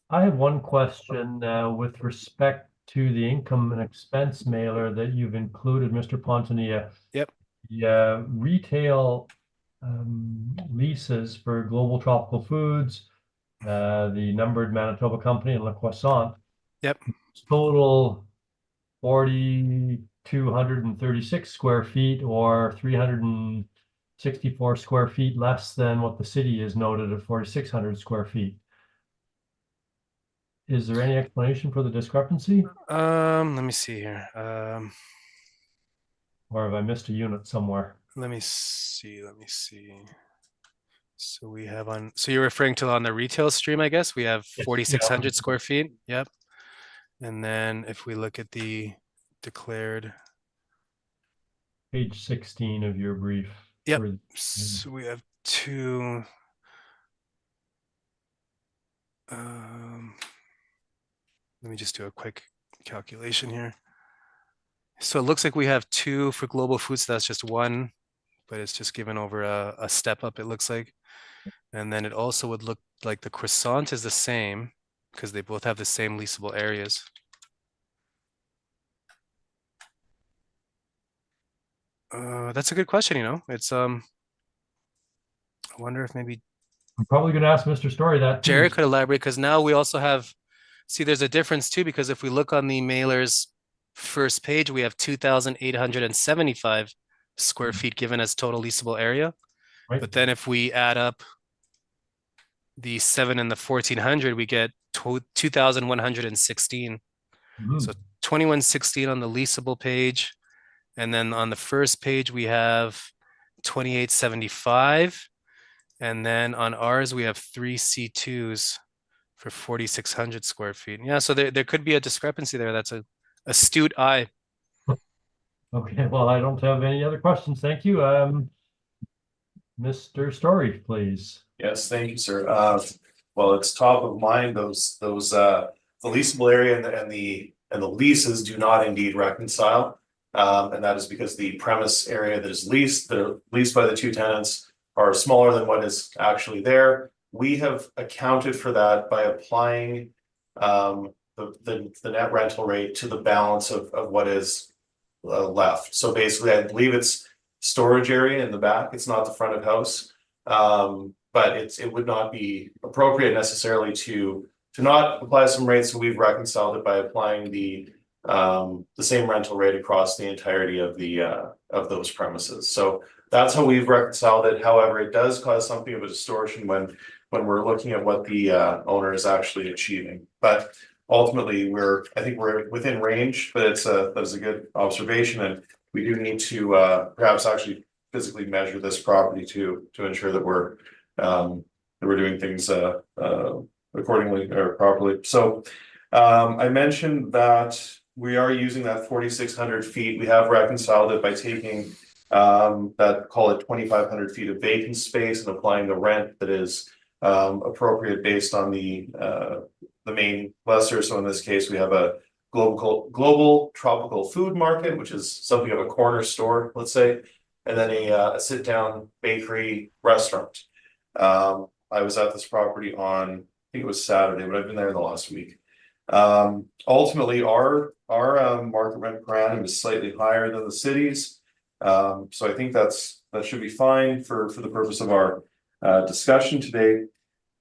I have one question with respect to the income and expense mailer that you've included, Mr. Pontonia. Yep. The retail leases for Global Tropical Foods, the numbered Manitoba Company and Le Croissant. Yep. Total 4,236 square feet or 364 square feet less than what the city is noted at 4,600 square feet. Is there any explanation for the discrepancy? Let me see here. Or have I missed a unit somewhere? Let me see. So we have so you're referring to on the retail stream, I guess. We have 4,600 square feet. Yep. And then if we look at the declared. Page 16 of your brief. Yep. So we have two. Let me just do a quick calculation here. So it looks like we have 2 for Global Foods. So that's just 1, but it's just given over a step up, it looks like. And then it also would look like the Croissant is the same because they both have the same leasable areas. That's a good question, you know. It's I wonder if maybe I'm probably going to ask Mr. Story that too. Jared could elaborate, because now we also have, see, there's a difference too, because if we look on the mailer's first page, we have 2,875 square feet given as total leasable area. Right. But then if we add up the 7 and the 1,400, we get 2,116. So 2,116 on the leasable page. And then on the first page, we have 2,875. And then on ours, we have 3 C2s for 4,600 square feet. Yeah, so there could be a discrepancy there. That's a astute eye. Okay, well, I don't have any other questions. Thank you. Mr. Story, please. Yes, thank you, sir. Well, it's top of mind. Those the leasable area and the leases do not indeed reconcile, and that is because the premise area that is leased by the 2 tenants are smaller than what is actually there. We have accounted for that by applying the net rental rate to the balance of what is left. So basically, I believe it's storage area in the back. It's not the front of house, but it would not be appropriate necessarily to not apply some rates. So we've reconciled it by applying the same rental rate across the entirety of those premises. So that's how we've reconciled it. However, it does cause something of a distortion when we're looking at what the owner is actually achieving. But ultimately, I think we're within range. But that was a good observation, and we do need to perhaps actually physically measure this property to ensure that we're doing things accordingly or properly. So I mentioned that we are using that 4,600 feet. We have reconciled it by taking that, call it 2,500 feet of vacant space and applying the rent that is appropriate based on the main lesser. So in this case, we have a global tropical food market, which is something of a corner store, let's say, and then a sit-down bakery restaurant. I was at this property on, I think it was Saturday, but I've been there the last week. Ultimately, our market rent per annum is slightly higher than the city's. So I think that should be fine for the purpose of our discussion today.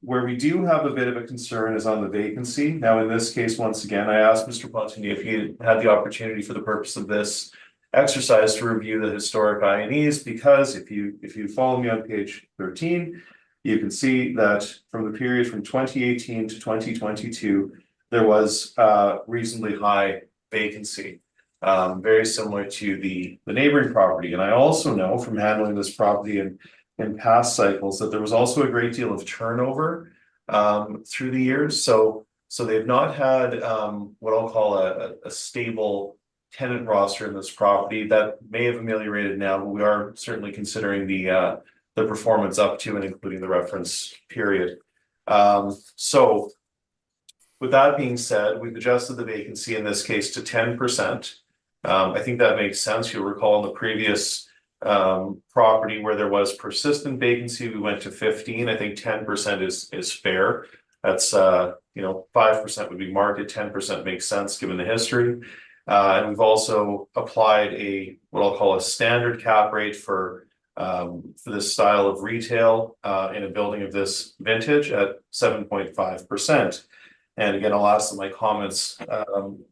Where we do have a bit of a concern is on the vacancy. Now, in this case, once again, I asked Mr. Pontigny if he had the opportunity for the purpose of this exercise to review the historic INEs, because if you follow me on page 13, you can see that from the period from 2018 to 2022, there was reasonably high vacancy, very similar to the neighboring property. And I also know from handling this property in past cycles that there was also a great deal of turnover through the years. So they've not had what I'll call a stable tenant roster in this property. That may have ameliorated now, but we are certainly considering the performance up to and including the reference period. So with that being said, we've adjusted the vacancy in this case to 10%. I think that makes sense. You'll recall in the previous property where there was persistent vacancy, we went to 15. I think 10% is fair. That's 5% would be market, 10% makes sense given the history. And we've also applied what I'll call a standard cap rate for this style of retail in a building of this vintage at 7.5%. And again, I'll ask that my comments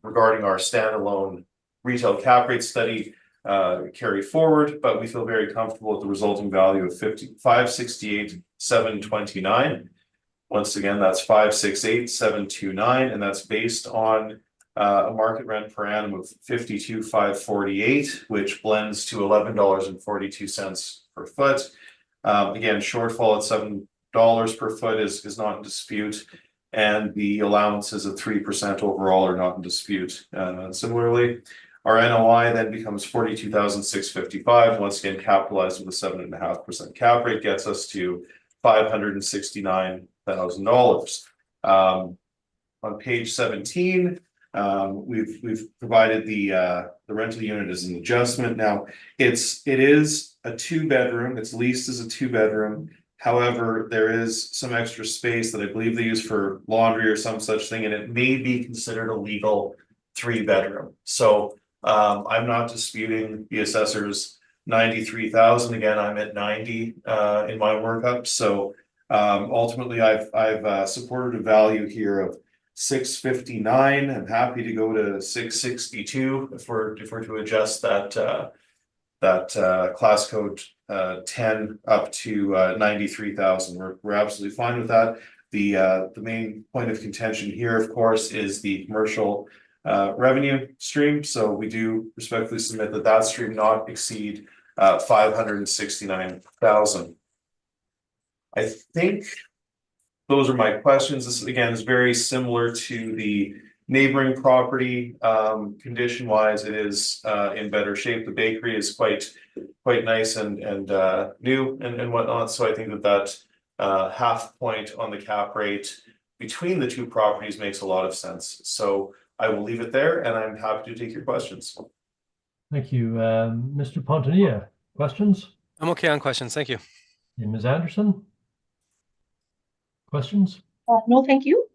regarding our standalone retail cap rate study carry forward, but we feel very comfortable with the resulting value of 568,729. Once again, that's 568,729, and that's based on a market rent per annum of 52,548, which blends to $11.42 per foot. Again, shortfall at $7 per foot is not in dispute, and the allowances of 3% overall are not in dispute. Similarly, our NOI then becomes 42,655. Once again, capitalized with a 7.5% cap rate gets us to $569,000. On page 17, we've provided the rental unit as an adjustment. Now, it is a 2-bedroom. It's leased as a 2-bedroom. However, there is some extra space that I believe they use for laundry or some such thing, and it may be considered a legal 3-bedroom. So I'm not disputing the assessor's 93,000. Again, I'm at 90 in my workup. So ultimately, I've supported a value here of 659. I'm happy to go to 662 if we're to adjust that class code 10 up to 93,000. We're absolutely fine with that. The main point of contention here, of course, is the commercial revenue stream. So we do respectfully submit that stream not exceed 569,000. I think those are my questions. This again is very similar to the neighboring property. Condition wise, it is in better shape. The bakery is quite nice and new and whatnot. So I think that half point on the cap rate between the two properties makes a lot of sense. So I will leave it there, and I'm happy to take your questions. Thank you. Mr. Pontigny, questions? I'm okay on questions. Thank you. And Ms. Anderson? Questions? No, thank you.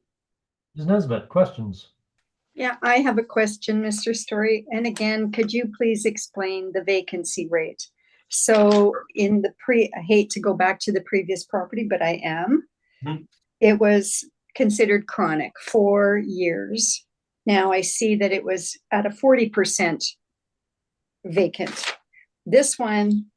Ms. Nesbitt, questions? Yeah, I have a question, Mr. Story. And again, could you please explain the vacancy rate? So in I hate to go back to the previous property, but I am. Mm-hmm. It was considered chronic 4 years. Now I see that it was at a 40% vacant. This one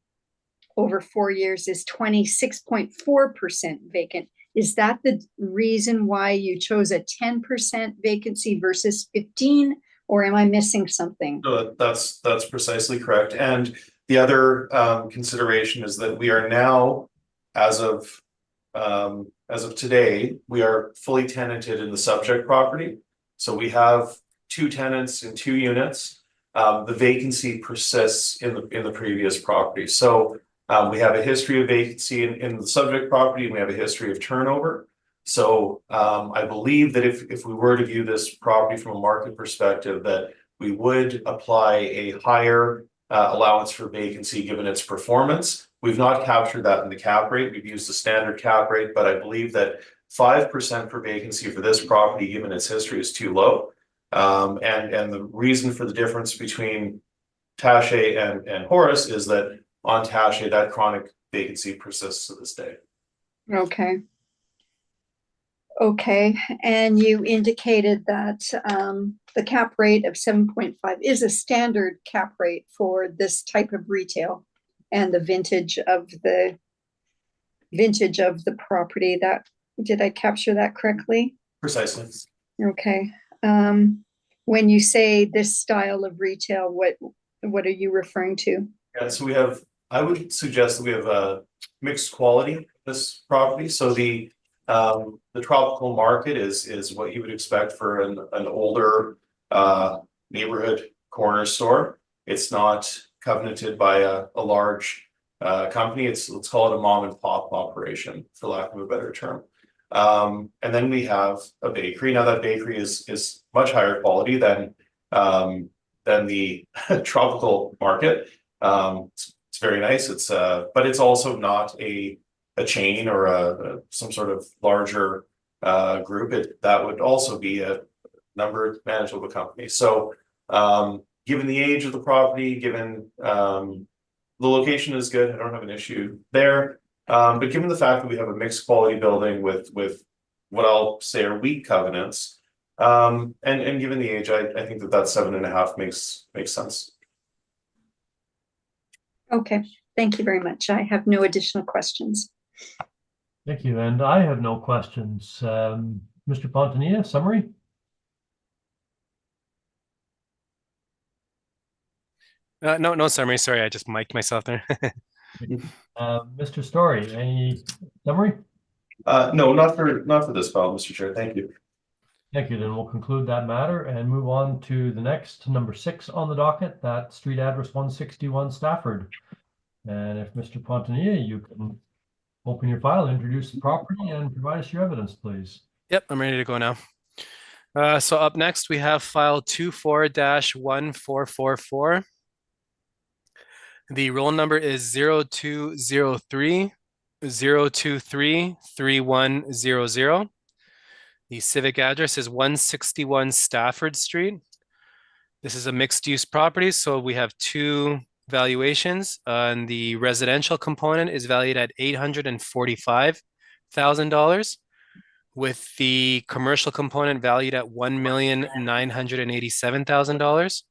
over 4 years is 26.4% vacant. Is that the reason why you chose a 10% vacancy versus 15, or am I missing something? No, that's precisely correct. And the other consideration is that we are now, as of today, we are fully tenanted in the subject property. So we have 2 tenants in 2 units. The vacancy persists in the previous property. So we have a history of vacancy in the subject property, and we have a history of turnover. So I believe that if we were to view this property from a market perspective, that we would apply a higher allowance for vacancy given its performance. We've not captured that in the cap rate. We've used the standard cap rate, but I believe that 5% for vacancy for this property, given its history, is too low. And the reason for the difference between Taché and Horace is that on Taché, that chronic vacancy persists to this day. Okay. Okay, and you indicated that the cap rate of 7.5 is a standard cap rate for this type of retail and the vintage of the property. That, did I capture that correctly? Precisely. Okay. When you say this style of retail, what are you referring to? Yeah, so I would suggest that we have a mixed quality in this property. So the tropical market is what you would expect for an older neighborhood corner store. It's not covenanted by a large company. Let's call it a mom and pop operation, for lack of a better term. And then we have a bakery. Now that bakery is much higher quality than the tropical market. It's very nice. But it's also not a chain or some sort of larger group. That would also be a number manageable company. So given the age of the property, given the location is good, I don't have an issue there. But given the fact that we have a mixed quality building with what I'll say are weak covenants, and given the age, I think that 7.5 makes sense. Okay, thank you very much. I have no additional questions. Thank you, and I have no questions. Mr. Pontanilla, summary? No summary. Sorry, I just mic'd myself there. Mr. Story, any summary? No, not for this file, Mr. Chair. Thank you. Thank you. Then we'll conclude that matter and move on to the next, number 6 on the docket, that street address 161 Stafford. And if Mr. Pontanilla, you can open your file, introduce the property, and provide us your evidence, please. Yep, I'm ready to go now. So up next, we have file 24-1444. The roll number is 0203 023 3100. The civic address is 161 Stafford Street. This is a mixed-use property, so we have 2 valuations, and the residential component is valued at $845,000, with the commercial component valued at $1,987,000,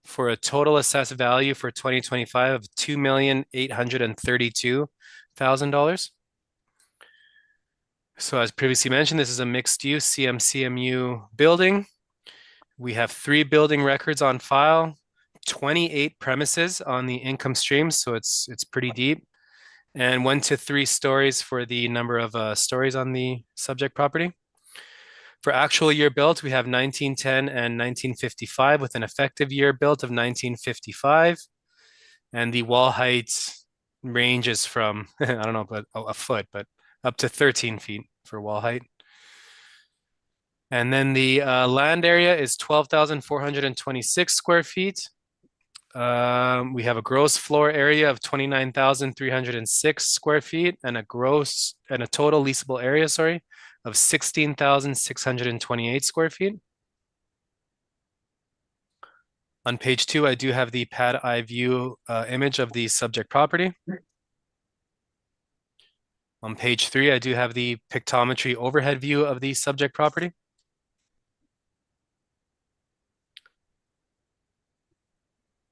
for a total assessed value for 2025 of $2,832,000. So as previously mentioned, this is a mixed-use CMU building. We have 3 building records on file, 28 premises on the income stream, so it's pretty deep, and 1 to 3 stories for the number of stories on the subject property. For actual year built, we have 1910 and 1955, with an effective year built of 1955, and the wall height ranges from I don't know about a foot, but up to 13 feet for wall height. And then the land area is 12,426 square feet. We have a gross floor area of 29,306 square feet and a total leasable area, of 16,628 square feet. On page 2, I do have the pad eye view image of the subject property. On page 3, I do have the pictometry overhead view of the subject property.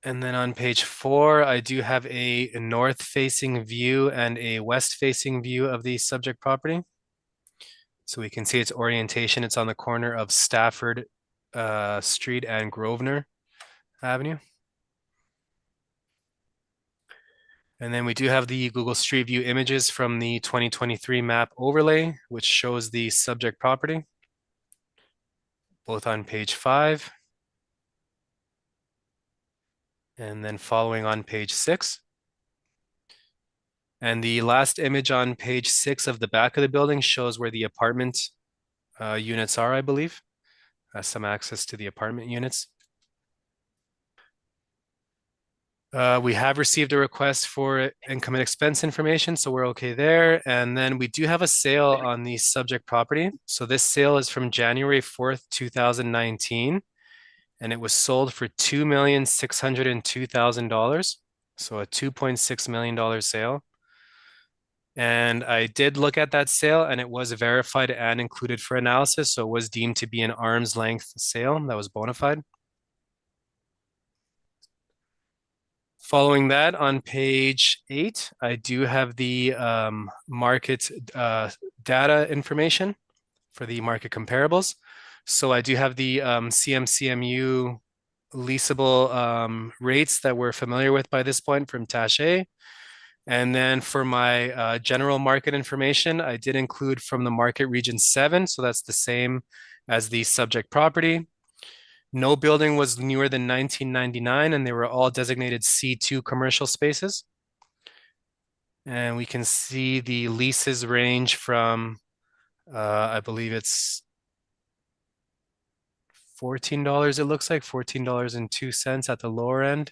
And then on page 4, I do have a north-facing view and a west-facing view of the subject property. So we can see its orientation. It's on the corner of Stafford Street and Grosvenor Avenue. And then we do have the Google Street View images from the 2023 map overlay, which shows the subject property. both on page 5. And then following on page 6. And the last image on page 6 of the back of the building shows where the apartment units are, I believe. Some access to the apartment units. We have received a request for income and expense information, so we're okay there. And then we do have a sale on the subject property. So this sale is from January 4th, 2019, and it was sold for $2,602,000. So a $2.6 million sale. And I did look at that sale, and it was verified and included for analysis. So it was deemed to be an arm's length sale that was bona fide. Following that, on page 8, I do have the market data information for the market comparables. So I do have the CMCMU leasable rates that we're familiar with by this point from Taché. And then for my general market information, I did include from the market region 7. So that's the same as the subject property. No building was newer than 1999, and they were all designated C2 commercial spaces. And we can see the leases range from, I believe it's $14, it looks like $14.02 at the lower end,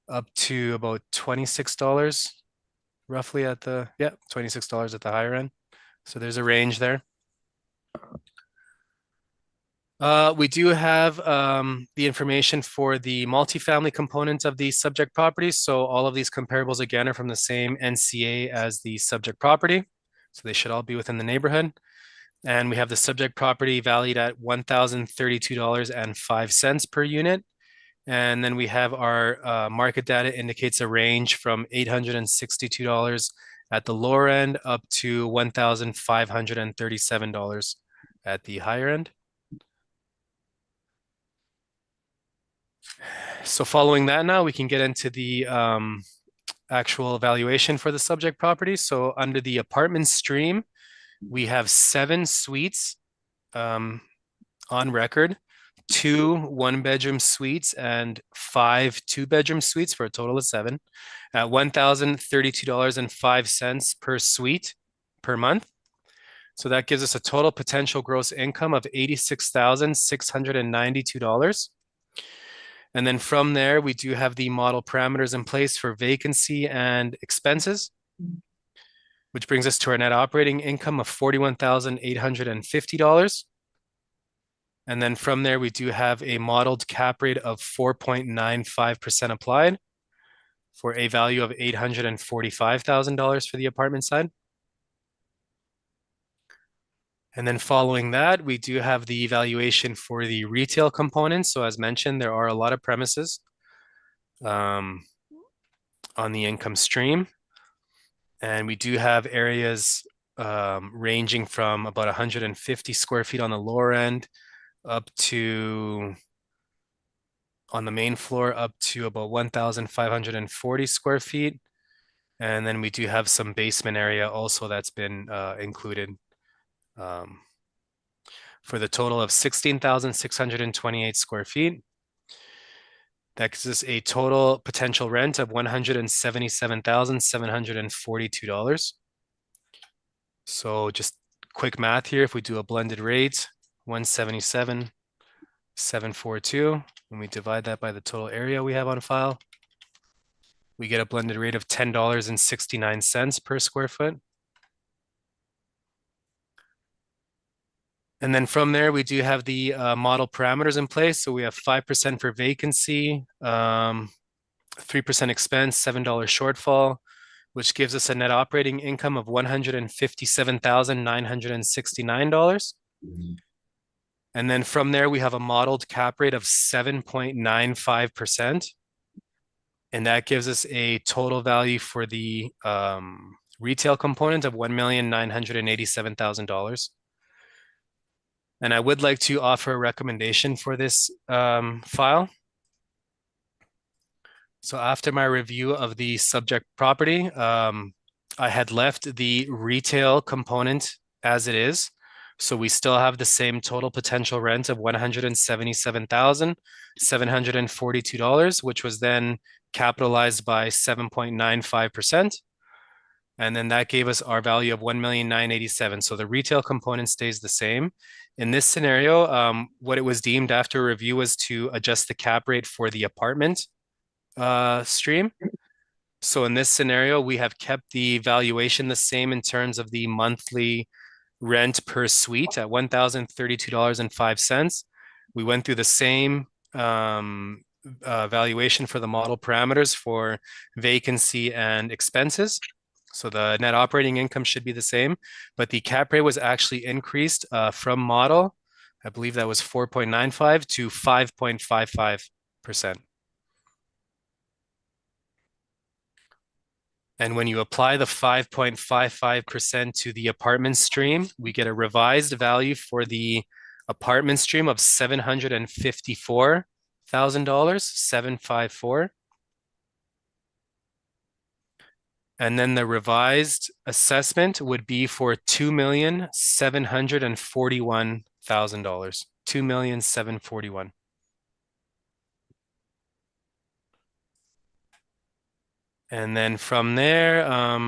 up to about $26 roughly at the, yeah, $26 at the higher end. So there's a range there. We do have the information for the multifamily component of the subject property. So all of these comparables again are from the same NCA as the subject property. So they should all be within the neighborhood. And we have the subject property valued at $1,032.05 per unit. And then we have our market data indicates a range from $862 at the lower end up to $1,537 at the higher end. So following that now, we can get into the actual valuation for the subject property. So under the apartment stream, we have 7 suites on record, 2 one-bedroom suites and 5 two-bedroom suites for a total of 7 at $1,032.05 per suite per month. So that gives us a total potential gross income of $86,692. And then from there, we do have the model parameters in place for vacancy and expenses, which brings us to our net operating income of $41,850. And then from there, we do have a modeled cap rate of 4.95% applied for a value of $845,000 for the apartment side. And then following that, we do have the evaluation for the retail components. So as mentioned, there are a lot of premises on the income stream. And we do have areas ranging from about 150 square feet on the lower end up to, on the main floor, up to about 1,540 square feet. And then we do have some basement area also that's been included for the total of 16,628 square feet. That gives us a total potential rent of $177,742. So just quick math here, if we do a blended rate, 177,742, and we divide that by the total area we have on file, we get a blended rate of $10.69 per square foot. And then from there, we do have the model parameters in place. So we have 5% for vacancy, 3% expense, $7 shortfall, which gives us a net operating income of $157,969. And then from there, we have a modeled cap rate of 7.95%. And that gives us a total value for the retail component of $1,987,000. And I would like to offer a recommendation for this file. So after my review of the subject property, I had left the retail component as it is. So we still have the same total potential rent of $177,742, which was then capitalized by 7.95%. And then that gave us our value of 1,987,000. So the retail component stays the same. In this scenario, what it was deemed after review was to adjust the cap rate for the apartment stream. So in this scenario, we have kept the valuation the same in terms of the monthly rent per suite at $1,032.05. We went through the same valuation for the model parameters for vacancy and expenses. So the net operating income should be the same, but the cap rate was actually increased from model. I believe that was 4.95 to 5.55%. And when you apply the 5.55% to the apartment stream, we get a revised value for the apartment stream of $754,000, $754,000. And then the revised assessment would be for $2,741,000, $2,741,000. And then from there,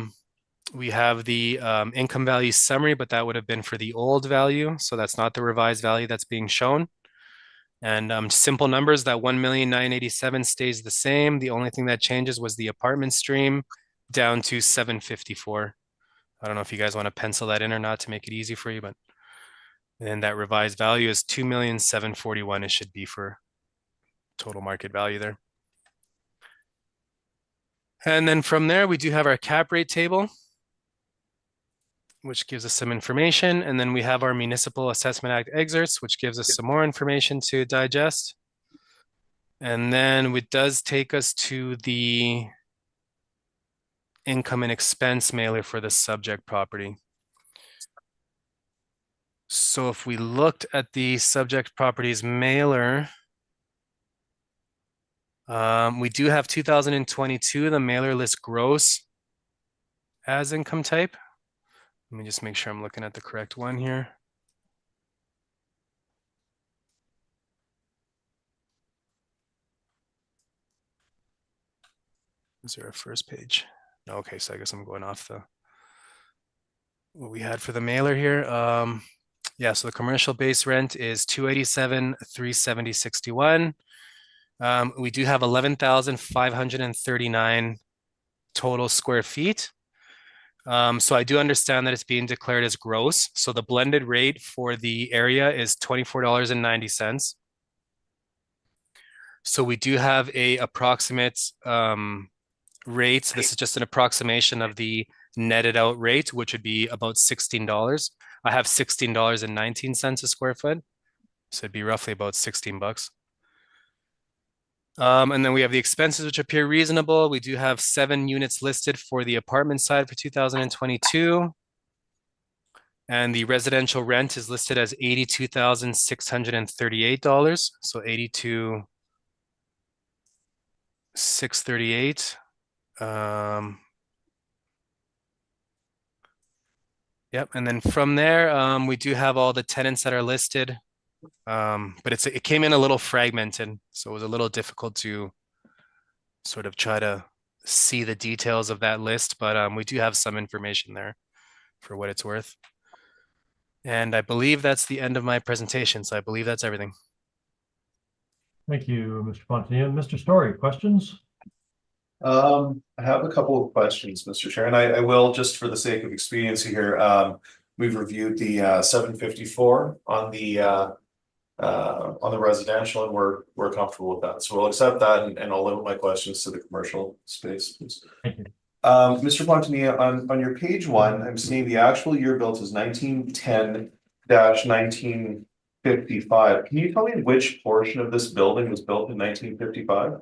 we have the income value summary, but that would have been for the old value. So that's not the revised value that's being shown. And simple numbers, that 1,987,000 stays the same. The only thing that changes was the apartment stream down to 754. I don't know if you guys want to pencil that in or not to make it easy for you, but then that revised value is 2,741,000. It should be for total market value there. And then from there, we do have our cap rate table, which gives us some information. And then we have our Municipal Assessment Act excerpts, which gives us some more information to digest. And then it does take us to the income and expense mailer for the subject property. So if we looked at the subject properties mailer, we do have 2022, the mailer list gross as income type. Let me just make sure I'm looking at the correct one here. Is there a first page? Okay, so I guess I'm going off what we had for the mailer here. Yeah, so the commercial base rent is $287,370.61. We do have 11,539 total square feet. So I do understand that it's being declared as gross. So the blended rate for the area is $24.90. So we do have a approximate rate. This is just an approximation of the netted out rate, which would be about $16. I have $16.19 a square foot. So it'd be roughly about 16 bucks. And then we have the expenses, which appear reasonable. We do have 7 units listed for the apartment side for 2022. And the residential rent is listed as $82,638. So $82,638. Yep, and then from there, we do have all the tenants that are listed, but it came in a little fragmented, so it was a little difficult to sort of try to see the details of that list, but we do have some information there for what it's worth. And I believe that's the end of my presentation, so I believe that's everything. Thank you, Mr. Fontanier. Mr. Story, questions? I have a couple of questions, Mr. Chair, and I will, just for the sake of expediency here, we've reviewed the 754 on the residential, and we're comfortable with that. So we'll accept that, and I'll limit my questions to the commercial space, please. Thank you. Mr. Fontanier, on your page 1, I'm seeing the actual year built is 1910-1955. Can you tell me which portion of this building was built in 1955?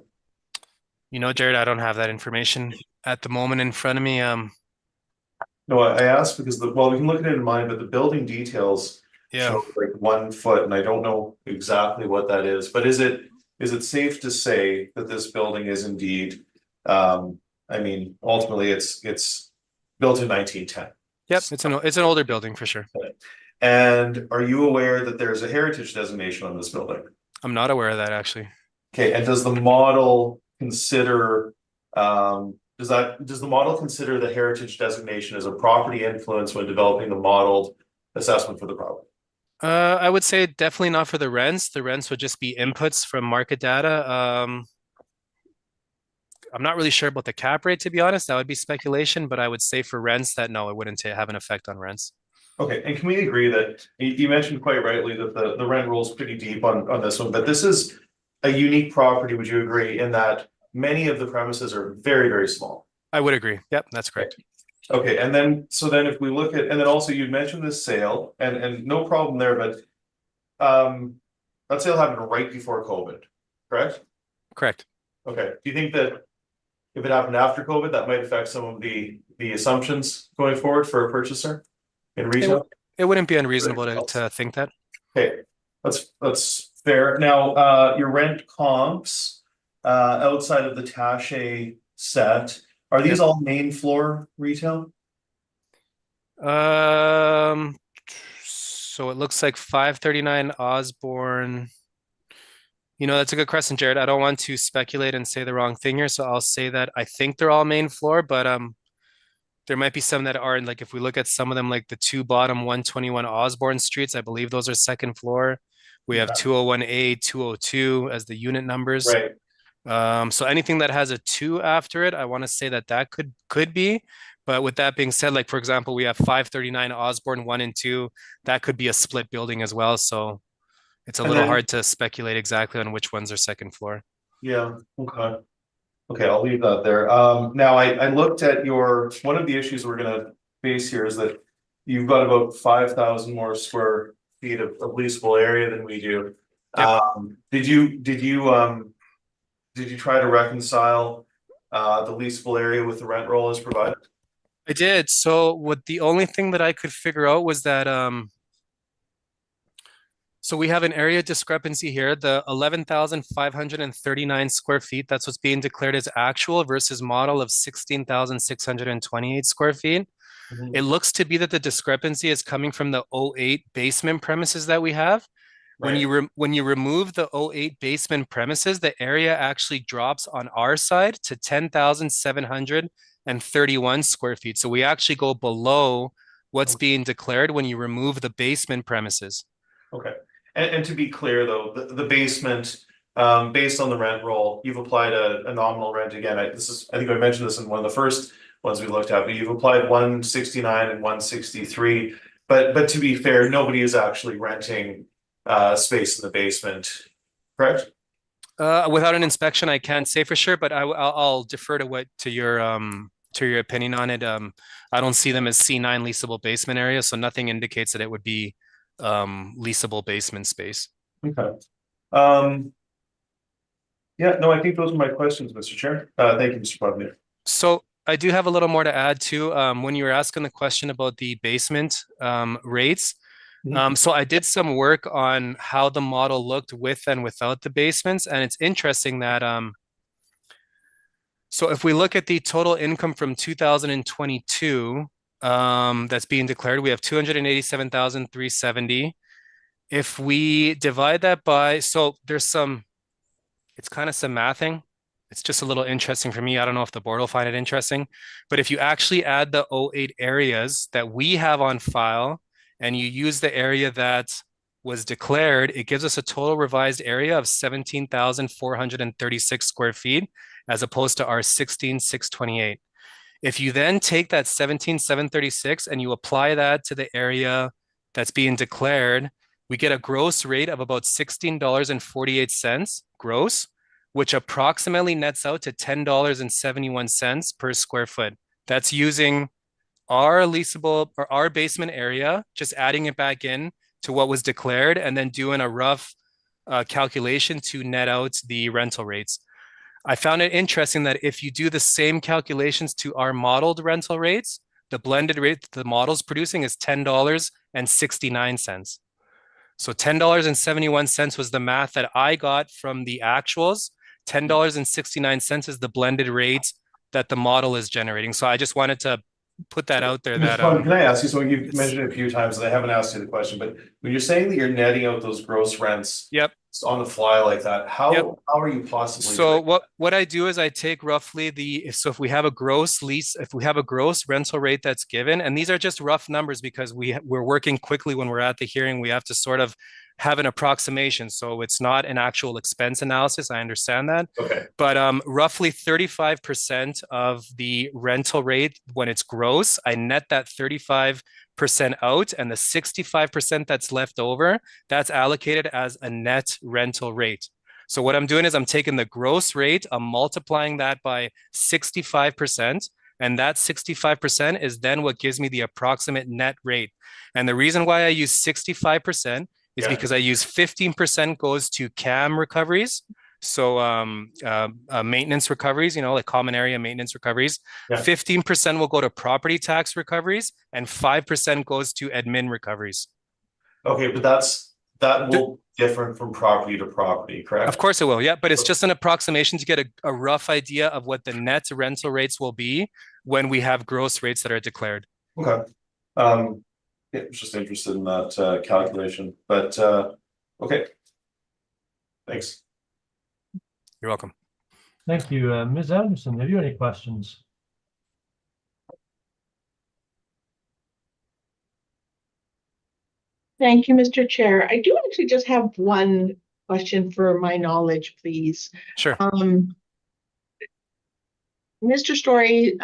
You know, Jared, I don't have that information at the moment in front of me. No, I asked because we can look at it in mind, but the building details show like 1 foot, and I don't know exactly what that is. But is it safe to say that this building is indeed, I mean, ultimately it's built in 1910? Yep, it's an older building for sure. And are you aware that there's a heritage designation on this building? I'm not aware of that actually. Okay, and does the model consider, does the model consider the heritage designation as a property influence when developing the modeled assessment for the property? I would say definitely not for the rents. The rents would just be inputs from market data. I'm not really sure about the cap rate, to be honest. That would be speculation, but I would say for rents that no, it wouldn't have an effect on rents. Okay, and can we agree that you mentioned quite rightly that the rent roll is pretty deep on this one, but this is a unique property, would you agree, in that many of the premises are very, very small? I would agree. Yep, that's correct. Okay, and then, so then if we look at, and then also you mentioned this sale, and no problem there, but that sale happened right before COVID, correct? Correct. Okay, do you think that if it happened after COVID, that might affect some of the assumptions going forward for a purchaser in retail? It wouldn't be unreasonable to think that. Okay, that's fair. Now, your rent comps outside of the Taché set, are these all main floor retail? So it looks like 539 Osborne. You know, that's a good question, Jared. I don't want to speculate and say the wrong thing here, so I'll say that I think they're all main floor, but there might be some that aren't. Like if we look at some of them, like the two bottom 121 Osborne streets, I believe those are second floor. We have 201A, 202 as the unit numbers. Right. So anything that has a 2 after it, I want to say that could be. But with that being said, like for example, we have 539 Osborne 1 and 2. That could be a split building as well. So it's a little hard to speculate exactly on which ones are second floor. Yeah, okay. Okay, I'll leave that there. Now I looked at one of the issues we're gonna face here is that you've got about 5,000 more square feet of leasable area than we do. Yep. Did you try to reconcile the leasable area with the rent roll as provided? I did. So what the only thing that I could figure out was that so we have an area discrepancy here, the 11,539 square feet. That's what's being declared as actual versus model of 16,628 square feet. Mhm. It looks to be that the discrepancy is coming from the 08 basement premises that we have. When you remove the 08 basement premises, the area actually drops on our side to 10,731 square feet. So we actually go below what's being declared when you remove the basement premises. Okay, and to be clear though, the basement, based on the rent roll, you've applied a nominal rent again. I think I mentioned this in one of the first ones we looked at, but you've applied 169 and 163. But to be fair, nobody is actually renting space in the basement, correct? Without an inspection, I can't say for sure, but I'll defer to your opinion on it. I don't see them as C9 leasable basement areas, so nothing indicates that it would be leasable basement space. Okay. Yeah, no, I think those are my questions, Mr. Chair. Thank you, Mr. Pavner. So I do have a little more to add too. When you were asking the question about the basement rates, so I did some work on how the model looked with and without the basements, and it's interesting that so if we look at the total income from 2022 that's being declared, we have 287,370. If we divide that by, so there's it's kind of some mathing. It's just a little interesting for me. I don't know if the board will find it interesting, but if you actually add the 08 areas that we have on file and you use the area that was declared, it gives us a total revised area of 17,436 square feet as opposed to our 16,628. If you then take that 17,736 and you apply that to the area that's being declared, we get a gross rate of about $16.48 gross, which approximately nets out to $10.71 per square foot. That's using our leasable or our basement area, just adding it back in to what was declared and then doing a rough calculation to net out the rental rates. I found it interesting that if you do the same calculations to our modeled rental rates, the blended rate the model's producing is $10.69. So $10.71 was the math that I got from the actuals. $10.69 is the blended rate that the model is generating. So I just wanted to put that out there Mr. that Plum, can I ask you something? You've it's- mentioned it a few times and I haven't asked you the question, but when you're saying that you're netting out those gross rents Yep. on the fly like that, how are you possibly So doing what I do is I take roughly so if we have a gross lease, if we have a gross rental rate that's given, and these are just rough numbers because we're working quickly when we're at the hearing, we have to sort of have an approximation. So it's not an actual expense analysis. I understand that. Okay. But roughly 35% of the rental rate when it's gross, I net that 35% out, and the 65% that's left over, that's allocated as a net rental rate. So what I'm doing is I'm taking the gross rate, I'm multiplying that by 65%, and that 65% is then what gives me the approximate net rate. And the reason why I use 65% is because I use 15% goes to CAM recoveries. So maintenance recoveries, like common area maintenance recoveries. 15% will go to property tax recoveries, and 5% goes to admin recoveries. Okay, but that will differ from property to property, correct? Of course it will, yeah, but it's just an approximation to get a rough idea of what the net rental rates will be when we have gross rates that are declared. Okay. Yeah, I was just interested in that calculation, but okay. Thanks. You're welcome. Thank you. Ms. Anderson, have you any questions? Thank you, Mr. Chair. I do actually just have one question for my knowledge, please. Sure. Mr. Story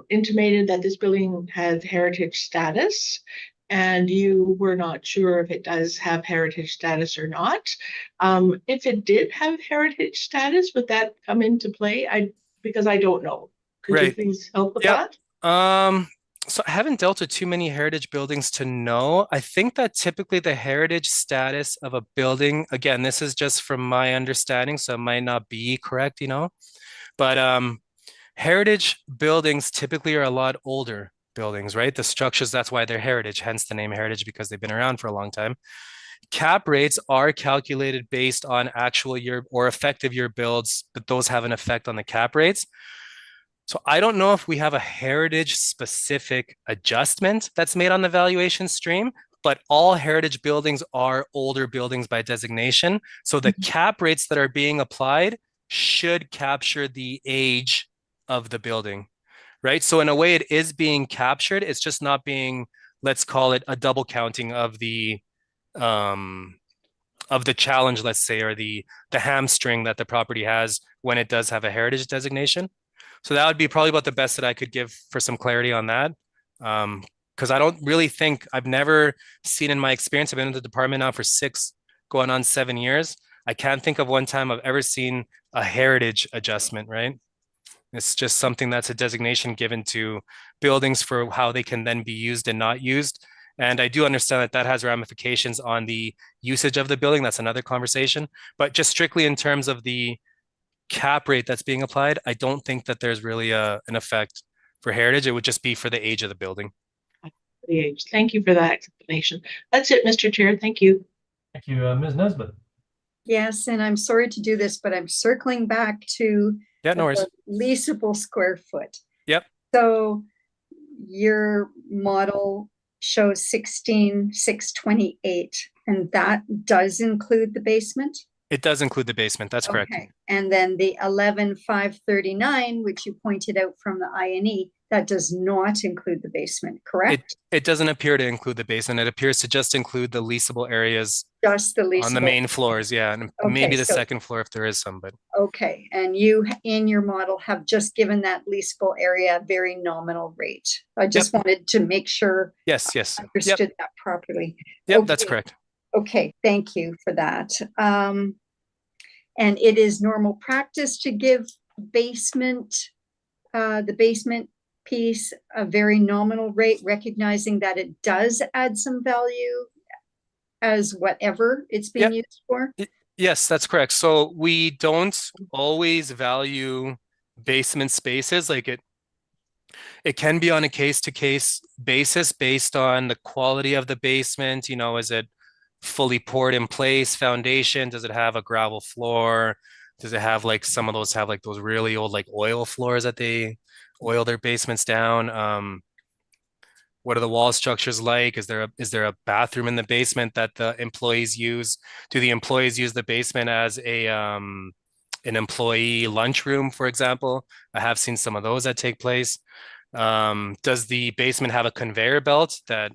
intimated that this building has heritage status, and you were not sure if it does have heritage status or not. If it did have heritage status, would that come into play? Because I don't know. Could you please help with that? So I haven't dealt with too many heritage buildings to know. I think that typically the heritage status of a building, again, this is just from my understanding, so it might not be correct, but heritage buildings typically are a lot older buildings, right? The structures, that's why they're heritage, hence the name heritage, because they've been around for a long time. Cap rates are calculated based on actual year or effective year builds, but those have an effect on the cap rates. So I don't know if we have a heritage specific adjustment that's made on the valuation stream, but all heritage buildings are older buildings by designation. So the cap rates that are being applied should capture the age of the building, right? So in a way it is being captured. It's just not being, let's call it a double counting of the challenge, let's say, or the hamstring that the property has when it does have a heritage designation. So that would be probably about the best that I could give for some clarity on that. Because I don't really think, I've never seen in my experience, I've been in the department now for going on 7 years. I can't think of one time I've ever seen a heritage adjustment, right? It's just something that's a designation given to buildings for how they can then be used and not used. And I do understand that that has ramifications on the usage of the building. That's another conversation. But just strictly in terms of the cap rate that's being applied, I don't think that there's really an effect for heritage. It would just be for the age of the building. The age. Thank you for that explanation. That's it, Mr. Chair. Thank you. Thank you, Ms. Nesbitt. Yes, and I'm sorry to do this, but I'm circling back to no worries. Leasable square foot. Yep. So your model shows 16,628, and that does include the basement? It does include the basement. That's correct. Okay. And then the 11,539, which you pointed out from the INE, that does not include the basement, correct? It doesn't appear to include the basement. It appears to just include the leasable areas Just the leasable. on the main floors, yeah, and maybe the second floor if there is some, but. Okay, and you in your model have just given that leasable area a very nominal rate. I just wanted to make sure. Yes. I understood that properly. Yep, that's correct. Okay, thank you for that. And it is normal practice to give the basement piece a very nominal rate, recognizing that it does add some value as whatever it's being used for? Yes, that's correct. So we don't always value basement spaces. Like it can be on a case-to-case basis based on the quality of the basement. Is it fully poured in place foundation? Does it have a gravel floor? Does it have some of those have those really old oil floors that they oil their basements down. What are the wall structures like? Is there a bathroom in the basement that the employees use? Do the employees use the basement as a an employee lunchroom, for example? I have seen some of those that take place. Does the basement have a conveyor belt that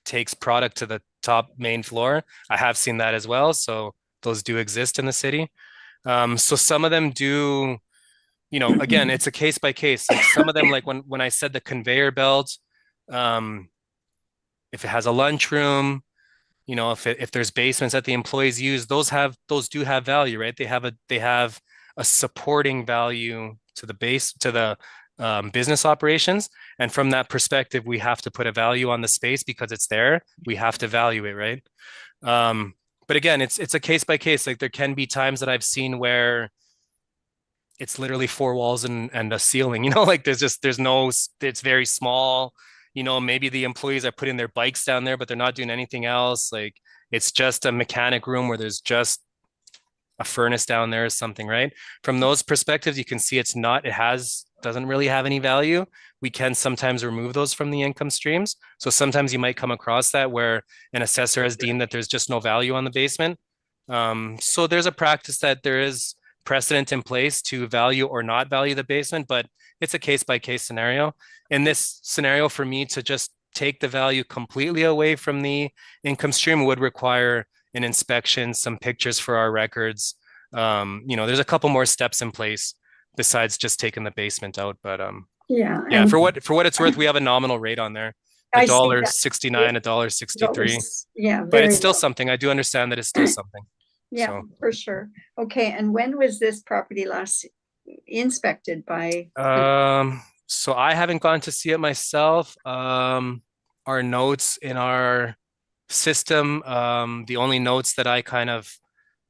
takes product to the top main floor? I have seen that as well. So those do exist in the city. So some of them do, again, it's a case by case. Like some of them, like when I said the conveyor belt, if it has a lunchroom, if there's basements that the employees use, those do have value, right? They have a supporting value to the business operations. And from that perspective, we have to put a value on the space because it's there. We have to value it, right? But again, it's a case by case. Like there can be times that I've seen where it's literally four walls and a ceiling, like it's very small. Maybe the employees are putting their bikes down there, but they're not doing anything else. Like it's just a mechanic room where there's just a furnace down there or something, right? From those perspectives, you can see doesn't really have any value. We can sometimes remove those from the income streams. So sometimes you might come across that where an assessor has deemed that there's just no value on the basement. So there's a practice that there is precedent in place to value or not value the basement, but it's a case by case scenario. In this scenario, for me to just take the value completely away from the income stream would require an inspection, some pictures for our records. There's a couple more steps in place besides just taking the basement out. But Yeah. for what it's worth, we have a nominal rate on there. I see that. $1.69, $1.63. Yeah, But very it's still well. something. I do understand that it's still something. Yeah, So. for sure. Okay, and when was this property last inspected by? So I haven't gone to see it myself. Our notes in our system, the only notes that I kind of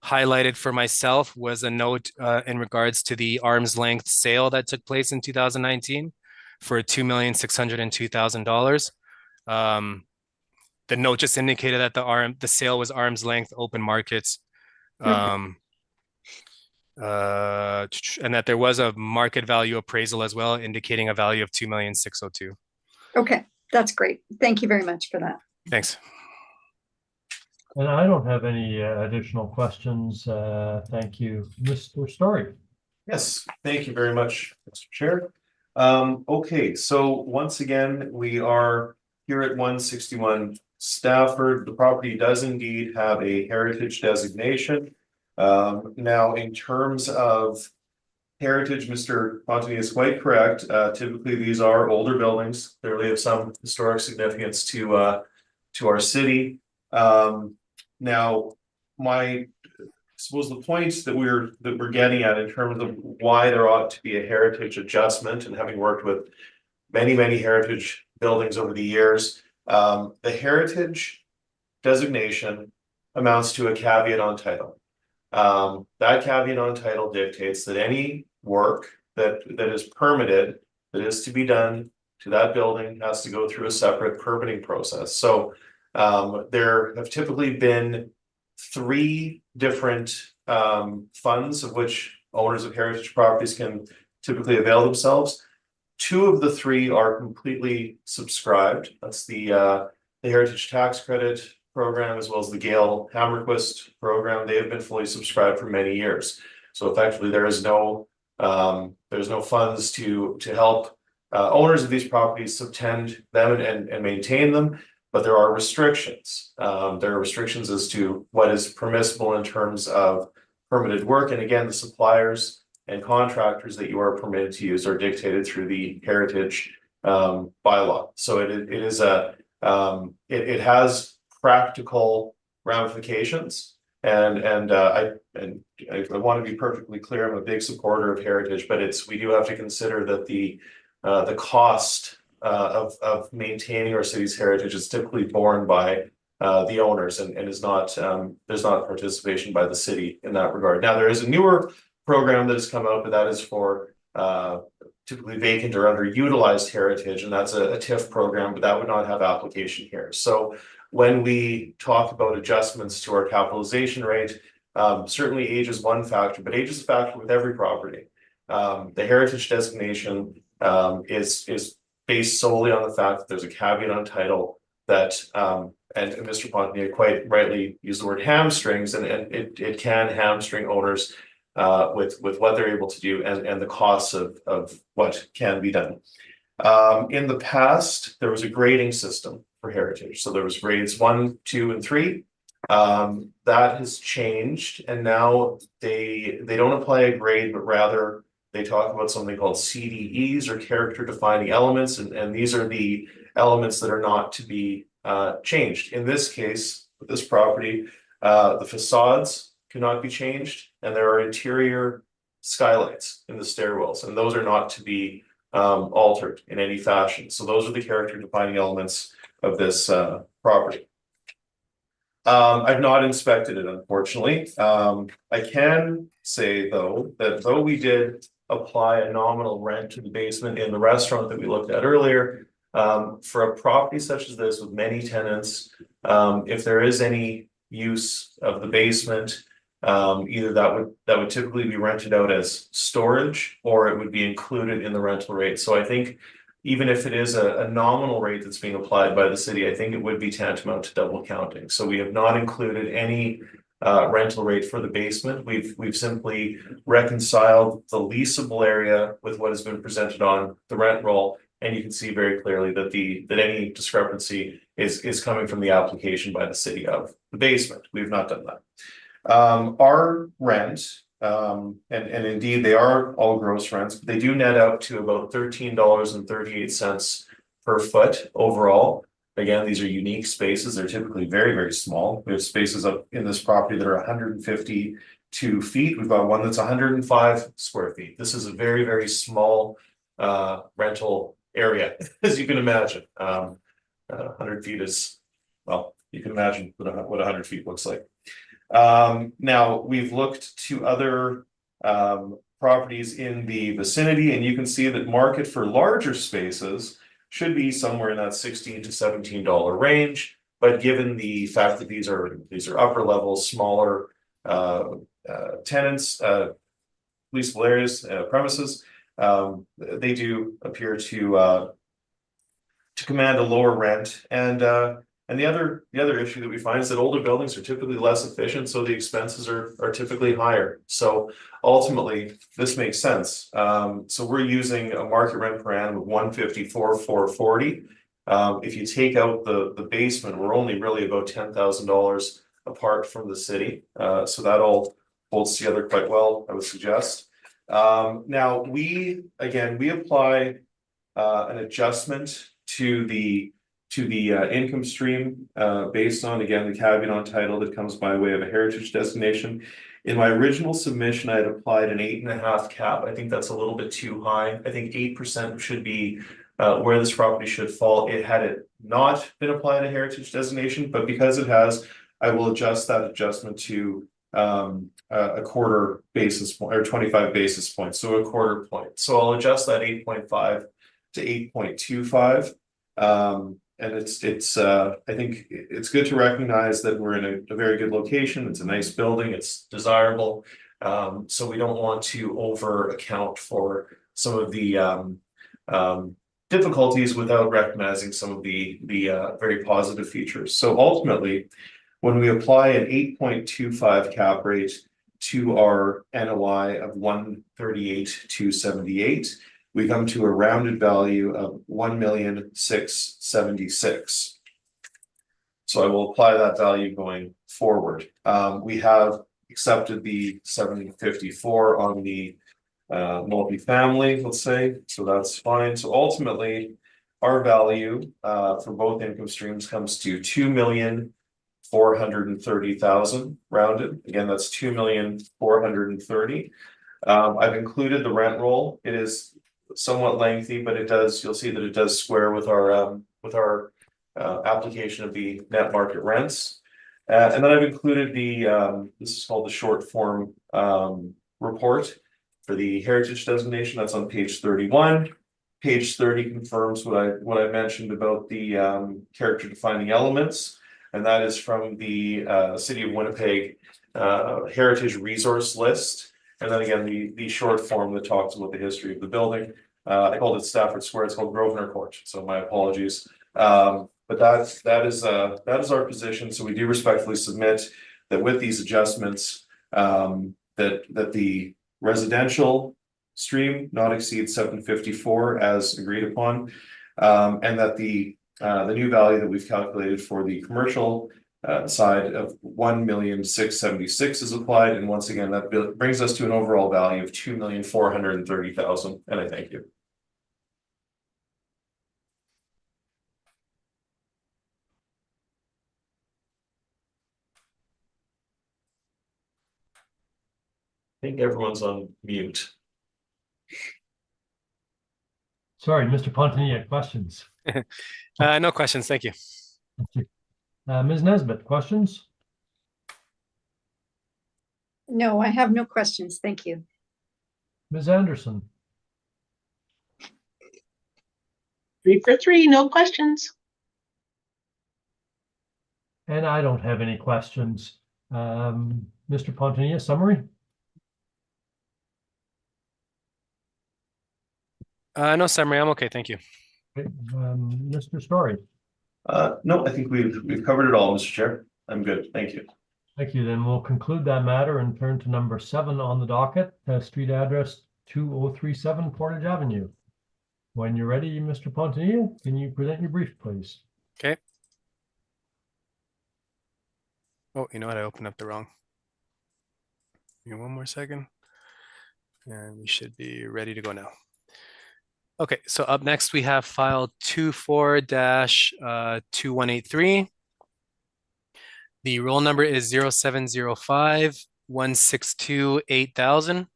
highlighted for myself was a note in regards to the arm's length sale that took place in 2019 for $2,602,000. The note just indicated that the sale was arm's length open markets. And that there was a market value appraisal as well, indicating a value of $2,602,000. Okay, that's great. Thank you very much for that. Thanks. And I don't have any additional questions. Thank you, Mr. Story. Yes, thank you very much, Mr. Chair. Okay, so once again, we are here at 161 Stafford. The property does indeed have a heritage designation. Now, in terms of heritage, Mr. Fontaine is quite correct. Typically, these are older buildings. Clearly have some historic significance to our city. Now, I suppose the points that we're getting at in terms of why there ought to be a heritage adjustment, and having worked with many heritage buildings over the years, the heritage designation amounts to a caveat on title. That caveat on title dictates that any work that is permitted, that is to be done to that building, has to go through a separate permitting process. So there have typically been 3 different funds of which owners of heritage properties can typically avail themselves. 2 of the 3 are completely subscribed. That's the Heritage Tax Credit program, as well as the Gail Hammerquist program. They have been fully subscribed for many years. So effectively, there's no funds to help owners of these properties subtend them and maintain them. But there are restrictions. There are restrictions as to what is permissible in terms of permitted work. And again, the suppliers and contractors that you are permitted to use are dictated through the heritage bylaw. So it has practical ramifications. And I want to be perfectly clear, I'm a big supporter of heritage, but we do have to consider that the cost of maintaining our city's heritage is typically borne by the owners and is not there's not participation by the city in that regard. Now, there is a newer program that has come out, but that is for typically vacant or underutilized heritage, and that's a TIF program, but that would not have application here. So when we talk about adjustments to our capitalization rate, certainly age is one factor, but age is a factor with every property. The heritage designation is based solely on the fact that there's a caveat on title that and Mr. Pontier quite rightly used the word hamstrings, and it can hamstring owners with what they're able to do and the costs of what can be done. In the past, there was a grading system for heritage. So there was grades 1, 2, and 3. That has changed, and now they don't apply a grade, but rather they talk about something called CDEs, or character defining elements, and these are the elements that are not to be changed. In this case, with this property, the facades cannot be changed, and there are interior skylights in the stairwells, and those are not to be altered in any fashion. So those are the character defining elements of this property. I've not inspected it, unfortunately. I can say though, that though we did apply a nominal rent to the basement in the restaurant that we looked at earlier, for a property such as this with many tenants, if there is any use of the basement, either that would typically be rented out as storage, or it would be included in the rental rate. So I think even if it is a nominal rate that's being applied by the city, I think it would be tantamount to double counting. So we have not included any rental rate for the basement. We've simply reconciled the leasable area with what has been presented on the rent roll, and you can see very clearly that that any discrepancy is coming from the application by the city of the basement. We've not done that. Our rent, and indeed they are all gross rents, but they do net out to about $13.38 per foot overall. Again, these are unique spaces. They're typically very, very small. We have spaces up in this property that are 152 feet. We've got one that's 105 square feet. This is a very, very small rental area, as you can imagine. 100 feet is, well, you can imagine what 100 feet looks like. Now we've looked to other properties in the vicinity, and you can see that market for larger spaces should be somewhere in that $16 to $17 range. But given the fact that these are upper level, smaller tenants, leasable areas, premises, they do appear to command a lower rent. And the other issue that we find is that older buildings are typically less efficient, so the expenses are typically higher. So ultimately, this makes sense. So we're using a market rent per annum of $154,440. If you take out the basement, we're only really about $10,000 apart from the city. So that all holds together quite well, I would suggest. Now we apply an adjustment to the income stream based on, again, the caveat on title that comes by way of a heritage designation. In my original submission, I had applied an 8.5 cap. I think that's a little bit too high. I think 8% should be where this property should fall. It had it not been applied a heritage designation, but because it has, I will adjust that adjustment to a quarter basis point, or 25 basis points, so a quarter point. So I'll adjust that 8.5 to 8.25. And it's I think it's good to recognize that we're in a very good location. It's a nice building. It's desirable. So we don't want to over account for some of the difficulties without recognizing some of the very positive features. So ultimately, when we apply an 8.25 cap rate to our NOI of 138,278, we come to a rounded value of 1,676,000. So I will apply that value going forward. We have accepted the 754 on the multifamily, let's say, so that's fine. So ultimately, our value for both income streams comes to 2,430,000 rounded. Again, that's 2,430,000. I've included the rent roll. It is somewhat lengthy, but it does, you'll see that it does square with our application of the net market rents. And then I've included this is called the short form report for the heritage designation. That's on page 31. Page 30 confirms what I mentioned about the character defining elements, and that is from the City of Winnipeg heritage resource list. And then again, the short form that talks about the history of the building. I called it Stafford Square, it's called Grosvenor Court, so my apologies. But that is our position, so we do respectfully submit that with these adjustments, that the residential stream not exceed 754 as agreed upon, and that the new value that we've calculated for the commercial side of 1,676,000 is applied, and once again that brings us to an overall value of 2,430,000, and I thank you. I think everyone's on mute. Sorry, Mr. Pontigny, questions? No questions, thank you. Ms. Nesbitt, questions? No, I have no questions. Thank you. Ms. Anderson? 3 for 3, no questions. And I don't have any questions. Mr. Pontigny, summary? No summary, I'm okay, thank you. Okay, Mr. Story? No, I think we've covered it all, Mr. Chair. I'm good, thank you. Thank you. Then we'll conclude that matter and turn to number 7 on the docket, street address 2037 Portage Avenue. When you're ready, Mr. Pontigny, can you present your brief, please? Okay. Oh, you know what? I opened up the wrong. Give me one more second. And we should be ready to go now. Okay, so up next we have file 24-2183. The roll number is 0705-162-8000.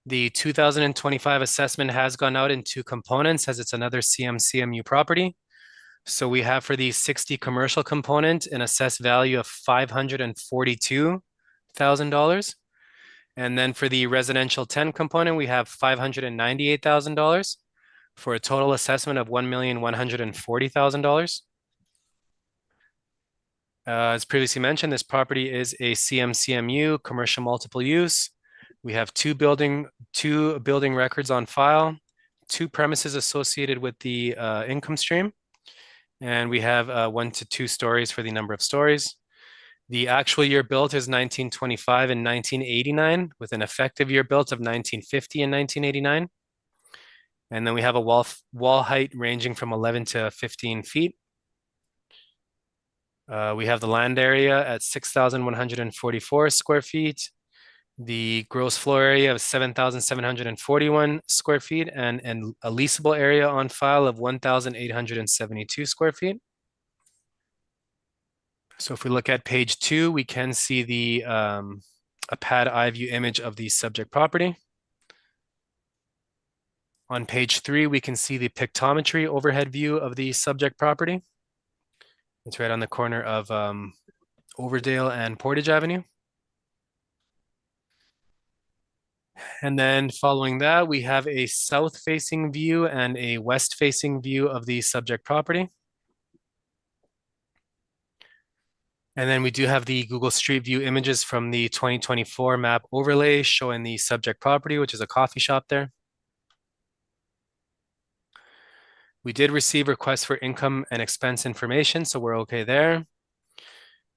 The 2025 assessment has gone out in 2 components as it's another CMCMU property. So we have for the 60 commercial component an assessed value of $542,000. And then for the residential 10 component, we have $598,000 for a total assessment of $1,140,000. As previously mentioned, this property is a CMCMU, commercial multiple use. We have two building records on file, 2 premises associated with the income stream, and we have 1 to 2 stories for the number of stories. The actual year built is 1925 and 1989, with an effective year built of 1950 and 1989. And then we have a wall height ranging from 11 to 15 feet. We have the land area at 6,144 square feet, the gross floor area of 7,741 square feet, and a leasable area on file of 1,872 square feet. So if we look at page 2, we can see the a pad eye view image of the subject property. On page 3, we can see the pictometry overhead view of the subject property. It's right on the corner of Overdale and Portage Avenue. And then following that, we have a south-facing view and a west-facing view of the subject property. And then we do have the Google Street View images from the 2024 map overlay showing the subject property, which is a coffee shop there. We did receive requests for income and expense information, so we're okay there.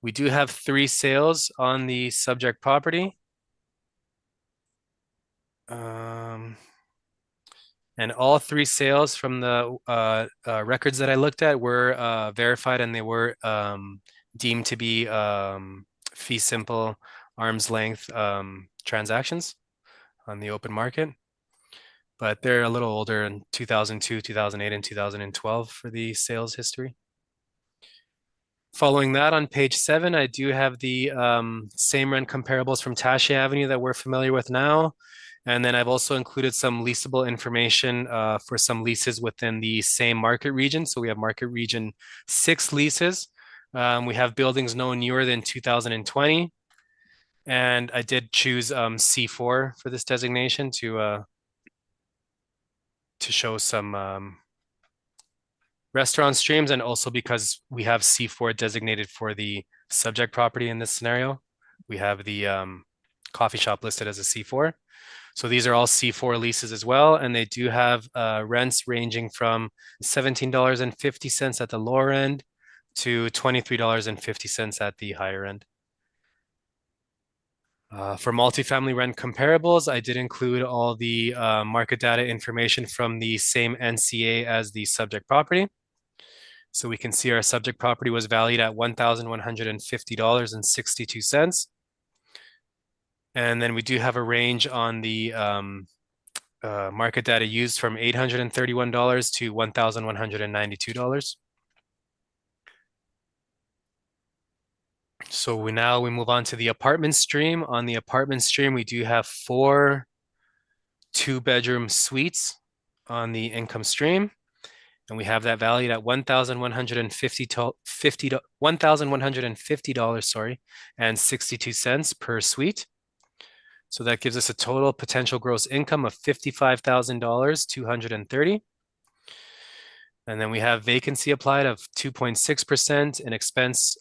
We do have 3 sales on the subject property. And all 3 sales from the records that I looked at were verified, and they were deemed to be fee simple, arm's length transactions on the open market. But they're a little older in 2002, 2008, and 2012 for the sales history. Following that, on page 7, I do have the same rent comparables from Tashi Avenue that we're familiar with now. And then I've also included some leasable information for some leases within the same market region. So we have market region 6 leases. We have buildings no newer than 2020. And I did choose C4 for this designation to show some restaurant streams, and also because we have C4 designated for the subject property in this scenario. We have the coffee shop listed as a C4. So these are all C4 leases as well, and they do have rents ranging from $17.50 at the lower end to $23.50 at the higher end. For multifamily rent comparables, I did include all the market data information from the same NCA as the subject property. So we can see our subject property was valued at $1,150.62. And then we do have a range on the market data used from $831 to $1,192. So we move on to the apartment stream. On the apartment stream, we do have 4 2-bedroom suites on the income stream. And we have that valued at $1,150, sorry, and 62 cents per suite. So that gives us a total potential gross income of $55,230. And then we have vacancy applied of 2.6%, an expense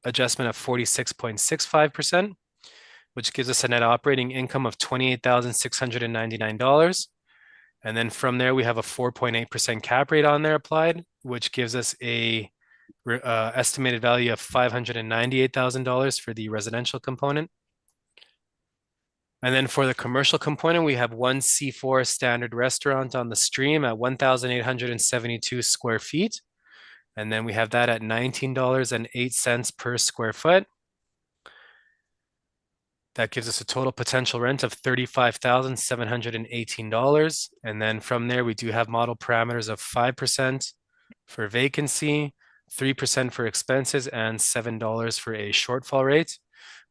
adjustment of 46.65%, which gives us a net operating income of $28,699. And then from there, we have a 4.8% cap rate on there applied, which gives us a estimated value of $598,000 for the residential component. And then for the commercial component, we have one C4 standard restaurant on the stream at 1,872 square feet. And then we have that at $19.08 per square foot. That gives us a total potential rent of $35,718. And then from there, we do have model parameters of 5% for vacancy, 3% for expenses, and $7 for a shortfall rate,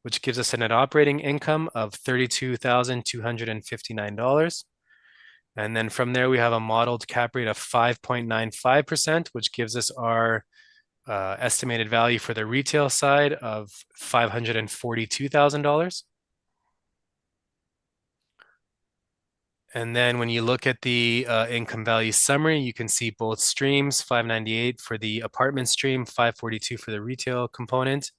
which gives us a net operating income of $32,259. And then from there, we have a modeled cap rate of 5.95%, which gives us our estimated value for the retail side of $542,000. And then when you look at the income value summary, you can see both streams, 598 for the apartment stream, 542 for the retail component,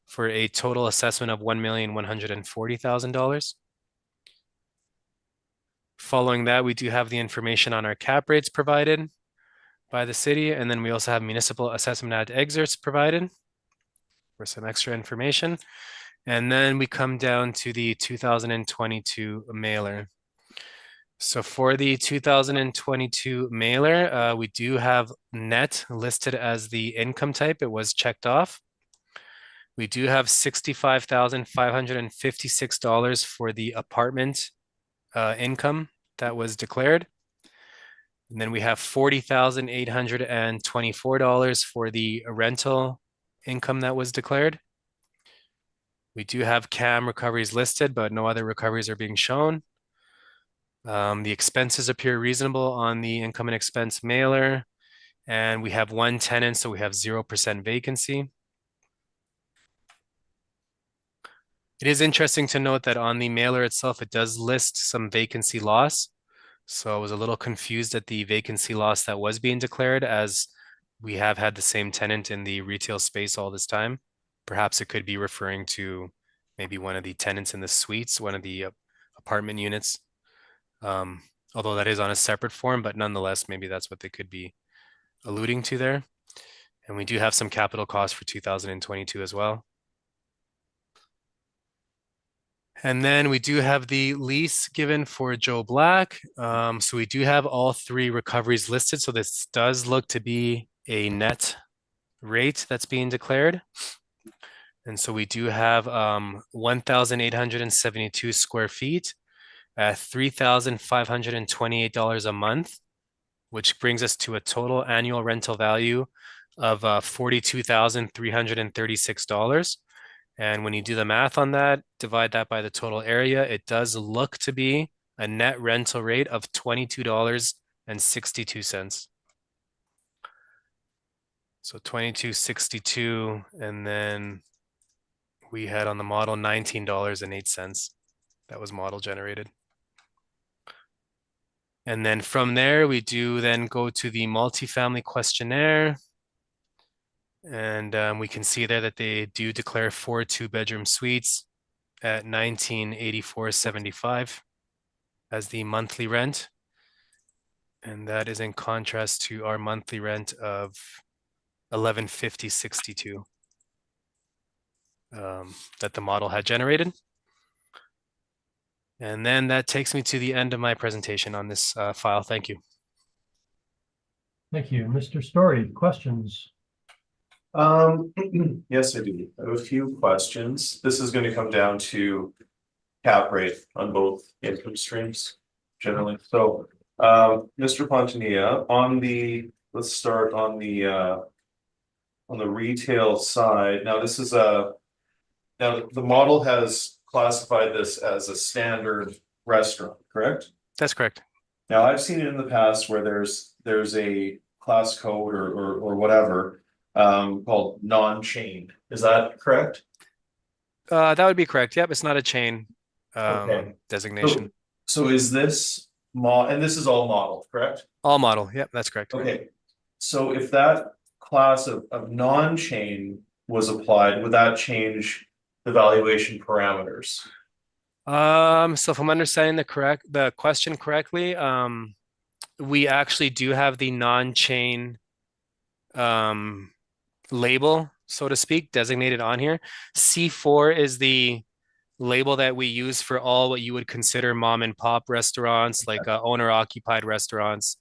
for a total assessment of $1,140,000. Following that, we do have the information on our cap rates provided by the city, and then we also have municipal assessment ad excerpts provided for some extra information. And then we come down to the 2022 mailer. So for the 2022 mailer, we do have net listed as the income type. It was checked off. We do have $65,556 for the apartment income that was declared. And then we have $40,824 for the rental income that was declared. We do have CAM recoveries listed, but no other recoveries are being shown. The expenses appear reasonable on the income and expense mailer, and we have one tenant, so we have 0% vacancy. It is interesting to note that on the mailer itself, it does list some vacancy loss. So I was a little confused at the vacancy loss that was being declared, as we have had the same tenant in the retail space all this time. Perhaps it could be referring to maybe one of the tenants in the suites, one of the apartment units. Although that is on a separate form, but nonetheless, maybe that's what they could be alluding to there. And we do have some capital costs for 2022 as well. And then we do have the lease given for Joe Black. So we do have all 3 recoveries listed. So this does look to be a net rate that's being declared. And so we do have 1,872 square feet at $3,528 a month, which brings us to a total annual rental value of $42,336. And when you do the math on that, divide that by the total area, it does look to be a net rental rate of $22.62. So $22.62, and then we had on the model $19.08. That was model generated. And then from there, we do then go to the multifamily questionnaire. And we can see there that they do declare 4 2-bedroom suites at $1984.75. as the monthly rent. And that is in contrast to our monthly rent of $1150.62 that the model had generated. And then that takes me to the end of my presentation on this file. Thank you. Thank you. Mr. Story, questions? Yes, I do. I have a few questions. This is going to come down to cap rate on both income streams generally. So, Mr. Pontinia, let's start on the retail side. Now, this is now the model has classified this as a standard restaurant, correct? That's correct. Now, I've seen it in the past where there's a class code or whatever called non-chain. Is that correct? That would be correct. Yep, it's not a chain Okay. designation. So is this and this is all model, correct? All model. Yep, that's correct. Okay. So if that class of non-chain was applied, would that change the valuation parameters? So if I'm understanding the question correctly, we actually do have the non-chain label, so to speak, designated on here. C4 is the label that we use for all what you would consider mom and pop restaurants, like owner occupied restaurants,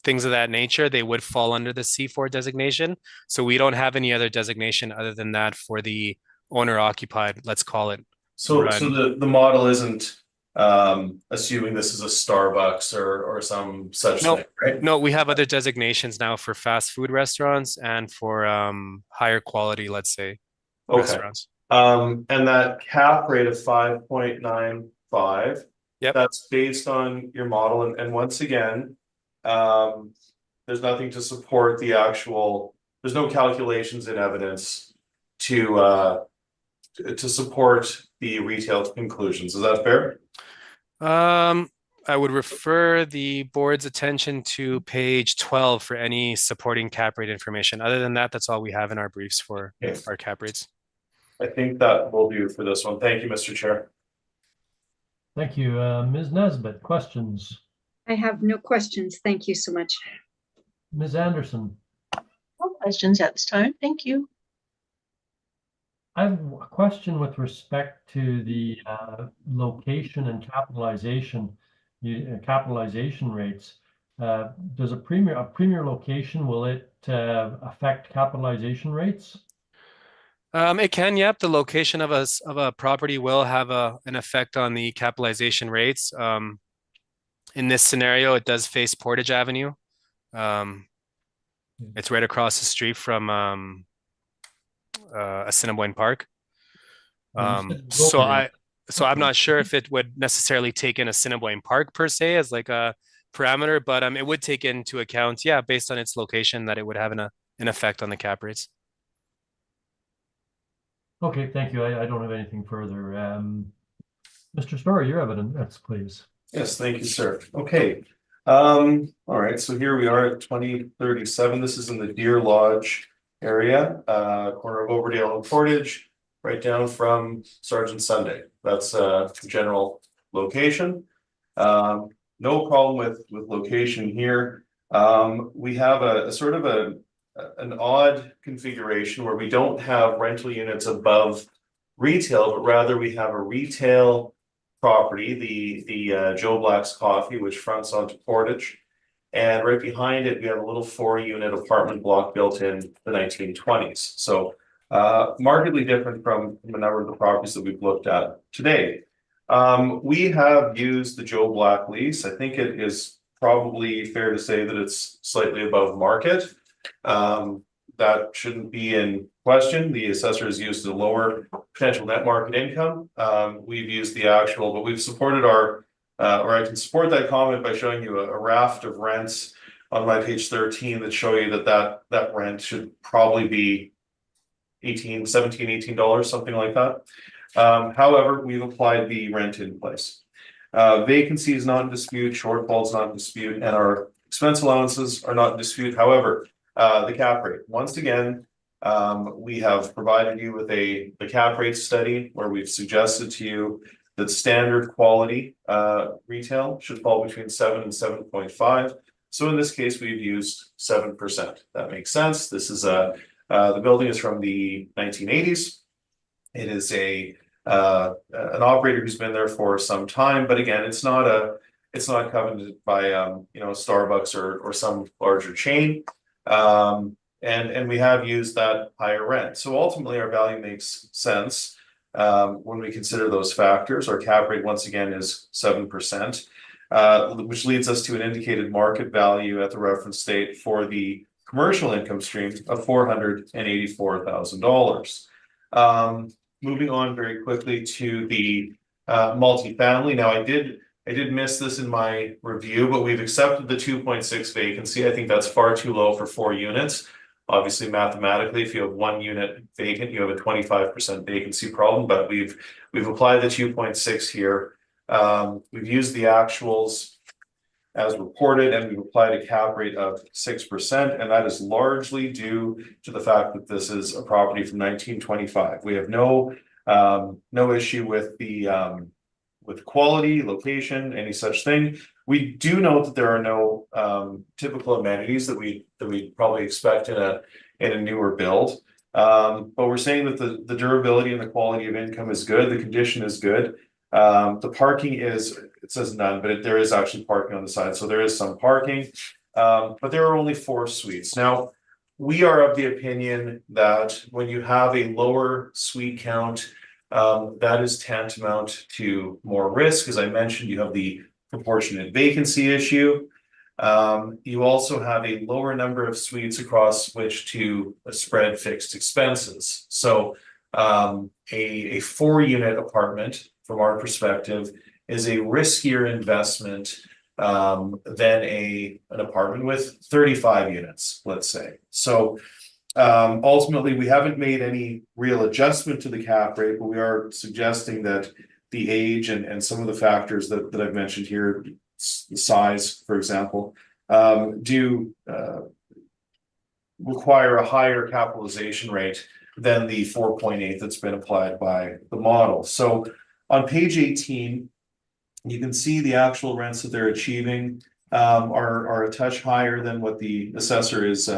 things of that nature. They would fall under the C4 designation. So we don't have any other designation other than that for the owner occupied, let's call it. So the model isn't assuming this is a Starbucks or some such thing, right? No, we have other designations now for fast food restaurants and for higher quality, let's say, restaurants. And that cap rate of 5.95, yep, that's based on your model. And once again, there's nothing to support there's no calculations in evidence to support the retail conclusions. Is that fair? I would refer the board's attention to page 12 for any supporting cap rate information. Other than that, that's all we have in our briefs for our cap rates. I think that will do for this one. Thank you, Mr. Chair. Thank you. Ms. Nesbitt, questions? I have no questions. Thank you so much. Ms. Anderson? No questions at this time. Thank you. I have a question with respect to the location and capitalization rates. Does a premier location, will it affect capitalization rates? It can, yep. The location of a property will have an effect on the capitalization rates. In this scenario, it does face Portage Avenue. It's right across the street from Assiniboine Park. So I'm not sure if it would necessarily take in Assiniboine Park per se as like a parameter, but it would take into account, yeah, based on its location, that it would have an effect on the cap rates. Okay, thank you. I don't have anything further. Mr. Story, your evidence, please. Yes, thank you, sir. Okay. All right, so here we are at 2037. This is in the Deer Lodge area, corner of Overdale and Portage, right down from Sergeant Sunday. That's general location. No problem with location here. We have a sort of an odd configuration where we don't have rental units above retail, but rather we have a retail property, the Joe Black's Coffee, which fronts onto Portage. And right behind it, we have a little 4-unit apartment block built in the 1920s. So markedly different from a number of the properties that we've looked at today. We have used the Joe Black lease. I think it is probably fair to say that it's slightly above market. That shouldn't be in question. The assessor has used the lower potential net market income. We've used the actual, but we've supported or I can support that comment by showing you a raft of rents on my page 13 that show you that rent should probably be $17, $18, something like that. However, we've applied the rent in place. Vacancy is not in dispute, shortfall is not in dispute, and our expense allowances are not in dispute. However, the cap rate, once again, we have provided you with the cap rate study where we've suggested to you that standard quality retail should fall between 7 and 7.5. So in this case, we've used 7%. That makes sense. This is the building is from the 1980s. It is an operator who's been there for some time, but again, it's not coveted by Starbucks or some larger chain. And we have used that higher rent. So ultimately our value makes sense when we consider those factors. Our cap rate once again is 7%, which leads us to an indicated market value at the reference date for the commercial income stream of $484,000. Moving on very quickly to the multifamily. Now I did miss this in my review, but we've accepted the 2.6 vacancy. I think that's far too low for 4 units. Obviously, mathematically, if you have 1 unit vacant, you have a 25% vacancy problem, but we've applied the 2.6 here. We've used the actuals as reported, and we've applied a cap rate of 6%, and that is largely due to the fact that this is a property from 1925. We have no issue with the with quality, location, any such thing. We do note that there are no typical amenities that we probably expect in a newer build. But we're saying that the durability and the quality of income is good. The condition is good. The parking is, it says none, but there is actually parking on the side. So there is some parking, but there are only 4 suites. Now, we are of the opinion that when you have a lower suite count, that is tantamount to more risk. As I mentioned, you have the proportionate vacancy issue. You also have a lower number of suites across which to spread fixed expenses. So a 4-unit apartment, from our perspective, is a riskier investment than an apartment with 35 units, let's say. So ultimately, we haven't made any real adjustment to the cap rate, but we are suggesting that the age and some of the factors that I've mentioned here, the size, for example, do require a higher capitalization rate than the 4.8 that's been applied by the model. So on page 18, you can see the actual rents that they're achieving are a touch higher than what the assessor is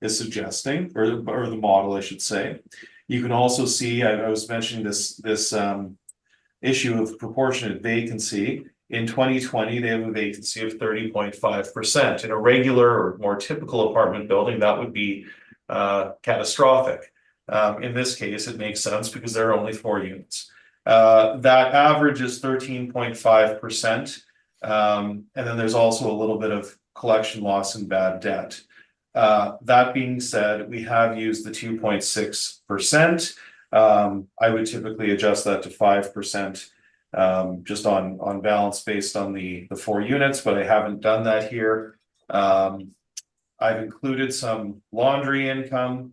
suggesting, or the model, I should say. You can also see, I was mentioning this issue of proportionate vacancy. In 2020, they have a vacancy of 30.5%. In a regular or more typical apartment building, that would be catastrophic. In this case, it makes sense because there are only 4 units. That average is 13.5%. And then there's also a little bit of collection loss and bad debt. That being said, we have used the 2.6%. I would typically adjust that to 5%, just on balance based on the 4 units, but I haven't done that here. I've included some laundry income,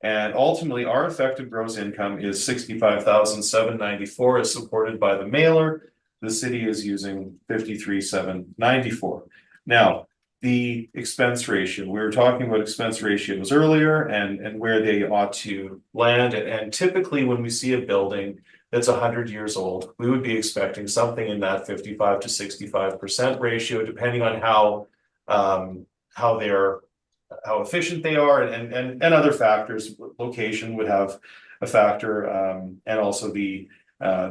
and ultimately our effective gross income is $65,794, as supported by the mailer. The city is using $53,794. Now, the expense ratio, we were talking about expense ratios earlier and where they ought to land. And typically when we see a building that's 100 years old, we would be expecting something in that 55 to 65% ratio, depending on how efficient they are and other factors. Location would have a factor, and also the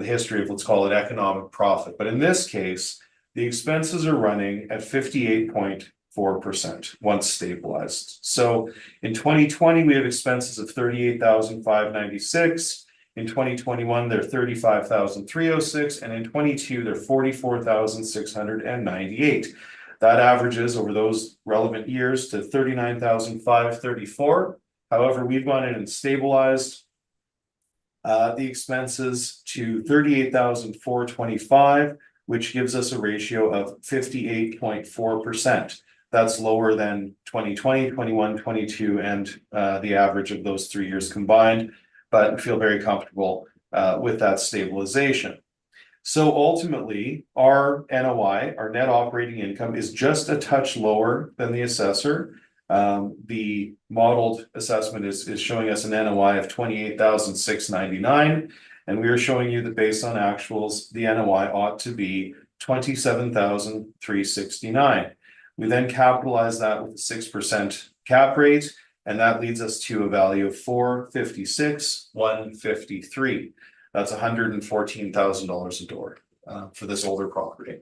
history of, let's call it, economic profit. But in this case, the expenses are running at 58.4% once stabilized. So in 2020, we have expenses of $38,596. In 2021, they're $35,306, and in 22, they're $44,698. That averages over those relevant years to $39,534. However, we've gone in and stabilized the expenses to $38,425, which gives us a ratio of 58.4%. That's lower than 2020, 21, 22, and the average of those 3 years combined, but I feel very comfortable with that stabilization. So ultimately, our NOI, our net operating income, is just a touch lower than the assessor. The modeled assessment is showing us an NOI of $28,699, And we are showing you that based on actuals, the NOI ought to be 27,369. We then capitalize that with a 6% cap rate, and that leads us to a value of 456,153. That's $114,000 a door for this older property.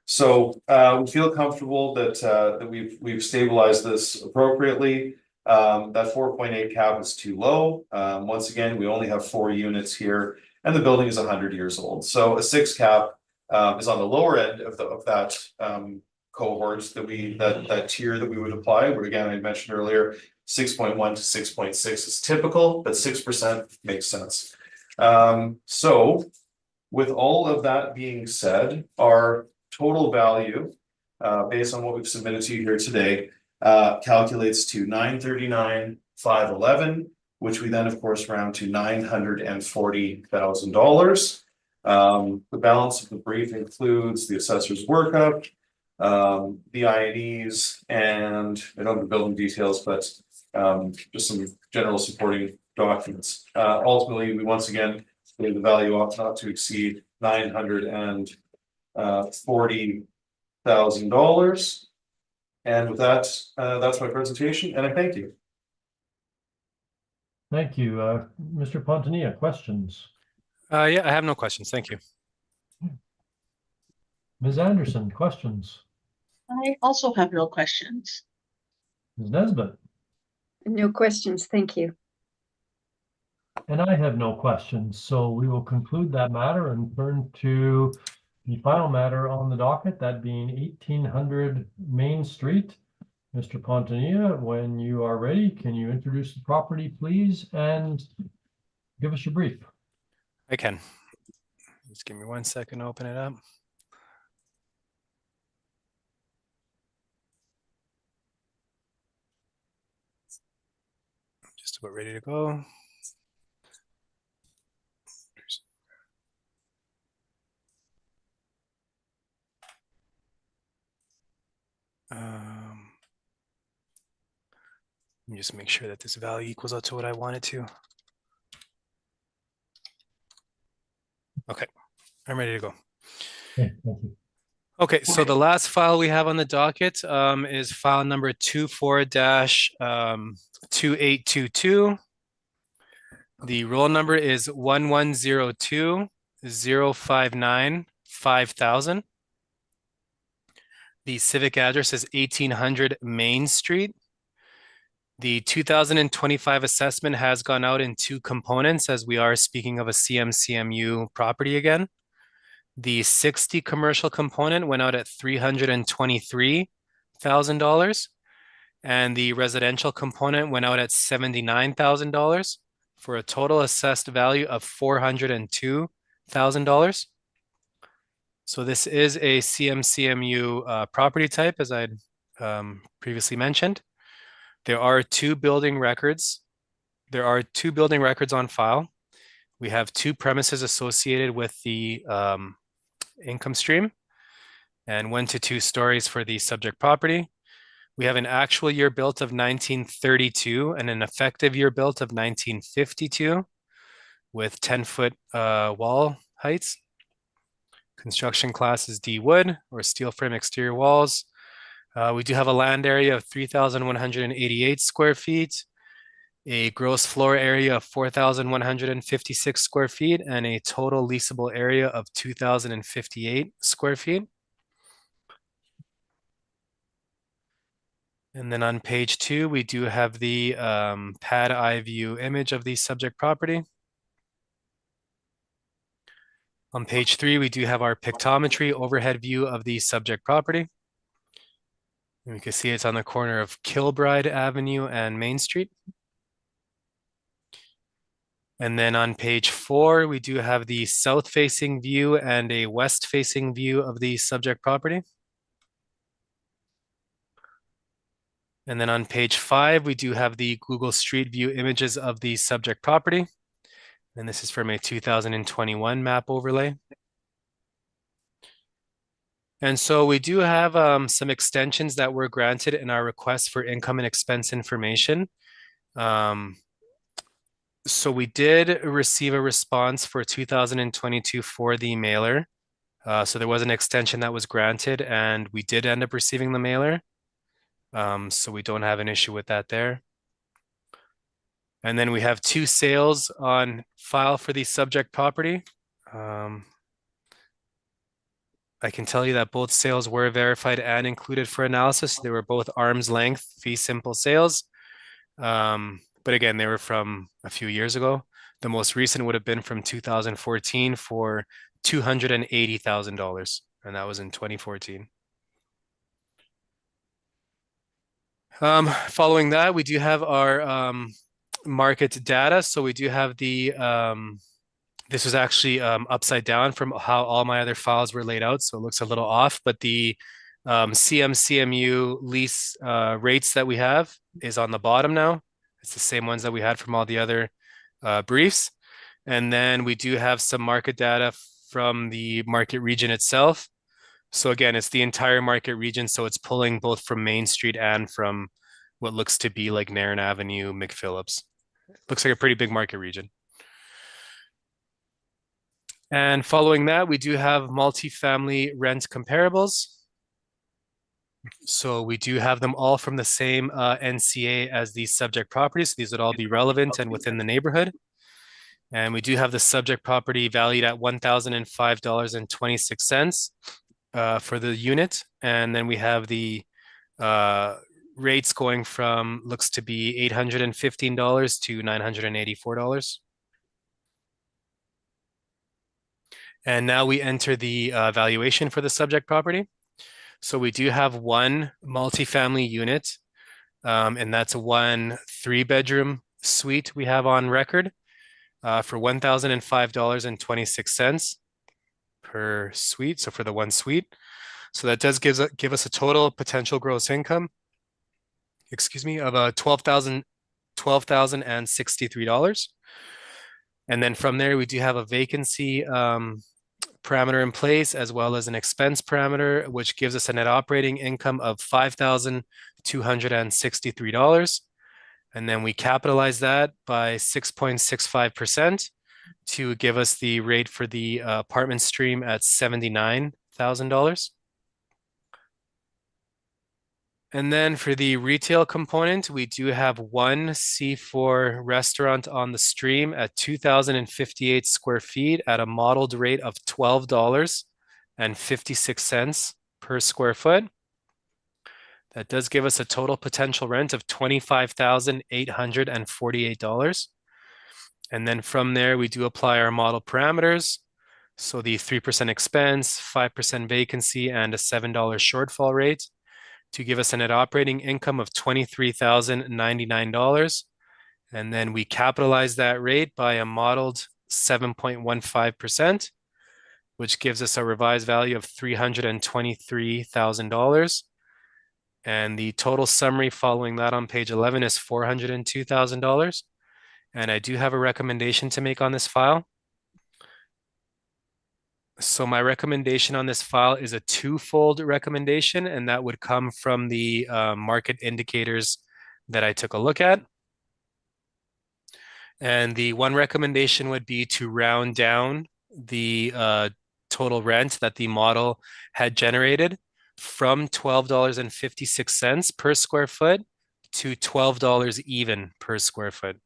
So we feel comfortable that we've stabilized this appropriately. That 4.8 cap is too low. Once again, we only have 4 units here, and the building is 100 years old. So a 6 cap is on the lower end of that cohorts that tier that we would apply. But again, I mentioned earlier, 6.1 to 6.6 is typical, but 6% makes sense. So with all of that being said, our total value, based on what we've submitted to you here today, calculates to $939,511, which we then of course round to $940,000. The balance of the brief includes the assessor's workup, the INEs, and I don't have the building details, but just some general supporting documents. Ultimately, we once again believe the value ought not to exceed $940,000. And with that, that's my presentation, and I thank you. Thank you. Mr. Pontonia, questions? Yeah, I have no questions. Thank you. Ms. Anderson, questions? I also have no questions. Ms. Nesbitt? No questions, thank you. And I have no questions, so we will conclude that matter and turn to the final matter on the docket, that being 1800 Main Street. Mr. Pontonia, when you are ready, can you introduce the property, please, and give us your brief? I can. Just give me 1 second to open it up. Just about ready to go. Let me just make sure that this value equals out to what I want it to. Okay, I'm ready to go. Okay, thank you. Okay, so the last file we have on the docket is file number 24-2822. The roll number is 1102-059-5000. The civic address is 1800 Main Street. The 2025 assessment has gone out in 2 components, as we are speaking of a CMCMU property again. The 60 commercial component went out at $323,000, and the residential component went out at $79,000 for a total assessed value of $402,000. So this is a CMCMU property type, as I previously mentioned. There are 2 building records. There are 2 building records on file. We have 2 premises associated with the income stream, and 1 to 2 stories for the subject property. We have an actual year built of 1932 and an effective year built of 1952 with 10-foot wall heights. Construction class is D wood or steel frame exterior walls. We do have a land area of 3,188 square feet, a gross floor area of 4,156 square feet, and a total leasable area of 2,058 square feet. And then on page 2, we do have the pad eye view image of the subject property. On page 3, we do have our pictometry overhead view of the subject property. And we can see it's on the corner of Kilbride Avenue and Main Street. And then on page 4, we do have the south-facing view and a west-facing view of the subject property. And then on page 5, we do have the Google Street View images of the subject property. And this is from a 2021 map overlay. And so we do have some extensions that were granted in our request for income and expense information. So we did receive a response for 2022 for the mailer. So there was an extension that was granted, and we did end up receiving the mailer. So we don't have an issue with that there. And then we have 2 sales on file for the subject property. I can tell you that both sales were verified and included for analysis. They were both arm's length fee simple sales. But again, they were from a few years ago. The most recent would have been from 2014 for $280,000, and that was in 2014. Following that, we do have our market data. So we do have the, this was actually upside down from how all my other files were laid out. So it looks a little off, but the CMU lease rates that we have is on the bottom now. It's the same ones that we had from all the other briefs. And then we do have some market data from the market region itself. So again, it's the entire market region. So it's pulling both from Main Street and from what looks to be like Nairn Avenue, McPhillips. Looks like a pretty big market region. And following that, we do have multifamily rent comparables. So we do have them all from the same NCA as the subject properties. So these would all be relevant and within the neighborhood. And we do have the subject property valued at $1,005.26 for the unit. And then we have the rates going from, looks to be $815 to $984. And now we enter the valuation for the subject property. So we do have one multifamily unit, and that's one 3-bedroom suite we have on record for $1,005.26 per suite. So for the one suite. So that does give us a total potential gross income, excuse me, of $12,063. And then from there, we do have a vacancy parameter in place, as well as an expense parameter, which gives us a net operating income of $5,263. And then we capitalize that by 6.65% to give us the rate for the apartment stream at $79,000. And then for the retail component, we do have one C4 restaurant on the stream at 2,058 square feet at a modeled rate of $12.56 per square foot. That does give us a total potential rent of $25,848. And then from there, we do apply our model parameters. So the 3% expense, 5% vacancy, and a $7 shortfall rate, to give us a net operating income of $23,099. And then we capitalize that rate by a modeled 7.15%, which gives us a revised value of $323,000. And the total summary following that on page 11 is $402,000. And I do have a recommendation to make on this file. So my recommendation on this file is a 2-fold recommendation, and that would come from the market indicators that I took a look at. And the one recommendation would be to round down the total rent that the model had generated from $12.56 per square foot to $12 even per square foot.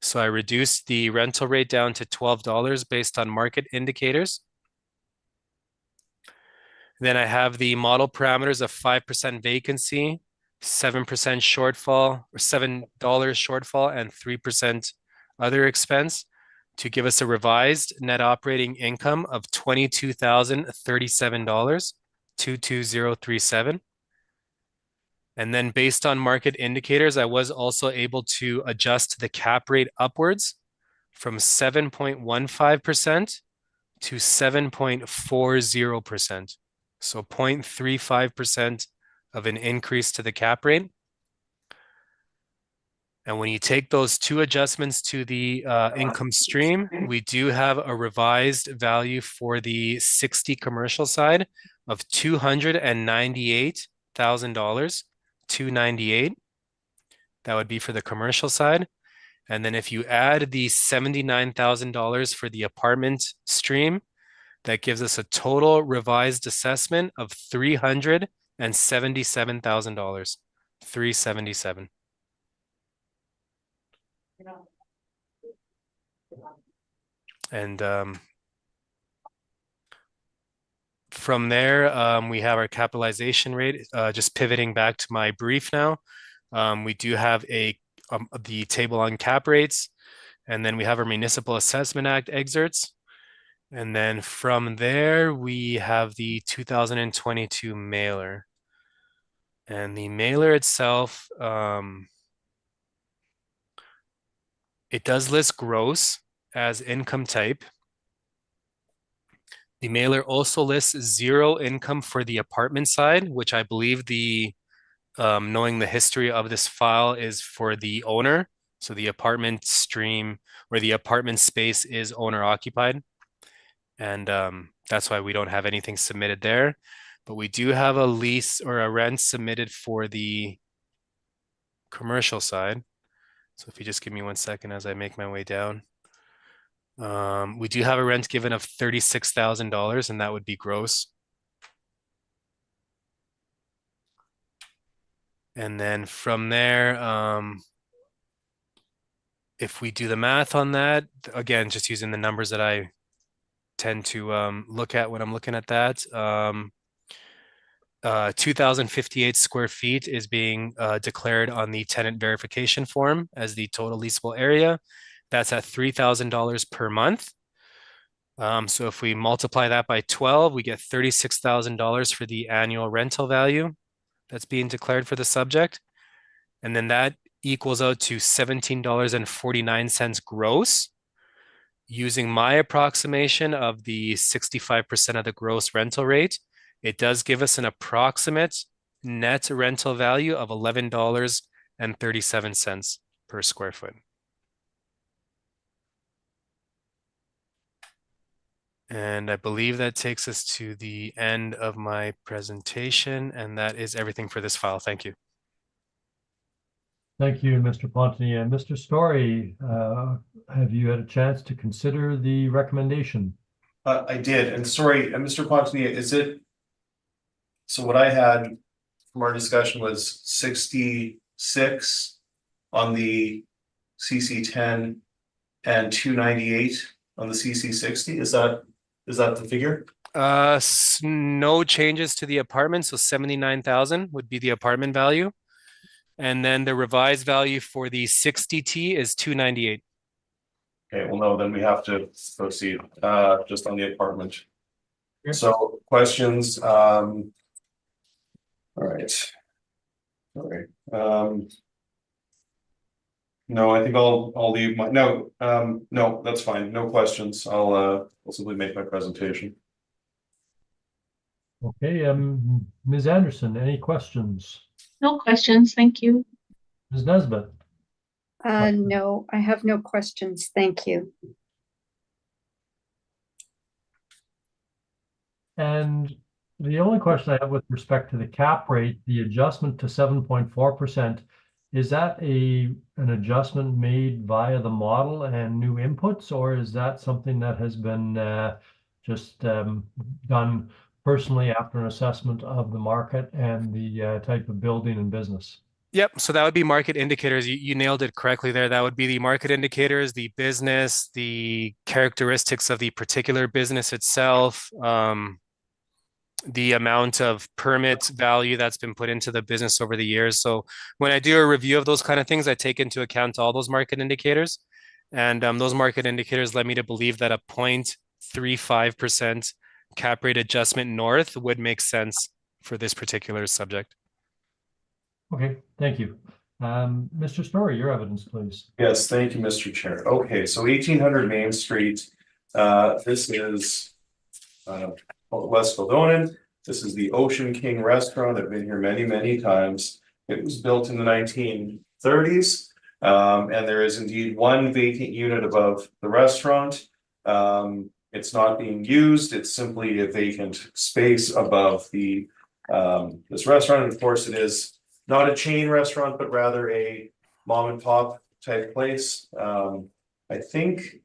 So I reduced the rental rate down to $12 based on market indicators. Then I have the model parameters of 5% vacancy, 7% shortfall, or $7 shortfall, and 3% other expense to give us a revised net operating income of $22,037, 22037. And then based on market indicators, I was also able to adjust the cap rate upwards from 7.15% to 7.40%. So 0.35% of an increase to the cap rate. And when you take those two adjustments to the income stream, we do have a revised value for the 60 commercial side of $298,000, $298,000. That would be for the commercial side. And then if you add the $79,000 for the apartment stream, that gives us a total revised assessment of $377,000. 377. And from there, we have our capitalization rate. Just pivoting back to my brief now, we do have the table on cap rates, and then we have our Municipal Assessment Act excerpts. And then from there, we have the 2022 mailer. And the mailer itself, it does list gross as income type. The mailer also lists zero income for the apartment side, which I believe knowing the history of this file is for the owner. So the apartment stream or the apartment space is owner occupied. And that's why we don't have anything submitted there. But we do have a lease or a rent submitted for the commercial side. So if you just give me 1 second as I make my way down. We do have a rent given of $36,000, and that would be gross. And then from there, if we do the math on that, again, just using the numbers that I tend to look at when I'm looking at that, 2,058 square feet is being declared on the tenant verification form as the total leasable area. That's at $3,000 per month. So if we multiply that by 12, we get $36,000 for the annual rental value that's being declared for the subject. And then that equals out to $17.49 gross. Using my approximation of the 65% of the gross rental rate, it does give us an approximate net rental value of $11.37 per square foot. And I believe that takes us to the end of my presentation, and that is everything for this file. Thank you. Thank you, Mr. Pontany. And Mr. Story, have you had a chance to consider the recommendation? I did, and sorry, and Mr. Pontany, so what I had from our discussion was 66 on the CC10 and 298 on the CC60. Is that the figure? No changes to the apartment, so 79,000 would be the apartment value. And then the revised value for the 60T is 298. Okay, well, no, then we have to proceed just on the apartment. Sure. So questions, all right. No, I think I'll leave no, that's fine. No questions. I'll simply make my presentation. Okay, Ms. Anderson, any questions? No questions, thank you. Ms. Nesbitt? No, I have no questions. Thank you. And the only question I have with respect to the cap rate, the adjustment to 7.4%, is that an adjustment made via the model and new inputs, or is that something that has been just done personally after an assessment of the market and the type of building and business? Yep, so that would be market indicators. You nailed it correctly there. That would be the market indicators, the business, the characteristics of the particular business itself, the amount of permit value that's been put into the business over the years. So when I do a review of those kind of things, I take into account all those market indicators. And those market indicators led me to believe that a 0.35% cap rate adjustment north would make sense for this particular subject. Okay, thank you. Mr. Story, your evidence, please. Yes, thank you, Mr. Chair. Okay, so 1800 Main Street. This is West Kildonan. This is the Ocean King restaurant. I've been here many, many times. It was built in the 1930s. And there is indeed one vacant unit above the restaurant. It's not being used. It's simply a vacant space above the this restaurant. And of course, it is not a chain restaurant, but rather a mom and pop type place. I think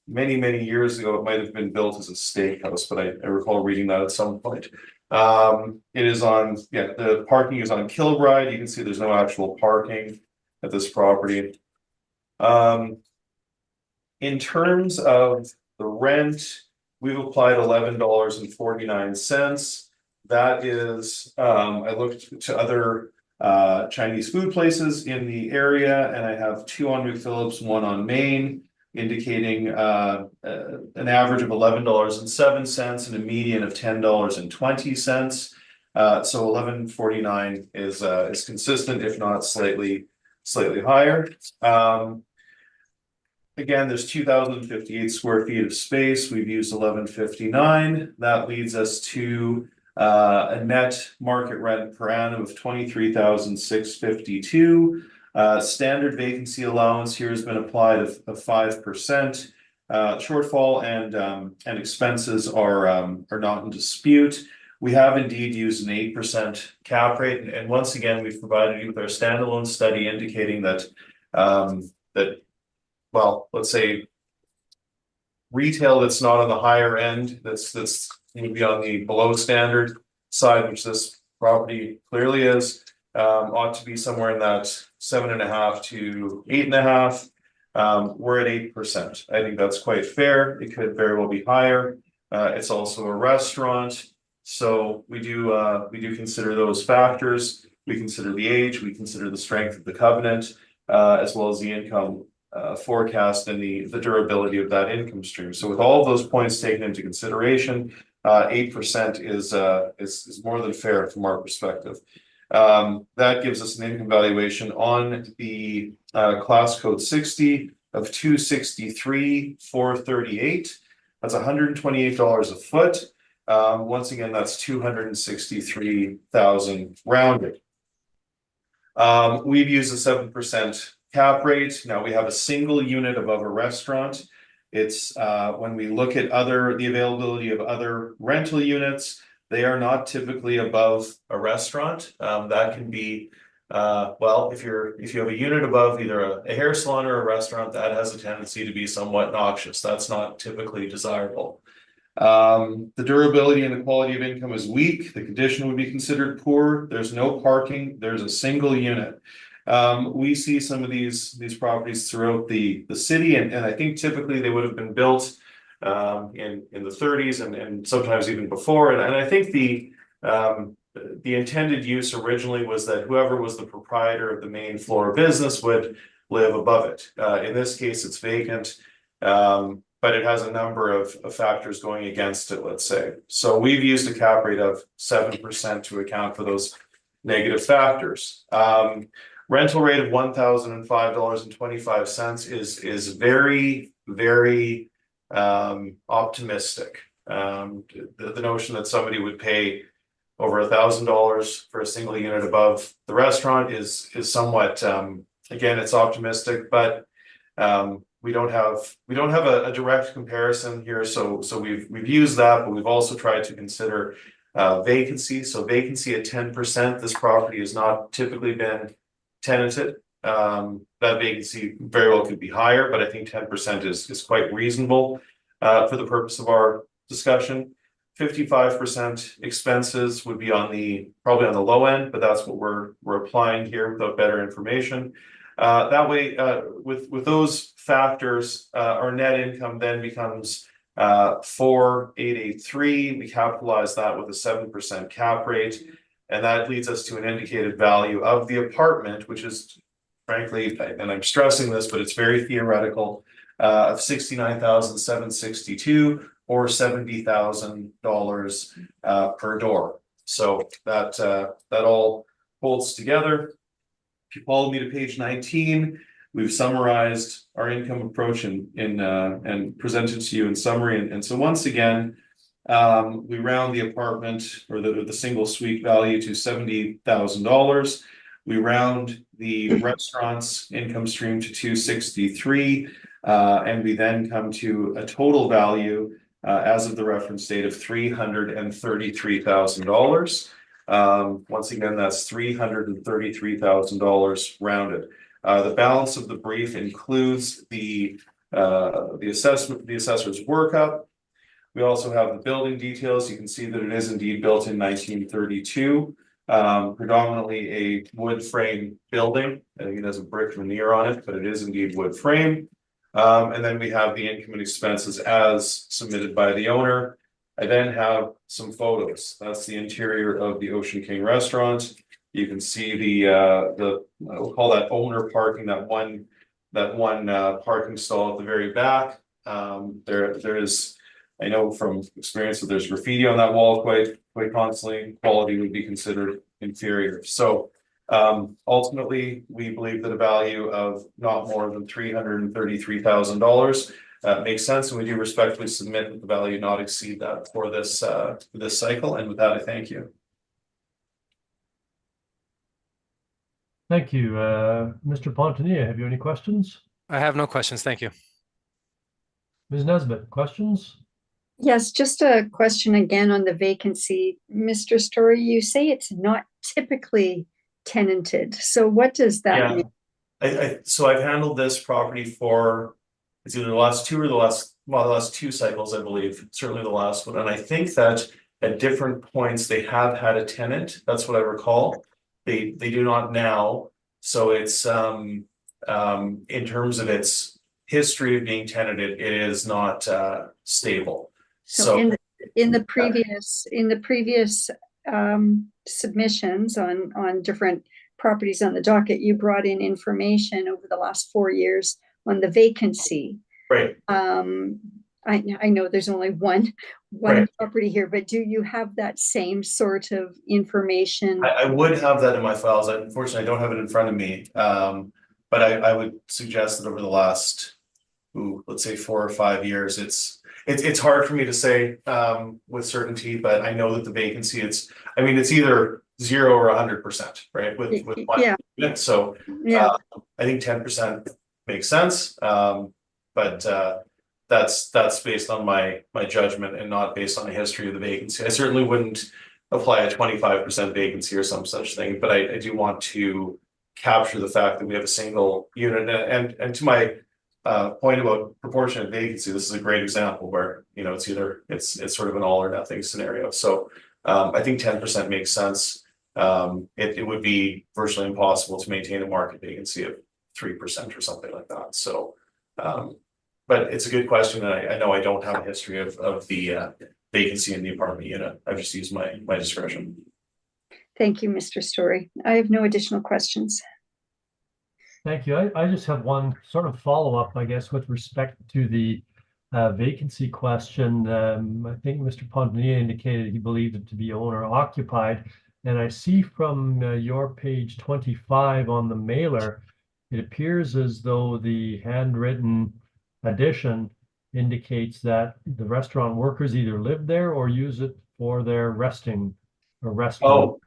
many years ago, it might have been built as a steakhouse, but I recall reading that at some point. It is on, yeah, the parking is on Kilbride. You can see there's no actual parking at this property. In terms of the rent, we've applied $11.49. That is, I looked to other Chinese food places in the area, and I have 2 on McPhillips, 1 on Main, indicating an average of $11.07 and a median of $10.20. So $11.49 is consistent, if not slightly higher. Again, there's 2,058 square feet of space. We've used 1159. That leads us to a net market rent per annum of 23,652. Standard vacancy allowance here has been applied of 5%. Shortfall and expenses are not in dispute. We have indeed used an 8% cap rate, and once again, we've provided you with our standalone study indicating that well, let's say retail that's not on the higher end, that's would be on the below standard side, which this property clearly is, ought to be somewhere in that 7.5 to 8.5. We're at 8%. I think that's quite fair. It could very well be higher. It's also a restaurant, so we do consider those factors. We consider the age, we consider the strength of the covenant, as well as the income forecast and the durability of that income stream. So with all of those points taken into consideration, 8% is more than fair from our perspective. That gives us an income valuation on the class code 60 of $263,438. That's $128 a foot. Once again, that's 263,000 rounded. We've used a 7% cap rate. Now we have a single unit above a restaurant. It's when we look at the availability of other rental units, they are not typically above a restaurant. That can be well, if you have a unit above either a hair salon or a restaurant, that has a tendency to be somewhat noxious. That's not typically desirable. The durability and the quality of income is weak. The condition would be considered poor. There's no parking. There's a single unit. We see some of these properties throughout the city, and I think typically they would have been built in the 30s and sometimes even before. And I think the intended use originally was that whoever was the proprietor of the main floor business would live above it. In this case, it's vacant, but it has a number of factors going against it, let's say. So we've used a cap rate of 7% to account for those negative factors. Rental rate of $1,005.25 is very, very optimistic. The notion that somebody would pay over $1,000 for a single unit above the restaurant is somewhat, again, it's optimistic, but we don't have a direct comparison here. So we've used that, but we've also tried to consider vacancy. So vacancy at 10%, this property has not typically been tenanted. That vacancy very well could be higher, but I think 10% is quite reasonable for the purpose of our discussion. 55% expenses would be probably on the low end, but that's what we're applying here without better information. That way, with those factors, our net income then becomes 4,883. We capitalize that with a 7% cap rate, and that leads us to an indicated value of the apartment, which is frankly, and I'm stressing this, but it's very theoretical, of $69,762 or $70,000 per door. So that all holds together. If you follow me to page 19, we've summarized our income approach and presented to you in summary. And so once again, we round the apartment or the single suite value to $70,000. We round the restaurant's income stream to 263, and we then come to a total value as of the reference date of $333,000. Once again, that's $333,000 rounded. The balance of the brief includes the assessor's workup. We also have the building details. You can see that it is indeed built in 1932. Predominantly a wood frame building. I think it has a brick veneer on it, but it is indeed wood frame. And then we have the income and expenses as submitted by the owner. I then have some photos. That's the interior of the Ocean King restaurant. You can see we'll call that owner parking, that one parking stall at the very back. There is, I know from experience that there's graffiti on that wall quite constantly. Quality would be considered inferior. So ultimately, we believe that a value of not more than $333,000 makes sense, and we do respectfully submit that the value not exceed that for this cycle. And with that, I thank you. Thank you. Mr. Pontonia, have you any questions? I have no questions. Thank you. Ms. Nesbitt, questions? Yes, just a question again on the vacancy. Mr. Story, you say it's not typically tenanted. So what does that mean? So I've handled this property for, it's either the last two or the last two cycles, I believe, certainly the last one. And I think that at different points they have had a tenant. That's what I recall. They do not now. So it's in terms of its history of being tenanted, it is not stable. So in the previous submissions on different properties on the docket, you brought in information over the last 4 years on the vacancy. Right. I know there's only one Right. property here, but do you have that same sort of information? I would have that in my files. Unfortunately, I don't have it in front of me. But I would suggest that over the last, let's say 4 or 5 years, it's hard for me to say with certainty, but I know that the vacancy, it's either 0 or 100%, right? With one unit. So Yeah. I think 10% makes sense. But that's based on my judgment and not based on the history of the vacancy. I certainly wouldn't apply a 25% vacancy or some such thing, but I do want to capture the fact that we have a single unit. And to my point about proportionate vacancy, this is a great example where, it's sort of an all or nothing scenario. So I think 10% makes sense. It would be virtually impossible to maintain a market vacancy of 3% or something like that. So but it's a good question, and I know I don't have a history of the vacancy in the apartment unit. I've just used my discretion. Thank you, Mr. Story. I have no additional questions. Thank you. I just have one sort of follow-up, I guess, with respect to the vacancy question. I think Mr. Pontonia indicated he believed it to be owner occupied. And I see from your page 25 on the mailer, it appears as though the handwritten addition indicates that the restaurant workers either live there or use it for their resting or restroom. Oh,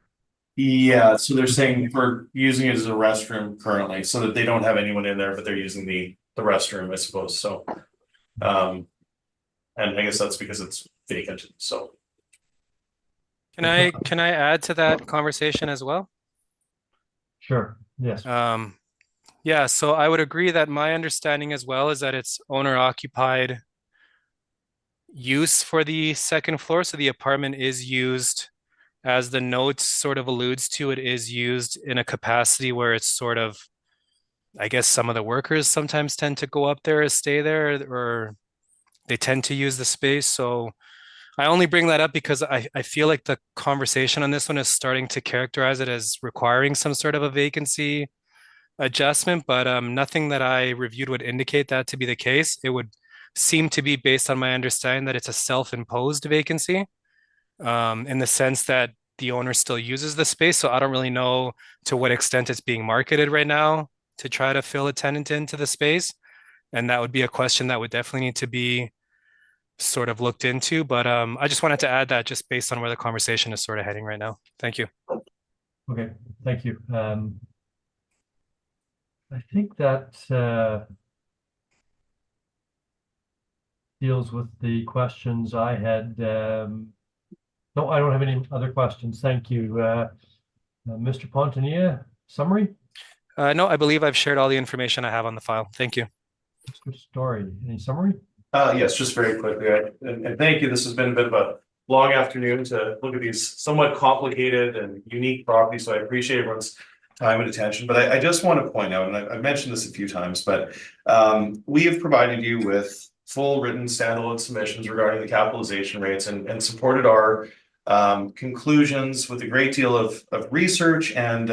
yeah. So they're saying we're using it as a restroom currently, so that they don't have anyone in there, but they're using the restroom, I suppose. So, and I guess that's because it's vacant. So, Can I add to that conversation as well? Sure. Yes. Yeah, so I would agree that my understanding as well is that it's owner occupied use for the second floor. So the apartment is used, as the note sort of alludes to, it is used in a capacity where it's sort of, I guess some of the workers sometimes tend to go up there and stay there, or they tend to use the space. So I only bring that up because I feel like the conversation on this one is starting to characterize it as requiring some sort of a vacancy adjustment, but nothing that I reviewed would indicate that to be the case. It would seem to be based on my understanding that it's a self-imposed vacancy, in the sense that the owner still uses the space. So I don't really know to what extent it's being marketed right now to try to fill a tenant into the space. And that would be a question that would definitely need to be sort of looked into. But I just wanted to add that just based on where the conversation is sort of heading right now. Thank you. Okay, thank you. I think that deals with the questions I had. No, I don't have any other questions. Thank you. Mr. Pontonia, summary? No, I believe I've shared all the information I have on the file. Thank you. Mr. Story, any summary? Yes, just very quickly, and thank you. This has been a bit of a long afternoon to look at these somewhat complicated and unique properties, so I appreciate everyone's time and attention. But I just want to point out, and I've mentioned this a few times, but we have provided you with full written standalone submissions regarding the capitalization rates and supported our conclusions with a great deal of research and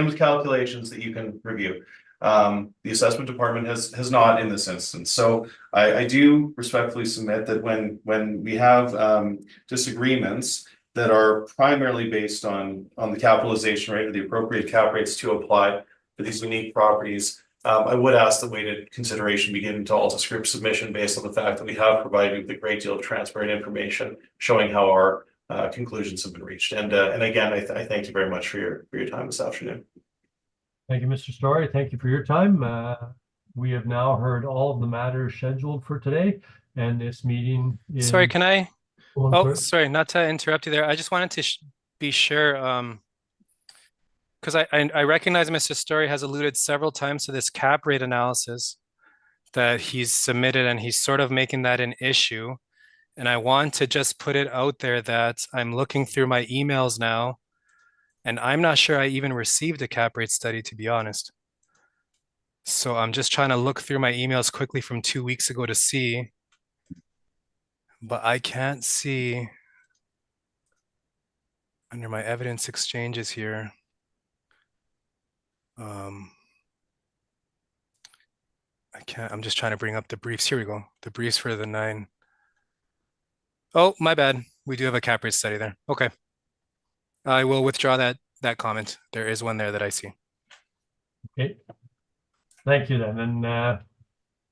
with calculations that you can review. The assessment department has not in this instance. So I do respectfully submit that when we have disagreements that are primarily based on the capitalization rate or the appropriate cap rates to apply for these unique properties, I would ask the weighted consideration be given to Alta Script submission based on the fact that we have provided you with a great deal of transparent information showing how our conclusions have been reached. And again, I thank you very much for your time this afternoon. Thank you, Mr. Story. Thank you for your time. We have now heard all of the matters scheduled for today, and this meeting is. Sorry, can I? Oh, I'm Oh, sorry. sorry, not to interrupt you there. I just wanted to be sure, because I recognize Mr. Story has alluded several times to this cap rate analysis that he's submitted, and he's sort of making that an issue. And I want to just put it out there that I'm looking through my emails now, and I'm not sure I even received a cap rate study, to be honest. So I'm just trying to look through my emails quickly from 2 weeks ago to see, but I can't see under my evidence exchanges here. I can't, I'm just trying to bring up the briefs. Here we go. The briefs for the 9. Oh, my bad. We do have a cap rate study there. Okay. I will withdraw that comment. There is one there that I see. Okay. Thank you then. And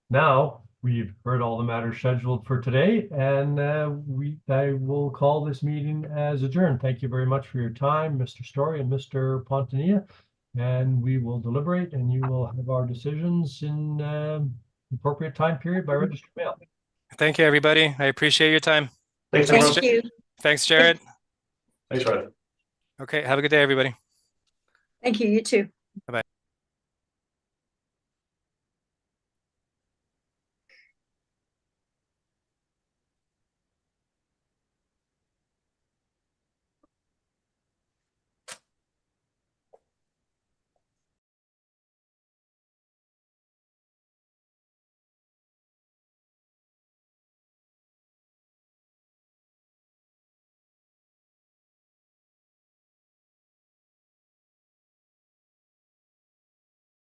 now we've heard all the matters scheduled for today, and I will call this meeting as adjourned. Thank you very much for your time, Mr. Story and Mr. Pontanilla. And we will deliberate, and you will have our decisions in appropriate time period by registered mail. Thank you, everybody. I appreciate your time. Thanks, everyone. Thank you. Thanks, Jared. Thanks, Rod. Okay, have a good day, everybody. Thank you, you too.